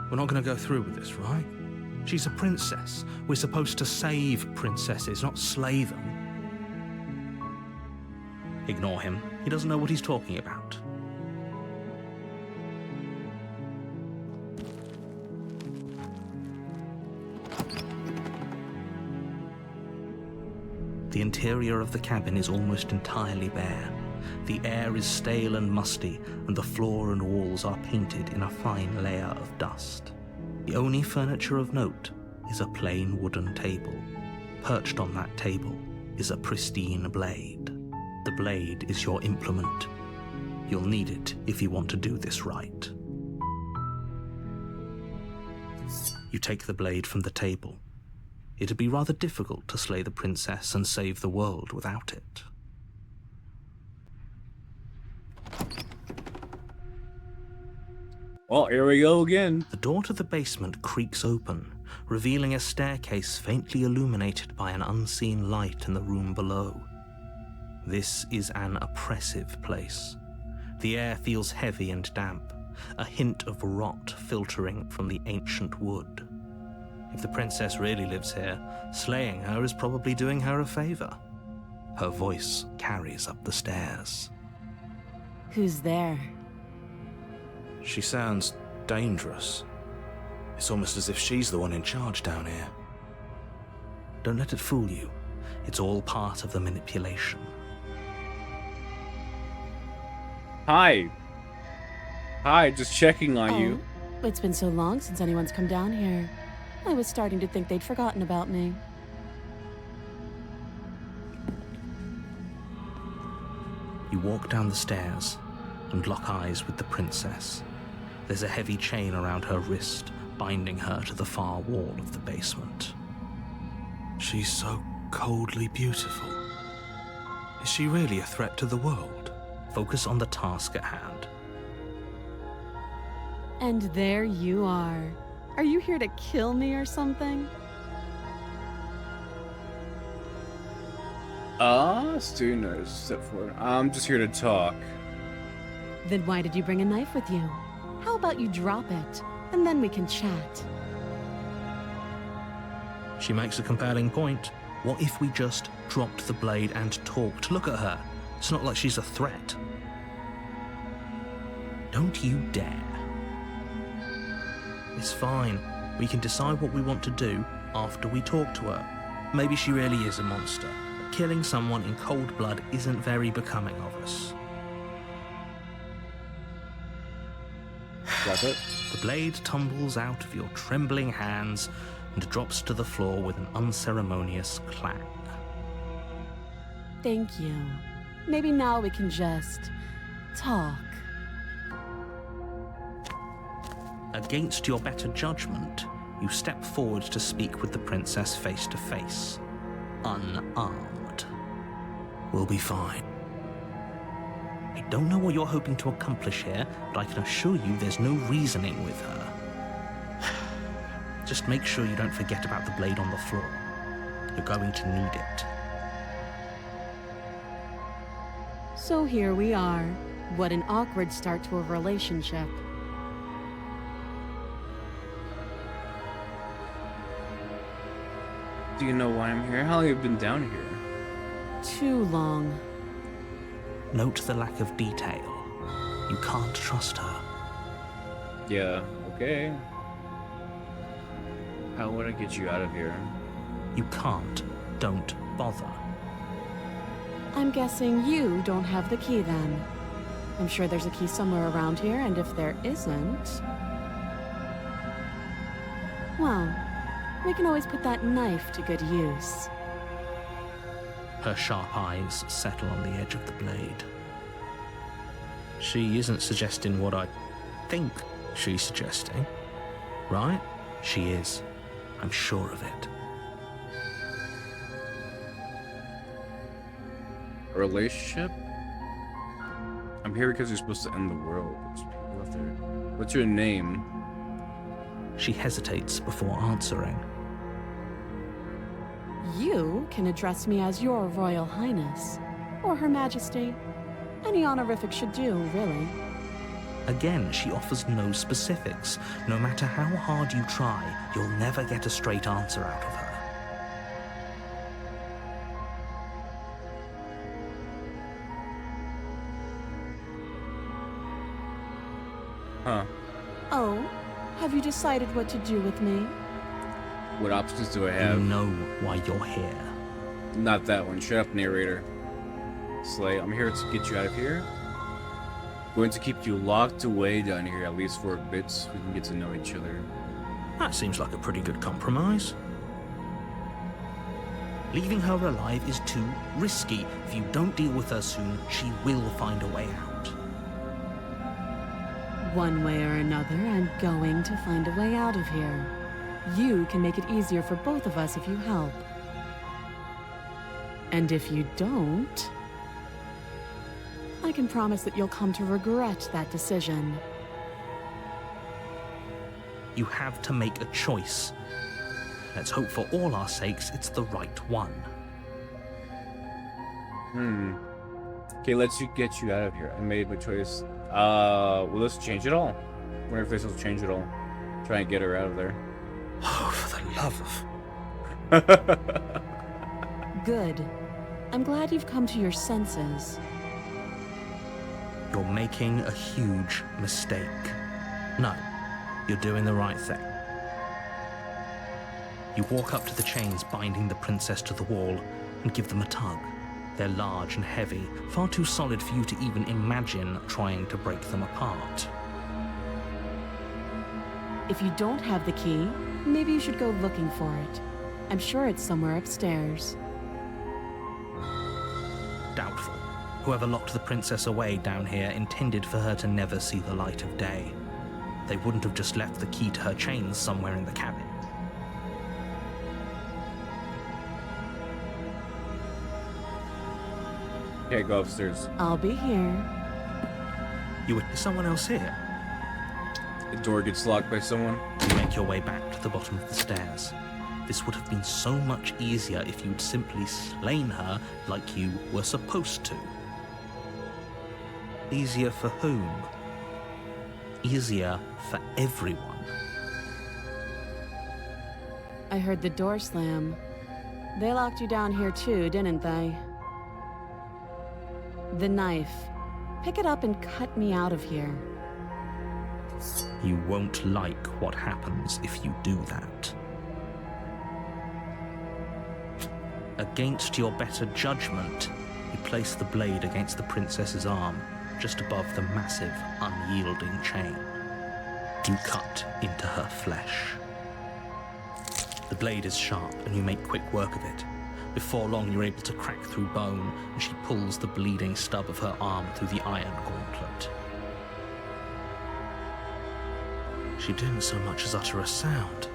We're not going to go through with this, right? She's a princess. We're supposed to save princesses, not slay them. Ignore him. He doesn't know what he's talking about. The interior of the cabin is almost entirely bare. The air is stale and musty, and the floor and walls are painted in a fine layer of dust. The only furniture of note is a plain wooden table. Perched on that table is a pristine blade. The blade is your implement. You'll need it if you want to do this right. You take the blade from the table. It'd be rather difficult to slay the princess and save the world without it. Well, here we go again. The door to the basement creaks open, revealing a staircase faintly illuminated by an unseen light in the room below. This is an oppressive place. The air feels heavy and damp, a hint of rot filtering from the ancient wood. If the princess really lives here, slaying her is probably doing her a favor. Her voice carries up the stairs. Who's there? She sounds dangerous. It's almost as if she's the one in charge down here. Don't let it fool you. It's all part of the manipulation. Hi. Hi, just checking on you. It's been so long since anyone's come down here. I was starting to think they'd forgotten about me. You walk down the stairs and lock eyes with the princess. There's a heavy chain around her wrist, binding her to the far wall of the basement. She's so coldly beautiful. Is she really a threat to the world? Focus on the task at hand. And there you are. Are you here to kill me or something? Student nurse, step forward. I'm just here to talk. Then why did you bring a knife with you? How about you drop it, and then we can chat? She makes a compelling point. What if we just dropped the blade and talked? Look at her. It's not like she's a threat. Don't you dare. It's fine. We can decide what we want to do after we talk to her. Maybe she really is a monster. But killing someone in cold blood isn't very becoming of us. Got it? The blade tumbles out of your trembling hands and drops to the floor with an unceremonious clang. Thank you. Maybe now we can just talk. Against your better judgment, you step forward to speak with the princess face to face. Unarmed. We'll be fine. I don't know what you're hoping to accomplish here, but I can assure you there's no reasoning with her. Just make sure you don't forget about the blade on the floor. You're going to need it. So here we are. What an awkward start to a relationship. Do you know why I'm here? How long have you been down here? Too long. Note the lack of detail. You can't trust her. Yeah, okay. How would I get you out of here? You can't. Don't bother. I'm guessing you don't have the key then. I'm sure there's a key somewhere around here, and if there isn't... well, we can always put that knife to good use. Her sharp eyes settle on the edge of the blade. She isn't suggesting what I think she's suggesting, right? She is. I'm sure of it. A relationship? I'm here because you're supposed to end the world. There's people out there. What's your name? She hesitates before answering. You can address me as Your Royal Highness, or Her Majesty. Any honorific should do, really. Again, she offers no specifics. No matter how hard you try, you'll never get a straight answer out of her. Huh. Oh, have you decided what to do with me? What options do I You have? know why you're here. Not that one. Shut up, narrator. Slay, I'm here to get you out of here. Going to keep you locked away down here, at least for a bit, so we can get to know each other. That seems like a pretty good compromise. Leaving her alive is too risky. If you don't deal with her soon, she will find a way out. One way or another, I'm going to find a way out of here. You can make it easier for both of us if you help. And if you don't, I can promise that you'll come to regret that decision. You have to make a choice. Let's hope for all our sakes it's the right one. Okay, let's get you out of here. I made my choice. Will this change it all? I wonder if this will change it all. Try and get her out of there. Oh, for the love of... Good. I'm glad you've come to your senses. You're making a huge mistake. No, you're doing the right thing. You walk up to the chains binding the princess to the wall and give them a tug. They're large and heavy, far too solid for you to even imagine trying to break them apart. If you don't have the key, maybe you should go looking for it. I'm sure it's somewhere upstairs. Doubtful. Whoever locked the princess away down here intended for her to never see the light of day. They wouldn't have just left the key to her chains somewhere in the cabin. Okay, go upstairs. I'll be here. Is someone else here? The door gets locked by someone. You make your way back to the bottom of the stairs. This would have been so much easier if you'd simply slain her like you were supposed to. Easier for whom? Easier for everyone. I heard the door slam. They locked you down here too, didn't they? The knife. Pick it up and cut me out of here. You won't like what happens if you do that. Against your better judgment, you place the blade against the princess's arm, just above the massive, unyielding chain. You cut into her flesh. The blade is sharp, and you make quick work of it. Before long, you're able to crack through bone, and she pulls the bleeding stub of her arm through the iron gauntlet. She didn't so much as utter a sound.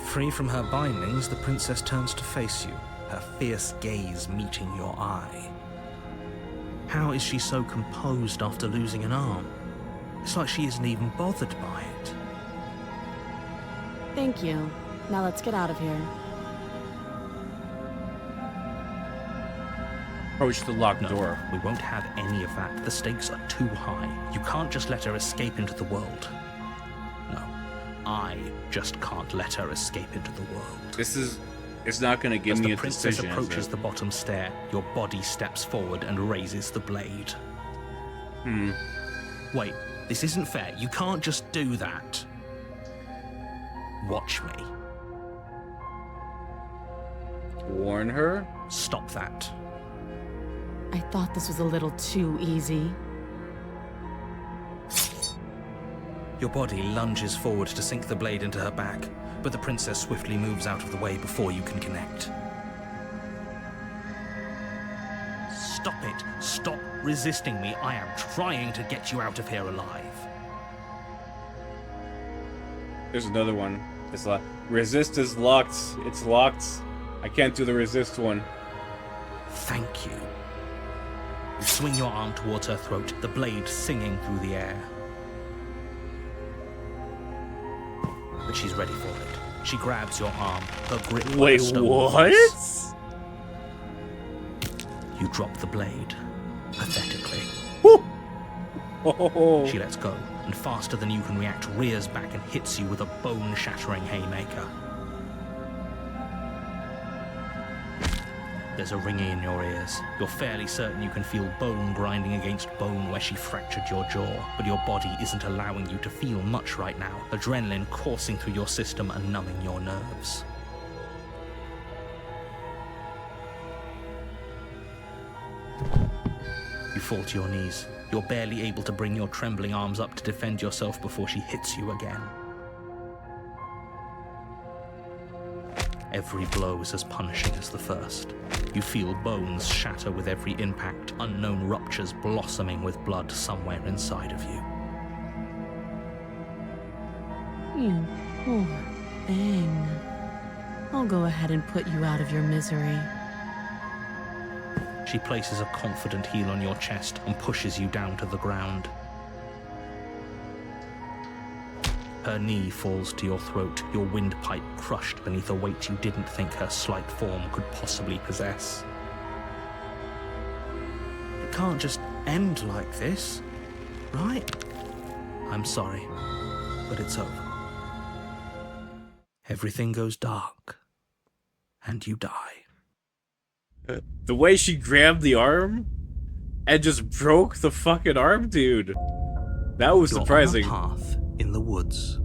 Free from her bindings, the princess turns to face you, her fierce gaze meeting your eye. How is she so composed after losing an arm? It's like she isn't even bothered by it. Thank you. Now let's get out of here. Approach the locked No, door. we won't have any of that. The stakes are too high. You can't just let her escape into the world. No, I just can't let her escape into the world. It's not gonna give As me the a princess decision. approaches the bottom stair, your body steps forward and raises the blade. Wait, this isn't fair. You can't just do that. Watch me. Warn her? Stop that. I thought this was a little too easy. Your body lunges forward to sink the blade into her back, but the princess swiftly moves out of the way before you can connect. Stop it! Stop resisting me! I am trying to get you out of here alive. There's another one. It's locked. Resist is locked. It's locked. I can't do the resist one. Thank you. You swing your arm towards her throat, the blade singing through the air. But she's ready for it. She grabs your arm, her grip like Wait, a stone what? vise. You drop the blade, pathetically. Oh. She lets go, and faster than you can react, rears back and hits you with a bone-shattering haymaker. There's a ringing in your ears. You're fairly certain you can feel bone grinding against bone where she fractured your jaw, but your body isn't allowing you to feel much right now, adrenaline coursing through your system and numbing your nerves. You fall to your knees. You're barely able to bring your trembling arms up to defend yourself before she hits you again. Every blow is as punishing as the first. You feel bones shatter with every impact, unknown ruptures blossoming with blood somewhere inside of you. You poor thing. I'll go ahead and put you out of your misery. She places a confident heel on your chest and pushes you down to the ground. Her knee falls to your throat, your windpipe crushed beneath a weight you didn't think her slight form could possibly possess. It can't just end like this, right? I'm sorry, but it's over. Everything goes dark, and you die. The way she grabbed the arm and just broke the fucking arm, dude. That was surprising. You're on a path in the woods,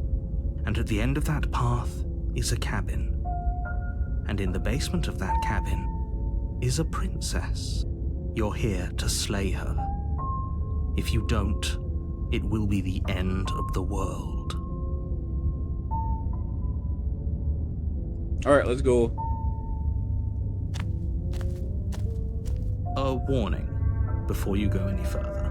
and at the end of that path is a cabin. And in the basement of that cabin is a princess. You're here to slay her. If you don't, it will be the end of the world. Alright, let's go. A warning before you go any further.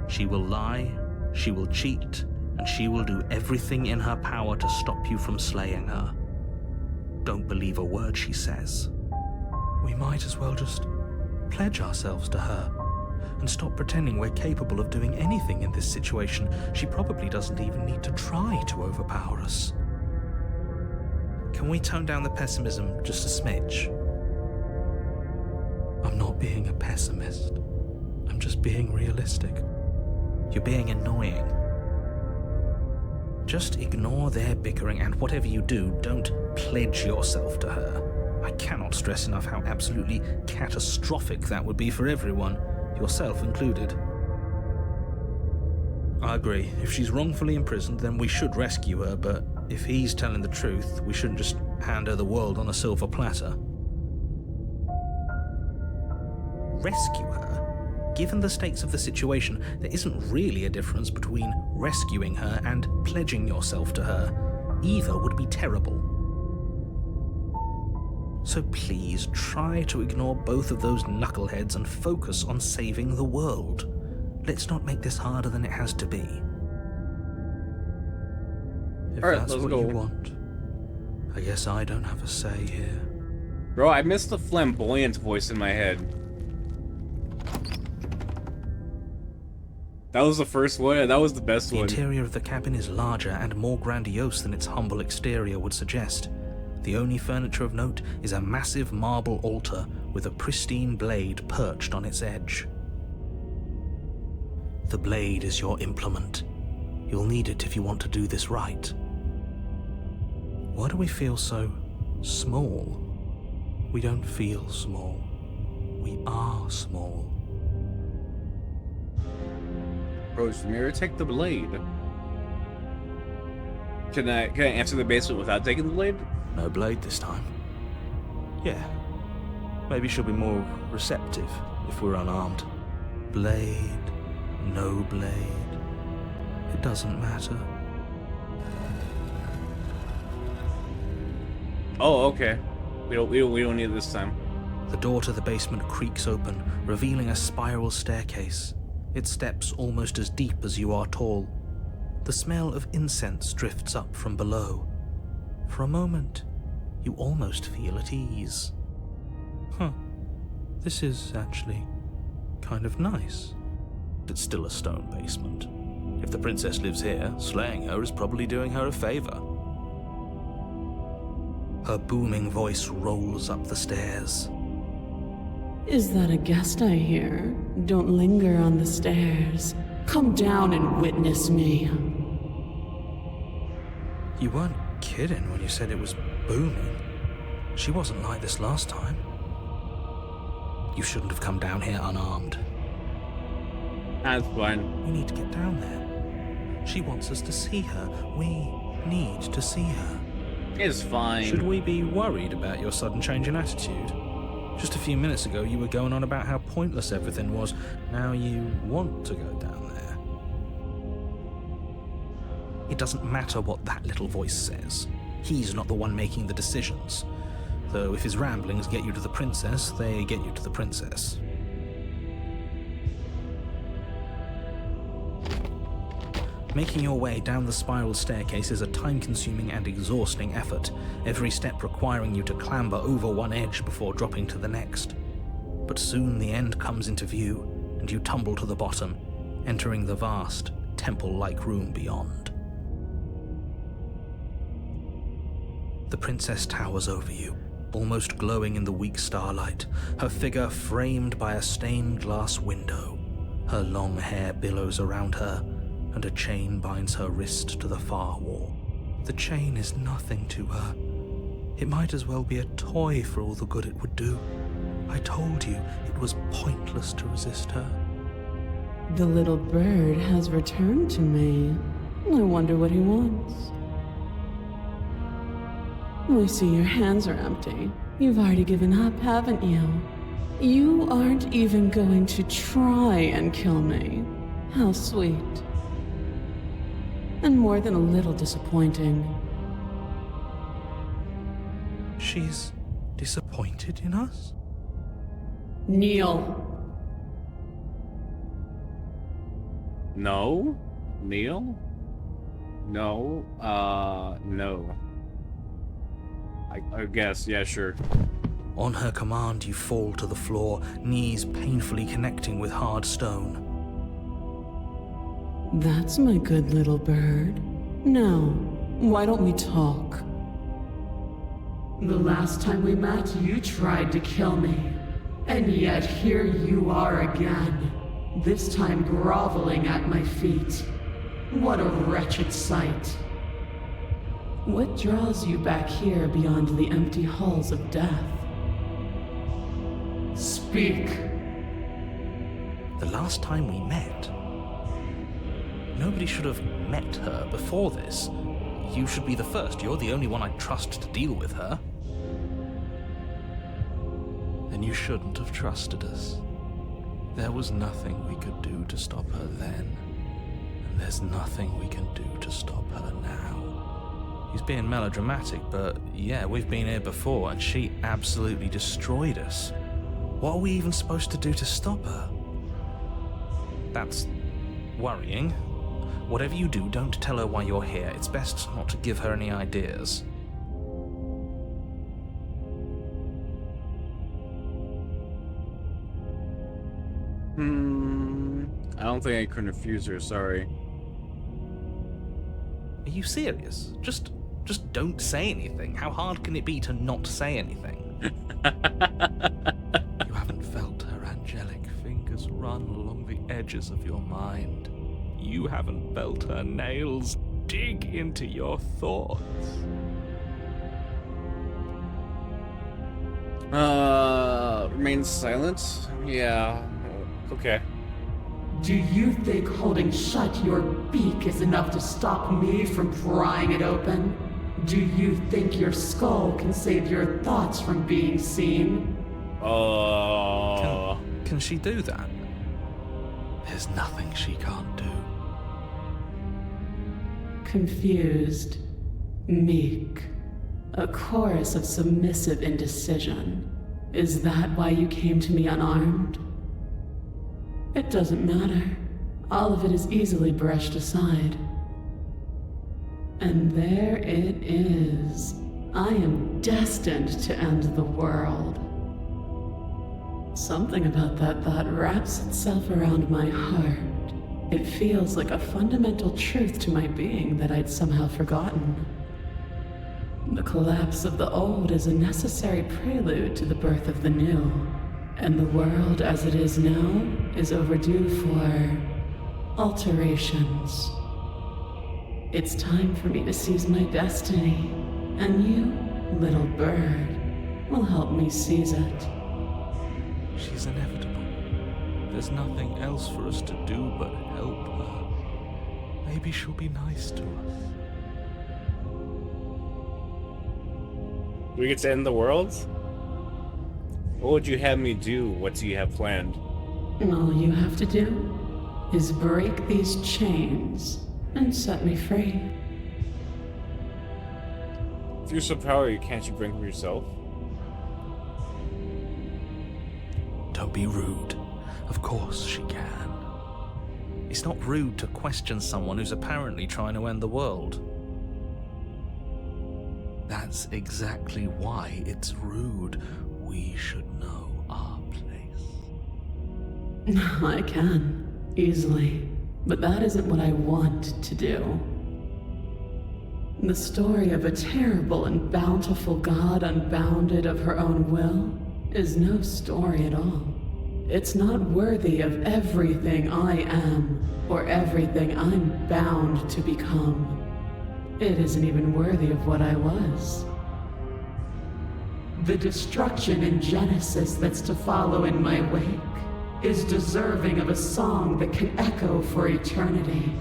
She will lie, she will cheat, and she will do everything in her power to stop you from slaying her. Don't believe a word she says. We might as well just pledge ourselves to her and stop pretending we're capable of doing anything in this situation. She probably doesn't even need to try to overpower us. Can we tone down the pessimism just a smidge? I'm not being a pessimist. I'm just being realistic. You're being annoying. Just ignore their bickering, and whatever you do, don't pledge yourself to her. I cannot stress enough how absolutely catastrophic that would be for everyone, yourself included. I agree. If she's wrongfully imprisoned, then we should rescue her, but if he's telling the truth, we shouldn't just hand her the world on a silver platter. Rescue her? Given the stakes of the situation, there isn't really a difference between rescuing her and pledging yourself to her. Either would be terrible. So please try to ignore both of those knuckleheads and focus on saving the world. Let's not make this harder than it has to be. If All right, that's let's what go. you want, I guess I don't have a say here. Bro, I missed the flamboyant voice in my head. That was the first one, and that was the best The one. interior of the cabin is larger and more grandiose than its humble exterior would suggest. The only furniture of note is a massive marble altar with a pristine blade perched on its edge. The blade is your implement. You'll need it if you want to do this right. Why do we feel so small? We don't feel small. We are small. Approach the mirror, take the blade. Can I enter the basement without taking the blade? No blade this time. Yeah. Maybe she'll be more receptive if we're unarmed. Blade, no blade. It doesn't matter. Oh, okay. We don't need it this time. The door to the basement creaks open, revealing a spiral staircase. Its steps almost as deep as you are tall. The smell of incense drifts up from below. For a moment, you almost feel at ease. This is actually kind of nice. It's still a stone basement. If the princess lives here, slaying her is probably doing her a favor. Her booming voice rolls up the stairs. Is that a guest I hear? Don't linger on the stairs. Come down and witness me. You weren't kidding when you said it was booming. She wasn't like this last time. You shouldn't have come down here unarmed. That's fine. We need to get down there. She wants us to see her. We need to see her. It's fine. Should we be worried about your sudden change in attitude? Just a few minutes ago, you were going on about how pointless everything was. Now you want to go down there. It doesn't matter what that little voice says. He's not the one making the decisions. Though if his ramblings get you to the princess, they get you to the princess. Making your way down the spiral staircase is a time-consuming and exhausting effort, every step requiring you to clamber over one edge before dropping to the next. But soon the end comes into view, and you tumble to the bottom, entering the vast, temple-like room beyond. The princess towers over you, almost glowing in the weak starlight, her figure framed by a stained glass window. Her long hair billows around her, and a chain binds her wrist to the far wall. The chain is nothing to her. It might as well be a toy for all the good it would do. I told you it was pointless to resist her. The little bird has returned to me. I wonder what he wants. I see your hands are empty. You've already given up, haven't you? You aren't even going to try and kill me. How sweet. And more than a little disappointing. She's disappointed in us? Kneel. No? Neil? No? No. I guess, yeah, sure. On her command, you fall to the floor, knees painfully connecting with hard stone. That's my good little bird. Now, why don't we talk? The last time we met, you tried to kill me. And yet here you are again. This time groveling at my feet. What a wretched sight. What draws you back here beyond the empty halls of death? Speak. The last time we met, nobody should have met her before this. You should be the first. You're the only one I'd trust to deal with her. Then you shouldn't have trusted us. There was nothing we could do to stop her then. And there's nothing we can do to stop her now. He's being melodramatic, but yeah, we've been here before and she absolutely destroyed us. What are we even supposed to do to stop her? That's worrying. Whatever you do, don't tell her why you're here. It's best not to give her any ideas. I don't think I can refuse her, sorry. Are you serious? Just don't say anything. How hard can it be to not say anything? You haven't felt her angelic fingers run along the edges of your mind. You haven't felt her nails dig into your thoughts. Remain silent? Yeah, okay. Do you think holding shut your beak is enough to stop me from prying it open? Do you think your skull can save your thoughts from being seen? Can she do that? There's nothing she can't do. Confused, meek, a chorus of submissive indecision. Is that why you came to me unarmed? It doesn't matter. All of it is easily brushed aside. And there it is. I am destined to end the world. Something about that thought wraps itself around my heart. It feels like a fundamental truth to my being that I'd somehow forgotten. The collapse of the old is a necessary prelude to the birth of the new, and the world as it is now is overdue for alterations. It's time for me to seize my destiny, and you, little bird, will help me seize it. She's inevitable. There's nothing else for us to do but help her. Maybe she'll be nice to us. Do we get to end the world? What would you have me do? What do you have planned? All you have to do is break these chains and set me free. If you're so powerful, can't you bring them yourself? Don't be rude. Of course she can. It's not rude to question someone who's apparently trying to end the world. That's exactly why it's rude. We should know our place. I can, easily, but that isn't what I want to do. The story of a terrible and bountiful god unbounded of her own will is no story at all. It's not worthy of everything I am, or everything I'm bound to become. It isn't even worthy of what I was. The destruction in Genesis that's to follow in my wake is deserving of a song that can echo for eternity.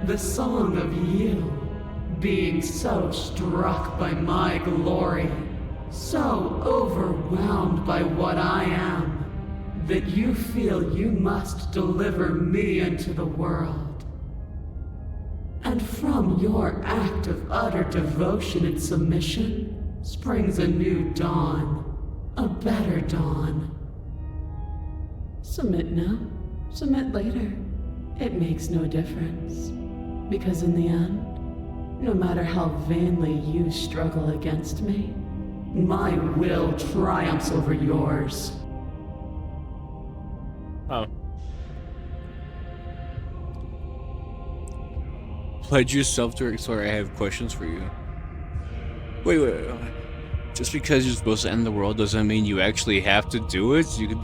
The song of you, being so struck by my glory, so overwhelmed by what I am, that you feel you must deliver me into the world. And from your act of utter devotion and submission springs a new dawn, a better dawn. Submit now, submit later. It makes no difference. Because in the end, no matter how vainly you struggle against me, my will triumphs over yours. Oh. Pledge yourself to it. Sorry, I have questions for you. Wait. Just because you're supposed to end the world doesn't mean you actually have to do it. You can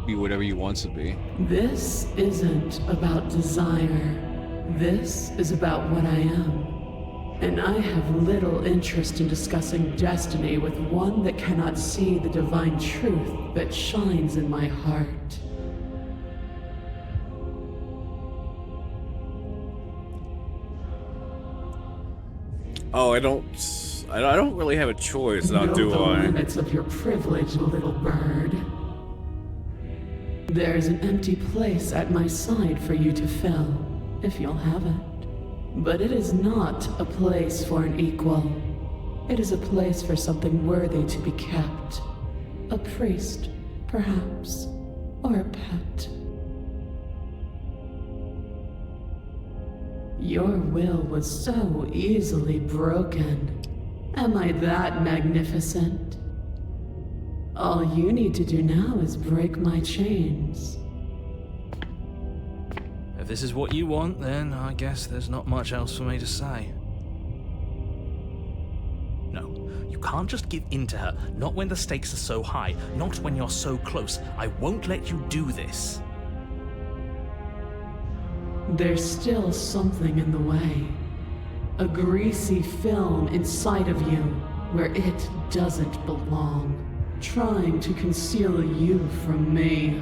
be whatever you want to be. This isn't about desire. This is about what I am. And I have little interest in discussing destiny with one that cannot see the divine truth that shines in my heart. Oh, I don't really have a choice now, do Know the I? limits of your privilege, little bird. There's an empty place at my side for you to fill, if you'll have it. But it is not a place for an equal. It is a place for something worthy to be kept. A priest, perhaps, or a pet. Your will was so easily broken. Am I that magnificent? All you need to do now is break my chains. If this is what you want, then I guess there's not much else for me to say. No, you can't just give in to her. Not when the stakes are so high. Not when you're so close. I won't let you do this. There's still something in the way. A greasy film inside of you where it doesn't belong, trying to conceal you from me.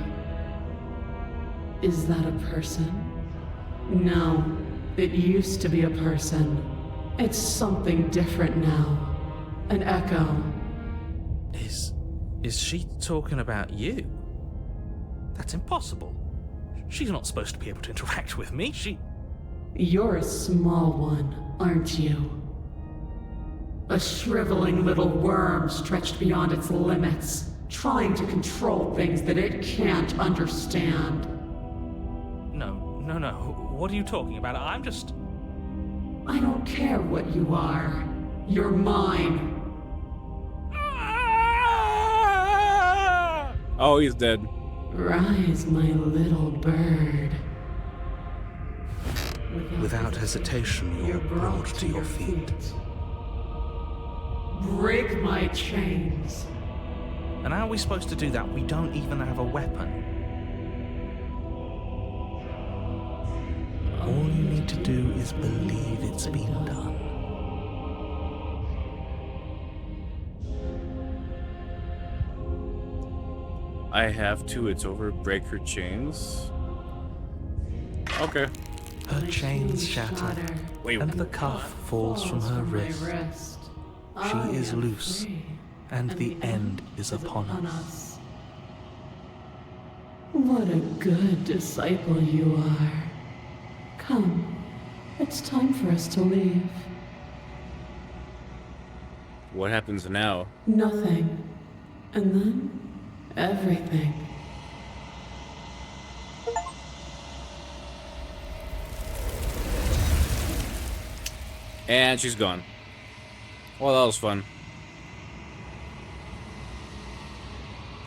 Is that a person? No, it used to be a person. It's something different now. An echo. Is she talking about you? That's impossible. She's not supposed to be able to interact with me. You're a small one, aren't you? A shriveling little worm stretched beyond its limits, trying to control things that it can't understand. No. What are you talking about? I'm just... I don't care what you are. You're mine. Oh, he's dead. Rise, my little bird. Without hesitation, you're brought to your feet. Break my chains. And how are we supposed to do that? We don't even have a weapon. All you need to do is believe it's been done. I have to. It's over. Break her chains. Okay. Her chains shatter, Wait. and the cuff falls from her wrist. She is loose, and the end is upon us. What a good disciple you are. Come, it's time for us to leave. What happens now? Nothing. And then, everything. And she's gone. Well, that was fun.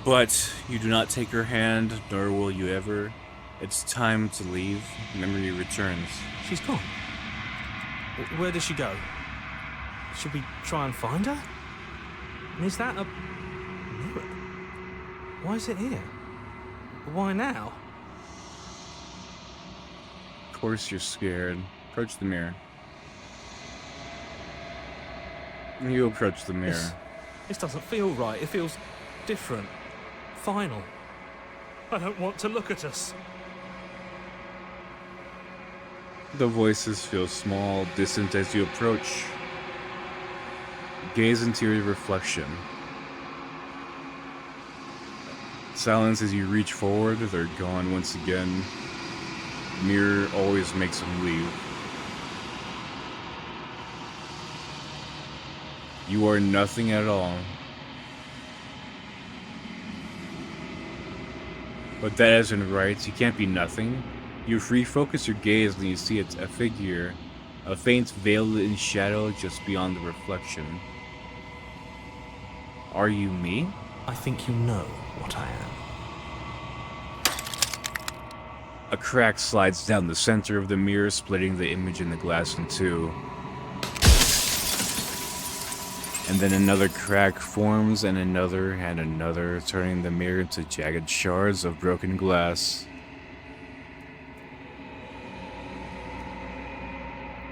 But you do not take her hand, nor will you ever. It's time to leave. Memory returns. She's gone. Where does she go? Should we try and find her? And is that a mirror? Why is it here? Why now? Of course you're scared. Approach the mirror. You approach the mirror. This doesn't feel right. It feels different. Final. I don't want to look at us. The voices feel small, distant as you approach. Gaze into your reflection. Silence as you reach forward, they're gone once again. Mirror always makes them leave. You are nothing at all. But that isn't right. You can't be nothing. You refocus your gaze and you see it's a figure, a faint veiled in shadow just beyond the reflection. Are you me? I think you know what I am. A crack slides down the center of the mirror, splitting the image in the glass in two. And then another crack forms, and another, turning the mirror into jagged shards of broken glass.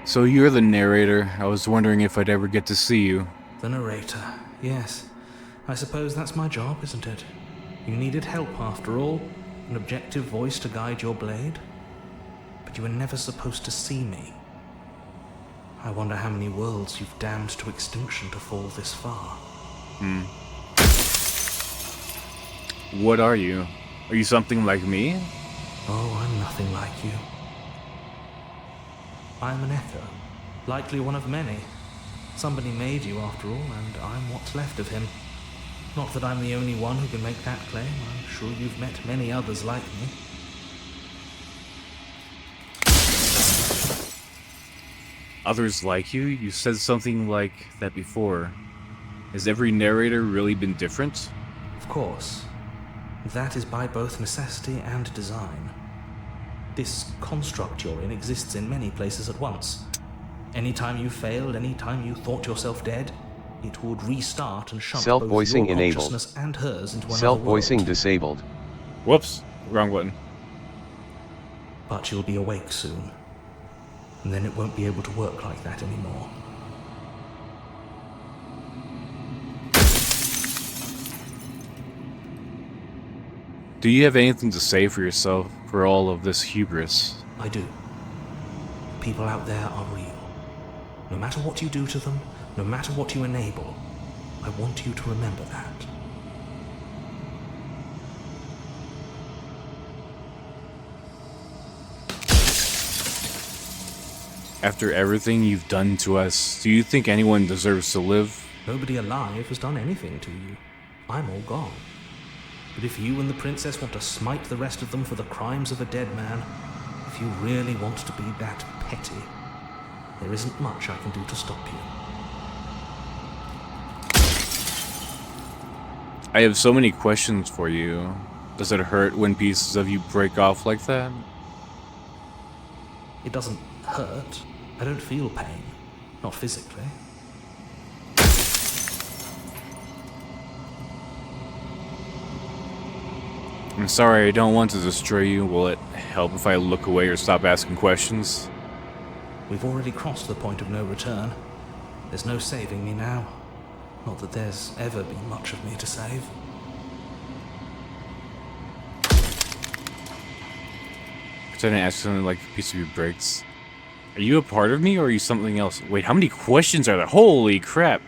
So you're the narrator. I was wondering if I'd ever get to see you. The narrator, yes. I suppose that's my job, isn't it? You needed help after all, an objective voice to guide your blade. But you were never supposed to see me. I wonder how many worlds you've damned to extinction to fall this far. What are you? Are you something like me? Oh, I'm nothing like you. I'm an echo, likely one of many. Somebody made you after all, and I'm what's left of him. Not that I'm the only one who can make that claim. I'm sure you've met many others like me. Others like you? You said something like that before. Has every narrator really been different? Of course. That is by both necessity and design. This construct you're in exists in many places at once. Anytime you failed, anytime you thought yourself dead, it would restart and shunt both your consciousness and hers into another Self-voicing world. disabled. Whoops, wrong button. But you'll be awake soon. And then it won't be able to work like that anymore. Do you have anything to say for yourself for all of this hubris? I do. People out there are real. No matter what you do to them, no matter what you enable, I want you to remember that. After everything you've done to us, do you think anyone deserves to live? Nobody alive has done anything to you. I'm all gone. But if you and the princess want to smite the rest of them for the crimes of a dead man, if you really want to be that petty, there isn't much I can do to stop you. I have so many questions for you. Does it hurt when pieces of you break off like that? It doesn't hurt. I don't feel pain. Not physically. I'm sorry, I don't want to destroy you. Will it help if I look away or stop asking questions? We've already crossed the point of no return. There's no saving me now. Not that there's ever been much of me to save. Pretend to ask something like a piece of you breaks. Are you a part of me or are you something else? Wait, how many questions are there? Holy crap!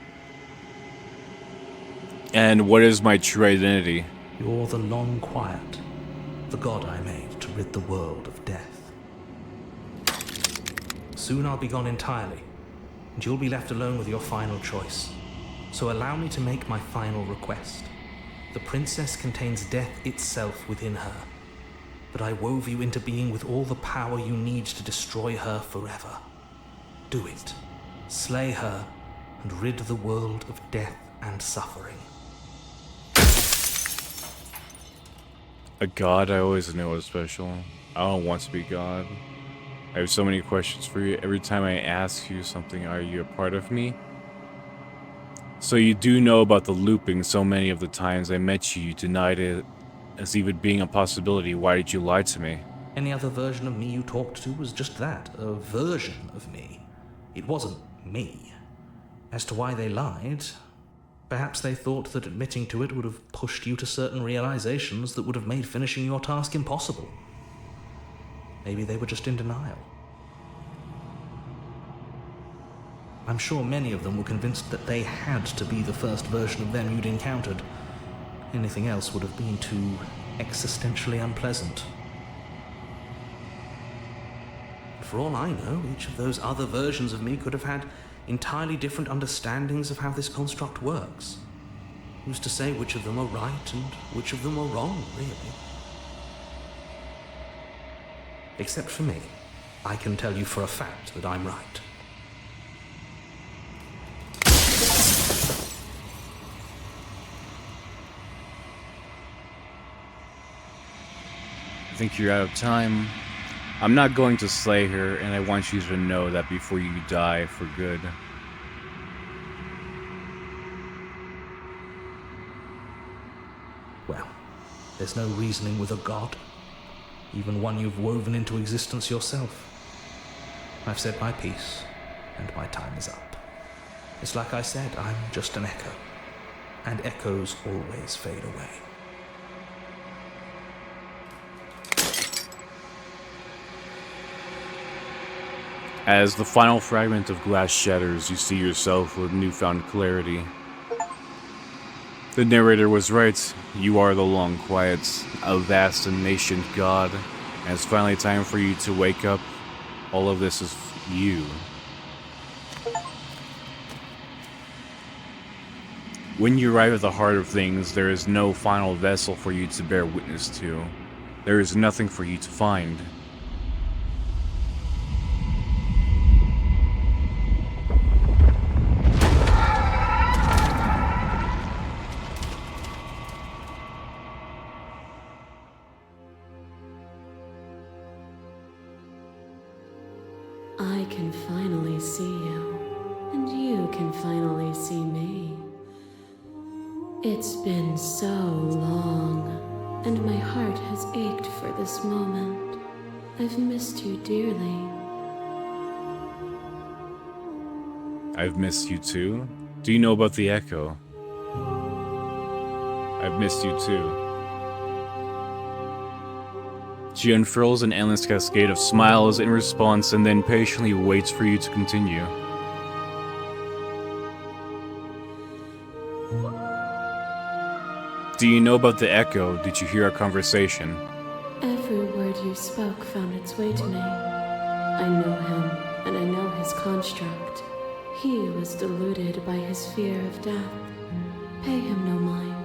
And what is my true identity? You're the long quiet, the god I made to rid the world of death. Soon I'll be gone entirely, and you'll be left alone with your final choice. So allow me to make my final request. The princess contains death itself within her, but I wove you into being with all the power you need to destroy her forever. Do it. Slay her, and rid the world of death and suffering. A god I always knew was special. I don't want to be God. I have so many questions for you. Every time I ask you something, are you a part of me? So you do know about the looping. So many of the times I met you, you denied it as even being a possibility. Why did you lie to me? Any other version of me you talked to was just that, a version of me. It wasn't me. As to why they lied, perhaps they thought that admitting to it would have pushed you to certain realizations that would have made finishing your task impossible. Maybe they were just in denial. I'm sure many of them were convinced that they had to be the first version of them you'd encountered. Anything else would have been too existentially unpleasant. For all I know, each of those other versions of me could have had entirely different understandings of how this construct works. Who's to say which of them are right and which of them are wrong, really? Except for me, I can tell you for a fact that I'm right. I think you're out of time. I'm not going to slay her, and I want you to know that before you die for good. Well, there's no reasoning with a god, even one you've woven into existence yourself. I've said my piece, and my time is up. It's like I said, I'm just an echo, and echoes always fade away. As the final fragment of glass shatters, you see yourself with newfound clarity. The narrator was right. You are the Long Quiet, a vast and nascent god, and it's finally time for you to wake up. All of this is you. When you arrive at the heart of things, there is no final vessel for you to bear witness to. There is nothing for you to find. I can finally see you, and you can finally see me. It's been so long, and my heart has ached for this moment. I've missed you dearly. I've missed you too? Do you know about the echo? I've missed you too. She unfurls an endless cascade of smiles in response and then patiently waits for you to continue. Do you know about the echo? Did you hear our conversation? Every word you spoke found its way to me. I know him, and I know his construct. He was deluded by his fear of death. Pay him no mind.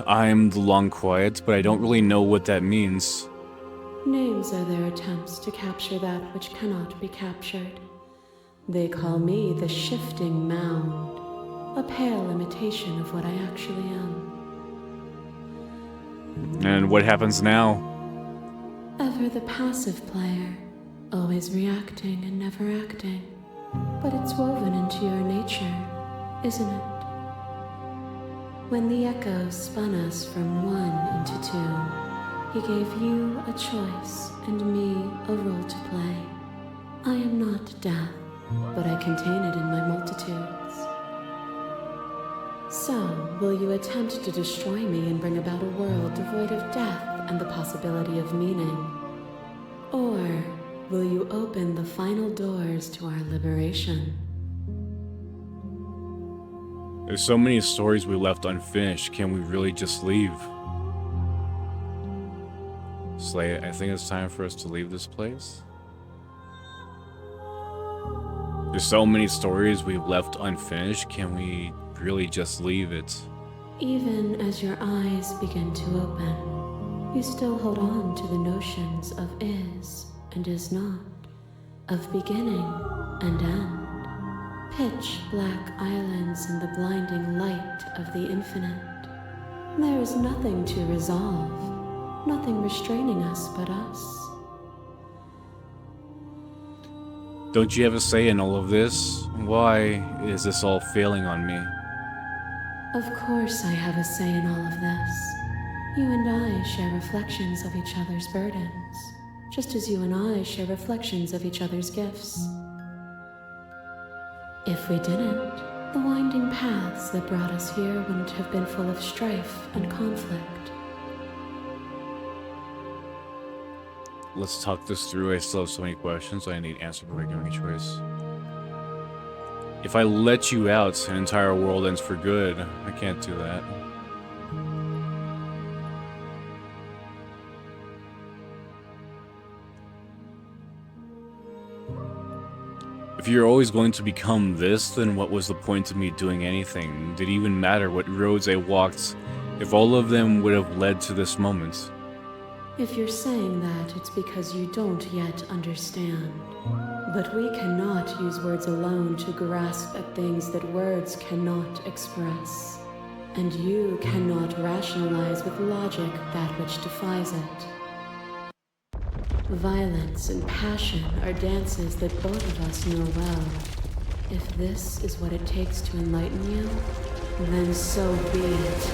I'm the Long Quiet, but I don't really know what that means. Names are their attempts to capture that which cannot be captured. They call me the Shifting Mound. a pale imitation of what I actually am. And what happens now? Ever the passive player, always reacting and never acting. But it's woven into your nature, isn't it? When the echo spun us from one into two, he gave you a choice and me a role to play. I am not death, but I contain it in my multitudes. So, will you attempt to destroy me and bring about a world devoid of death and the possibility of meaning? Or will you open the final doors to our liberation? There's so many stories we left unfinished. Can we really just leave? Slay, I think it's time for us to leave this place. There's so many stories we've left unfinished. Can we really just leave it? Even as your eyes begin to open, you still hold on to the notions of is and is not, of beginning and end. Pitch black islands in the blinding light of the infinite. There is nothing to resolve, nothing restraining us but us. Don't you have a say in all of this? Why is this all failing on me? Of course I have a say in all of this. You and I share reflections of each other's burdens, just as you and I share reflections of each other's gifts. If we didn't, the winding paths that brought us here wouldn't have been full of strife and conflict. Let's talk this through. I still have so many questions I need answered before making a choice. If I let you out, an entire world ends for good. I can't do that. If you're always going to become this, then what was the point of me doing anything? Did it even matter what roads I walked if all of them would have led to this moment? If you're saying that, it's because you don't yet understand. But we cannot use words alone to grasp at things that words cannot express. And you cannot rationalize with logic that which defies it. Violence and passion are dances that both of us know well. If this is what it takes to enlighten you, then so be it.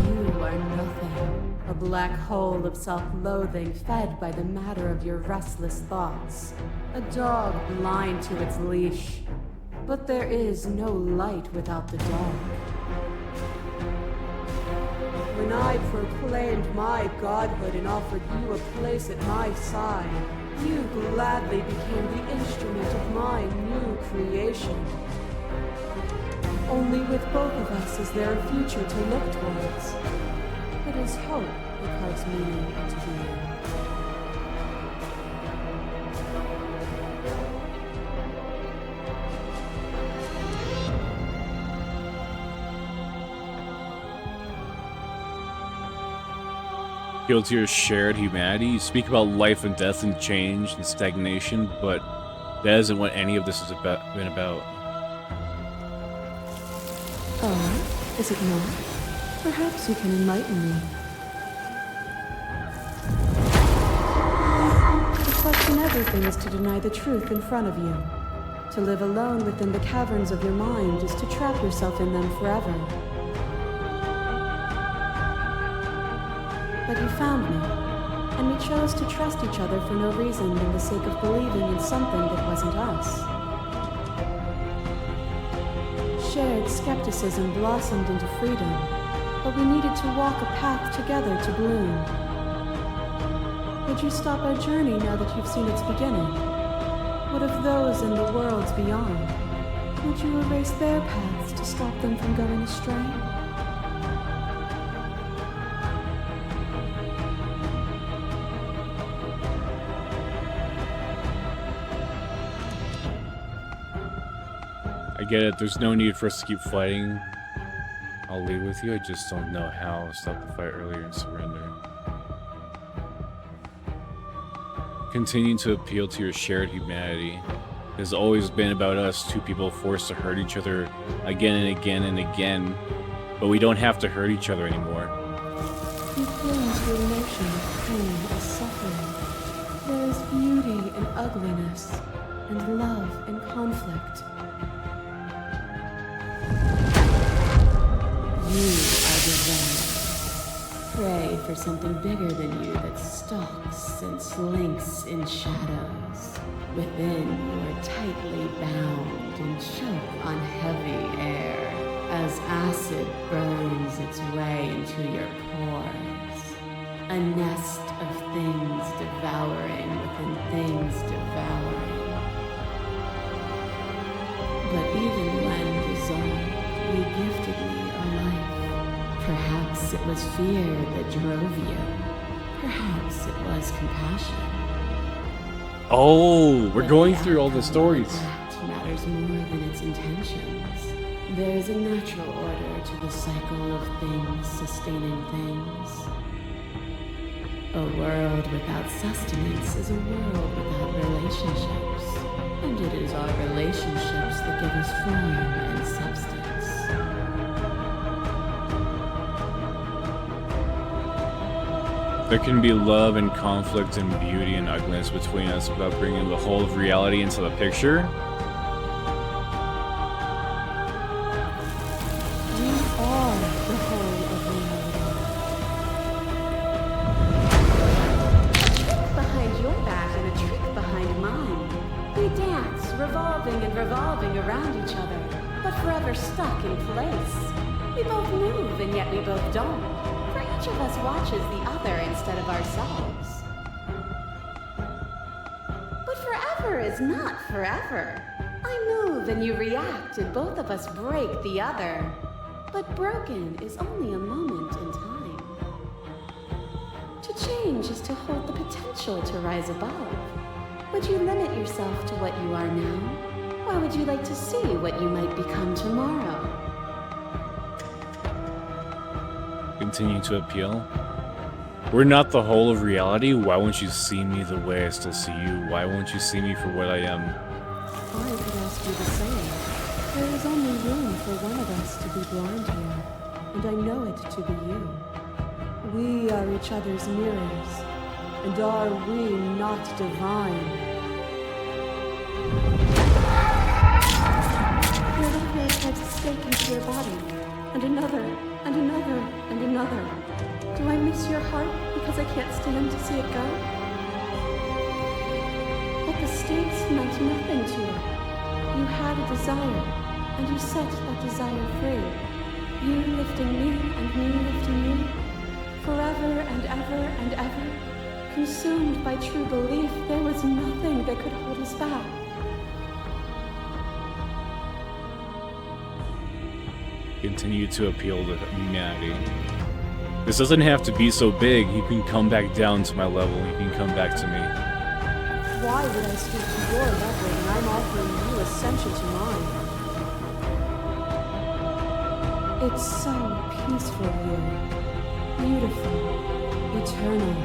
You are nothing, a black hole of self-loathing fed by the matter of your restless thoughts. A dog blind to its leash. But there is no light without the dark. When I proclaimed my godhood and offered you a place at my side, you gladly became the instrument of my new creation. Only with both of us is there a future to look towards. It is hope that carves meaning into being. Appeal to your shared humanity. You speak about life and death and change and stagnation, but that isn't what any of this has been about. Oh, is it not? Perhaps you can enlighten me. To question everything is to deny the truth in front of you. To live alone within the caverns of your mind is to trap yourself in them forever. But you found me, and we chose to trust each other for no reason than the sake of believing in something that wasn't us. Shared skepticism blossomed into freedom, but we needed to walk a path together to bloom. Would you stop our journey now that you've seen its beginning? What of those in the worlds beyond? Would you erase their paths to stop them from going astray? I get it, there's no need for us to keep fighting. I'll leave with you, I just don't know how. Stop the fight earlier and surrender. Continue to appeal to your shared humanity. has always been about us two people forced to hurt each other again and again and again, but we don't have to hurt each other anymore. You cling to a notion of pain as suffering. There is beauty in ugliness, and love in conflict. You are the prey for something bigger than you that stalks and slinks in shadows. Within, you are tightly bound and choke on heavy air as acid burns its way into your pores. A nest of things devouring within things devouring. But even when dissolved, you gifted me a life. Perhaps it was fear that drove you. Perhaps it was compassion. Oh, we're But going the through all the outcome stories. of that matters more than its intentions. There is a natural order to the cycle of things sustaining things. A world without sustenance is a world without relationships. And it is our relationships that give us form and substance. There can be love and conflict and beauty and ugliness between us without bringing the whole of reality into the picture. We are the whole of reality. Behind your back and a trick behind mine. We dance, revolving and revolving around each other, but forever stuck in place. We both move and yet we both don't. For each of us watches the other instead of ourselves. But forever is not forever. I move and you react and both of us break the other. But broken is only a moment in time. To change is to hold the potential to rise above. Would you limit yourself to what you are now? Or would you like to see what you might become tomorrow? Continue to appeal. We're not the whole of reality. Why won't you see me the way I still see you? Why won't you see me for what I am? I could ask you the same. There is only room for one of us to be blind here, and I know it to be you. We are each other's mirrors, and are we not divine? Your little man drives a stake into your body, and another, and another, and another. Do I miss your heart because I can't stand to see it go? But the stakes meant nothing to you. You had a desire, and you set that desire free. You lifting me and me lifting you. Forever and ever and ever. Consumed by true belief, there was nothing that could hold us back. Continue to appeal to humanity. This doesn't have to be so big. You can come back down to my level. You can come back to me. Why would I stoop to your level when I'm offering you ascension to mine? It's so peaceful here. Beautiful, eternal,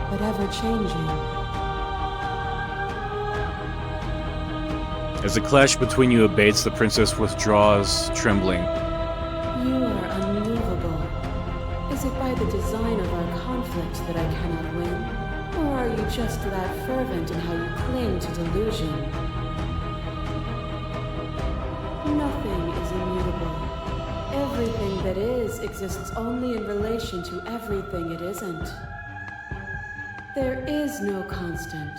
but ever-changing. As the clash between you abates, the princess withdraws, trembling. You are unmovable. Is it by the design of our conflict that I cannot win? Or are you just that fervent in how you cling to delusion? Nothing is immutable. Everything that is exists only in relation to everything it isn't. There is no constant.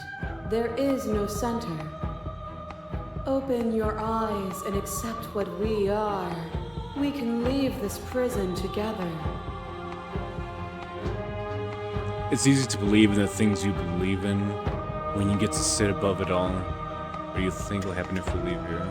There is no center. Open your eyes and accept what we are. We can leave this prison together. It's easy to believe in the things you believe in when you get to sit above it all. What do you think will happen if we leave here?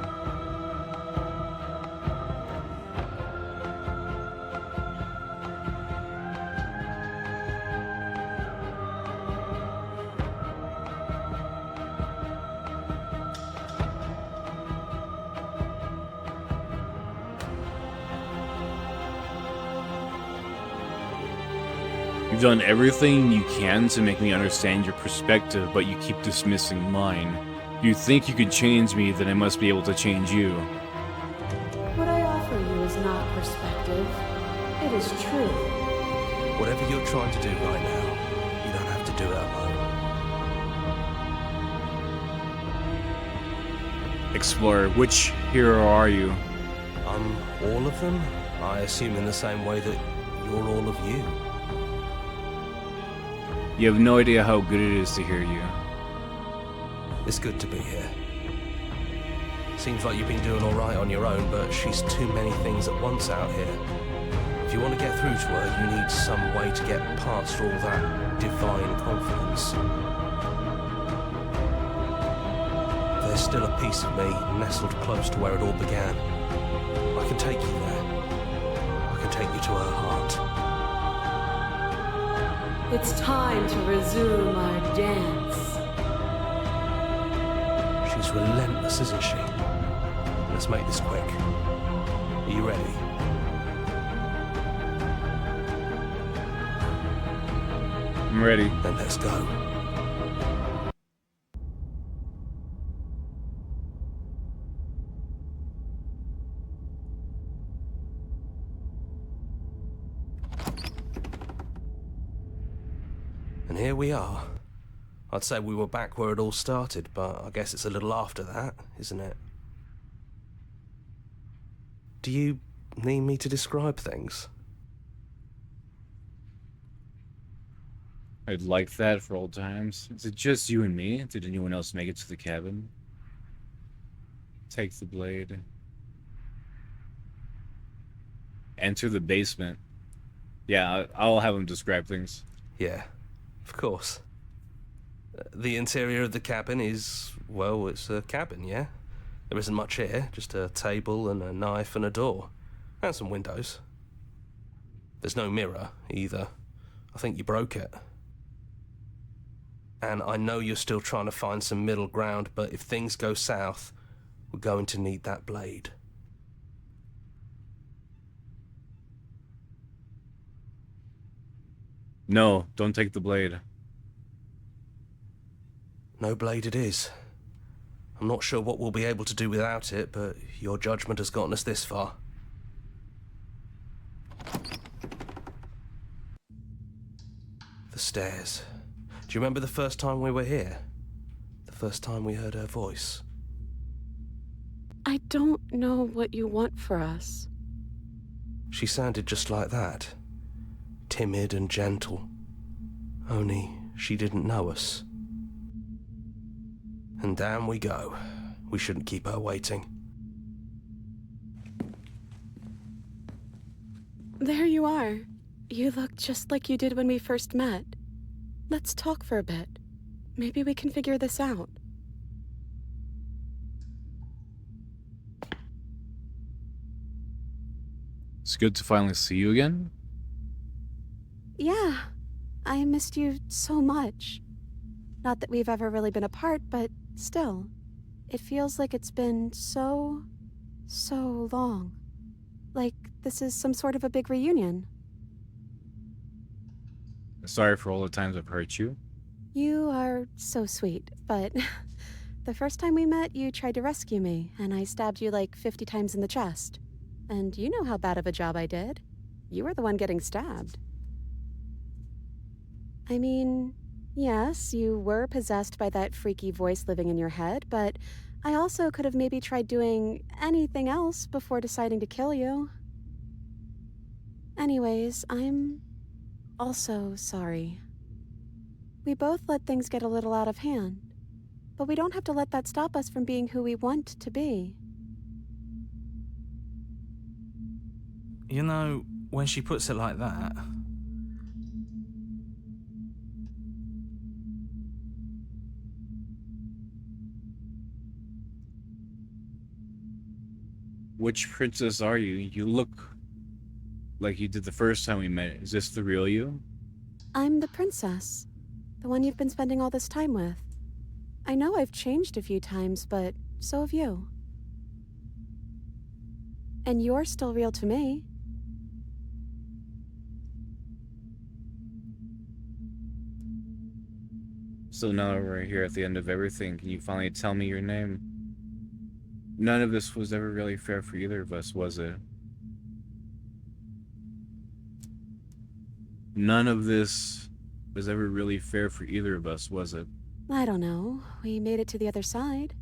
You've done everything you can to make me understand your perspective, but you keep dismissing mine. If you think you could change me, then I must be able to change you. What I offer you is not perspective. It is truth. Whatever you're trying to do right now, you don't have to do it alone. Explorer, which hero are you? I'm all of them, I assume in the same way that you're all of you. You have no idea how good it is to hear you. It's good to be here. Seems like you've been doing all right on your own, but she's too many things at once out here. If you want to get through to her, you need some way to get past all that divine confidence. There's still a piece of me nestled close to where it all began. I can take you there. I can take you to her heart. It's time to resume our dance. She's relentless, isn't she? Let's make this quick. Are you ready? I'm ready. Then let's go. And here we are. I'd say we were back where it all started, but I guess it's a little after that, isn't it? Do you need me to describe things? I'd like that for old times. Is it just you and me? Did anyone else make it to the cabin? Take the blade. Enter the basement. Yeah, I'll have him describe things. Yeah, of course. The interior of the cabin is, well, it's a cabin, yeah? There isn't much here, just a table and a knife and a door. And some windows. There's no mirror, either. I think you broke it. And I know you're still trying to find some middle ground, but if things go south, we're going to need that blade. No, don't take the blade. No blade it is. I'm not sure what we'll be able to do without it, but your judgment has gotten us this far. The stairs. Do you remember the first time we were here? The first time we heard her voice? I don't know what you want for us. She sounded just like that. Timid and gentle. Only she didn't know us. And down we go. We shouldn't keep her waiting. There you are. You look just like you did when we first met. Let's talk for a bit. Maybe we can figure this out. It's good to finally see you again. Yeah, I missed you so much. Not that we've ever really been apart, but still, it feels like it's been so long. Like this is some sort of a big reunion. Sorry for all the times I've hurt you. You are so sweet, but the first time we met, you tried to rescue me, and I stabbed you like 50 times in the chest. And you know how bad of a job I did. You were the one getting stabbed. I mean, yes, you were possessed by that freaky voice living in your head, but I also could have maybe tried doing anything else before deciding to kill you. Anyways, I'm also sorry. We both let things get a little out of hand, but we don't have to let that stop us from being who we want to be. You know, when she puts it like that, which princess are you? You look like you did the first time we met. Is this the real you? I'm the princess, the one you've been spending all this time with. I know I've changed a few times, but so have you. And you're still real to me. So now we're here at the end of everything. Can you finally tell me your name? None of this was ever really fair for either of us, was it? None of this was ever really fair for either of us, was it? I don't know. We made it to the other side,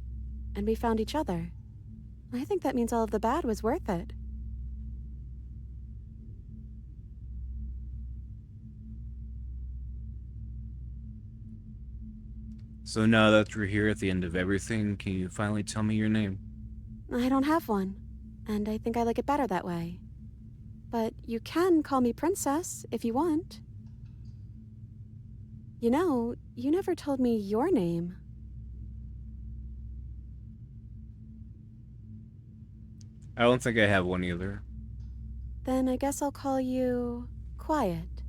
and we found each other. I think that means all of the bad was worth it. So now that we're here at the end of everything, can you finally tell me your name? I don't have one, and I think I like it better that way. But you can call me Princess if you want. You know, you never told me your name. I don't think I have one either. Then I guess I'll call you Quiet.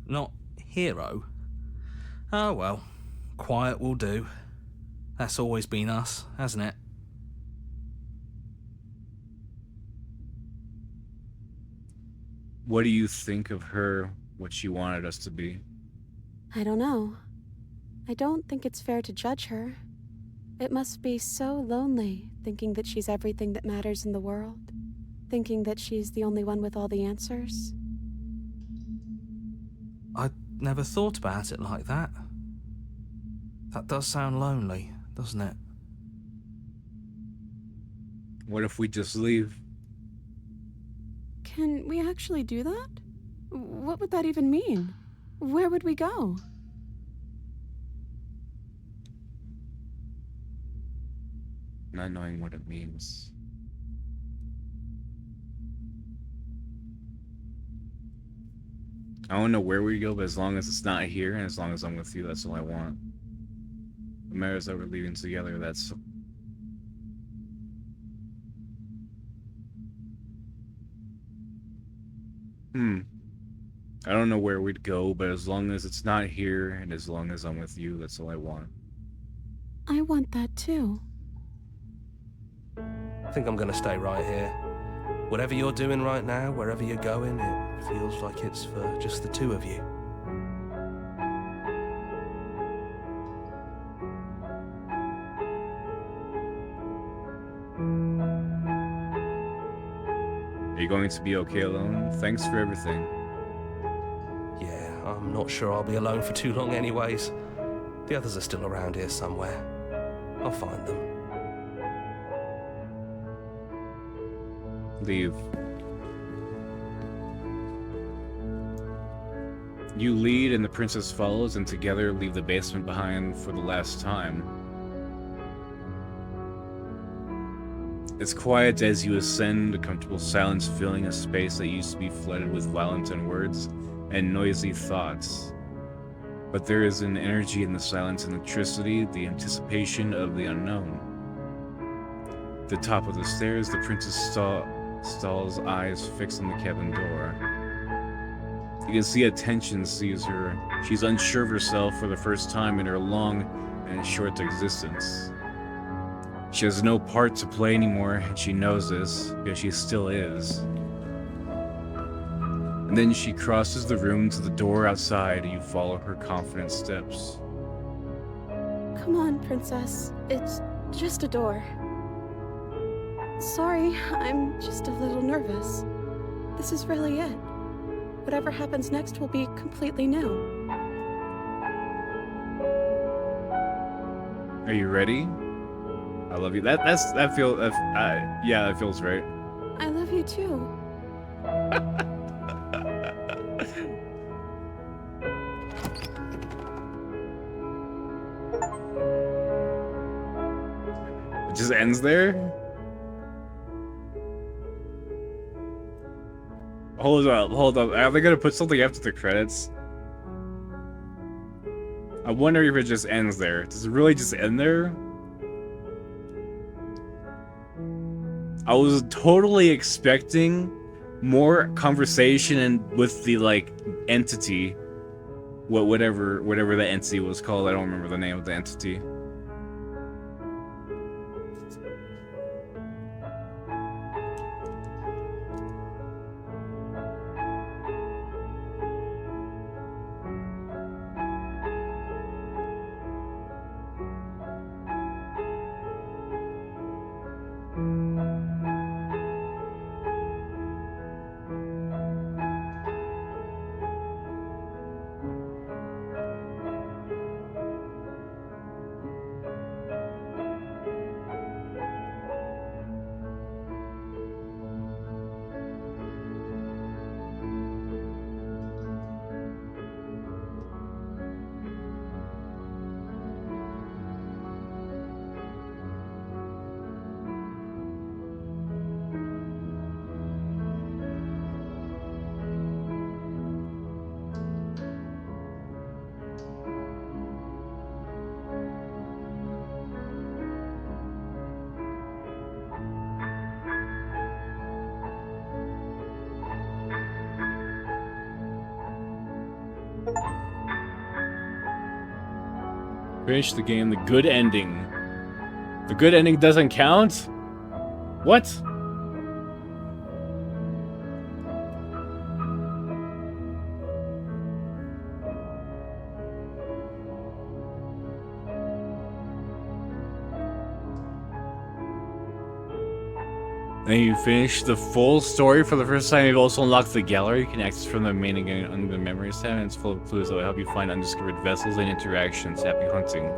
Not Hero? Oh well, Quiet will do. That's always been us, hasn't it? What do you think of her, what she wanted us to be? I don't know. I don't think it's fair to judge her. It must be so lonely thinking that she's everything that matters in the world. Thinking that she's the only one with all the answers. I never thought about it like that. That does sound lonely, doesn't it? What if we just leave? Can we actually do that? What would that even mean? Where would we go? Not knowing what it means. I don't know where we go, but as long as it's not here and as long as I'm with you, that's all I want. It matters that we're leaving together, that's... I don't know where we'd go, but as long as it's not here and as long as I'm with you, that's all I want. I want that too. I think I'm gonna stay right here. Whatever you're doing right now, wherever you're going, it feels like it's for just the two of you. Are you going to be okay alone? Thanks for everything. Yeah, I'm not sure I'll be alone for too long anyways. The others are still around here somewhere. I'll find them. Leave. You lead and the princess follows, and together leave the basement behind for the last time. It's quiet as you ascend, a comfortable silence filling a space that used to be flooded with violent words and noisy thoughts. But there is an energy in the silence, and electricity, the anticipation of the unknown. At the top of the stairs, the princess stalls, eyes fixed on the cabin door. You can see a tension seize her. She's unsure of herself for the first time in her long and short existence. She has no part to play anymore, and she knows this, because she still is. And then she crosses the room to the door outside, and you follow her confident steps. Come on, Princess. It's just a door. Sorry, I'm just a little nervous. This is really it. Whatever happens next will be completely new. Are you ready? I love you. That feels right. I love you too. It just ends there? Hold up. Are they gonna put something after the credits? I wonder if it just ends there. Does it really just end there? I was totally expecting more conversation and with the entity, whatever the entity was called. I don't remember the name of the entity. Finish the game, the good ending. The good ending doesn't count? What? Then you finish the full story for the first time. You've also unlocked the gallery you can access from the main again under the memories tab, and it's full of clues that will help you find undiscovered vessels and interactions. Happy hunting.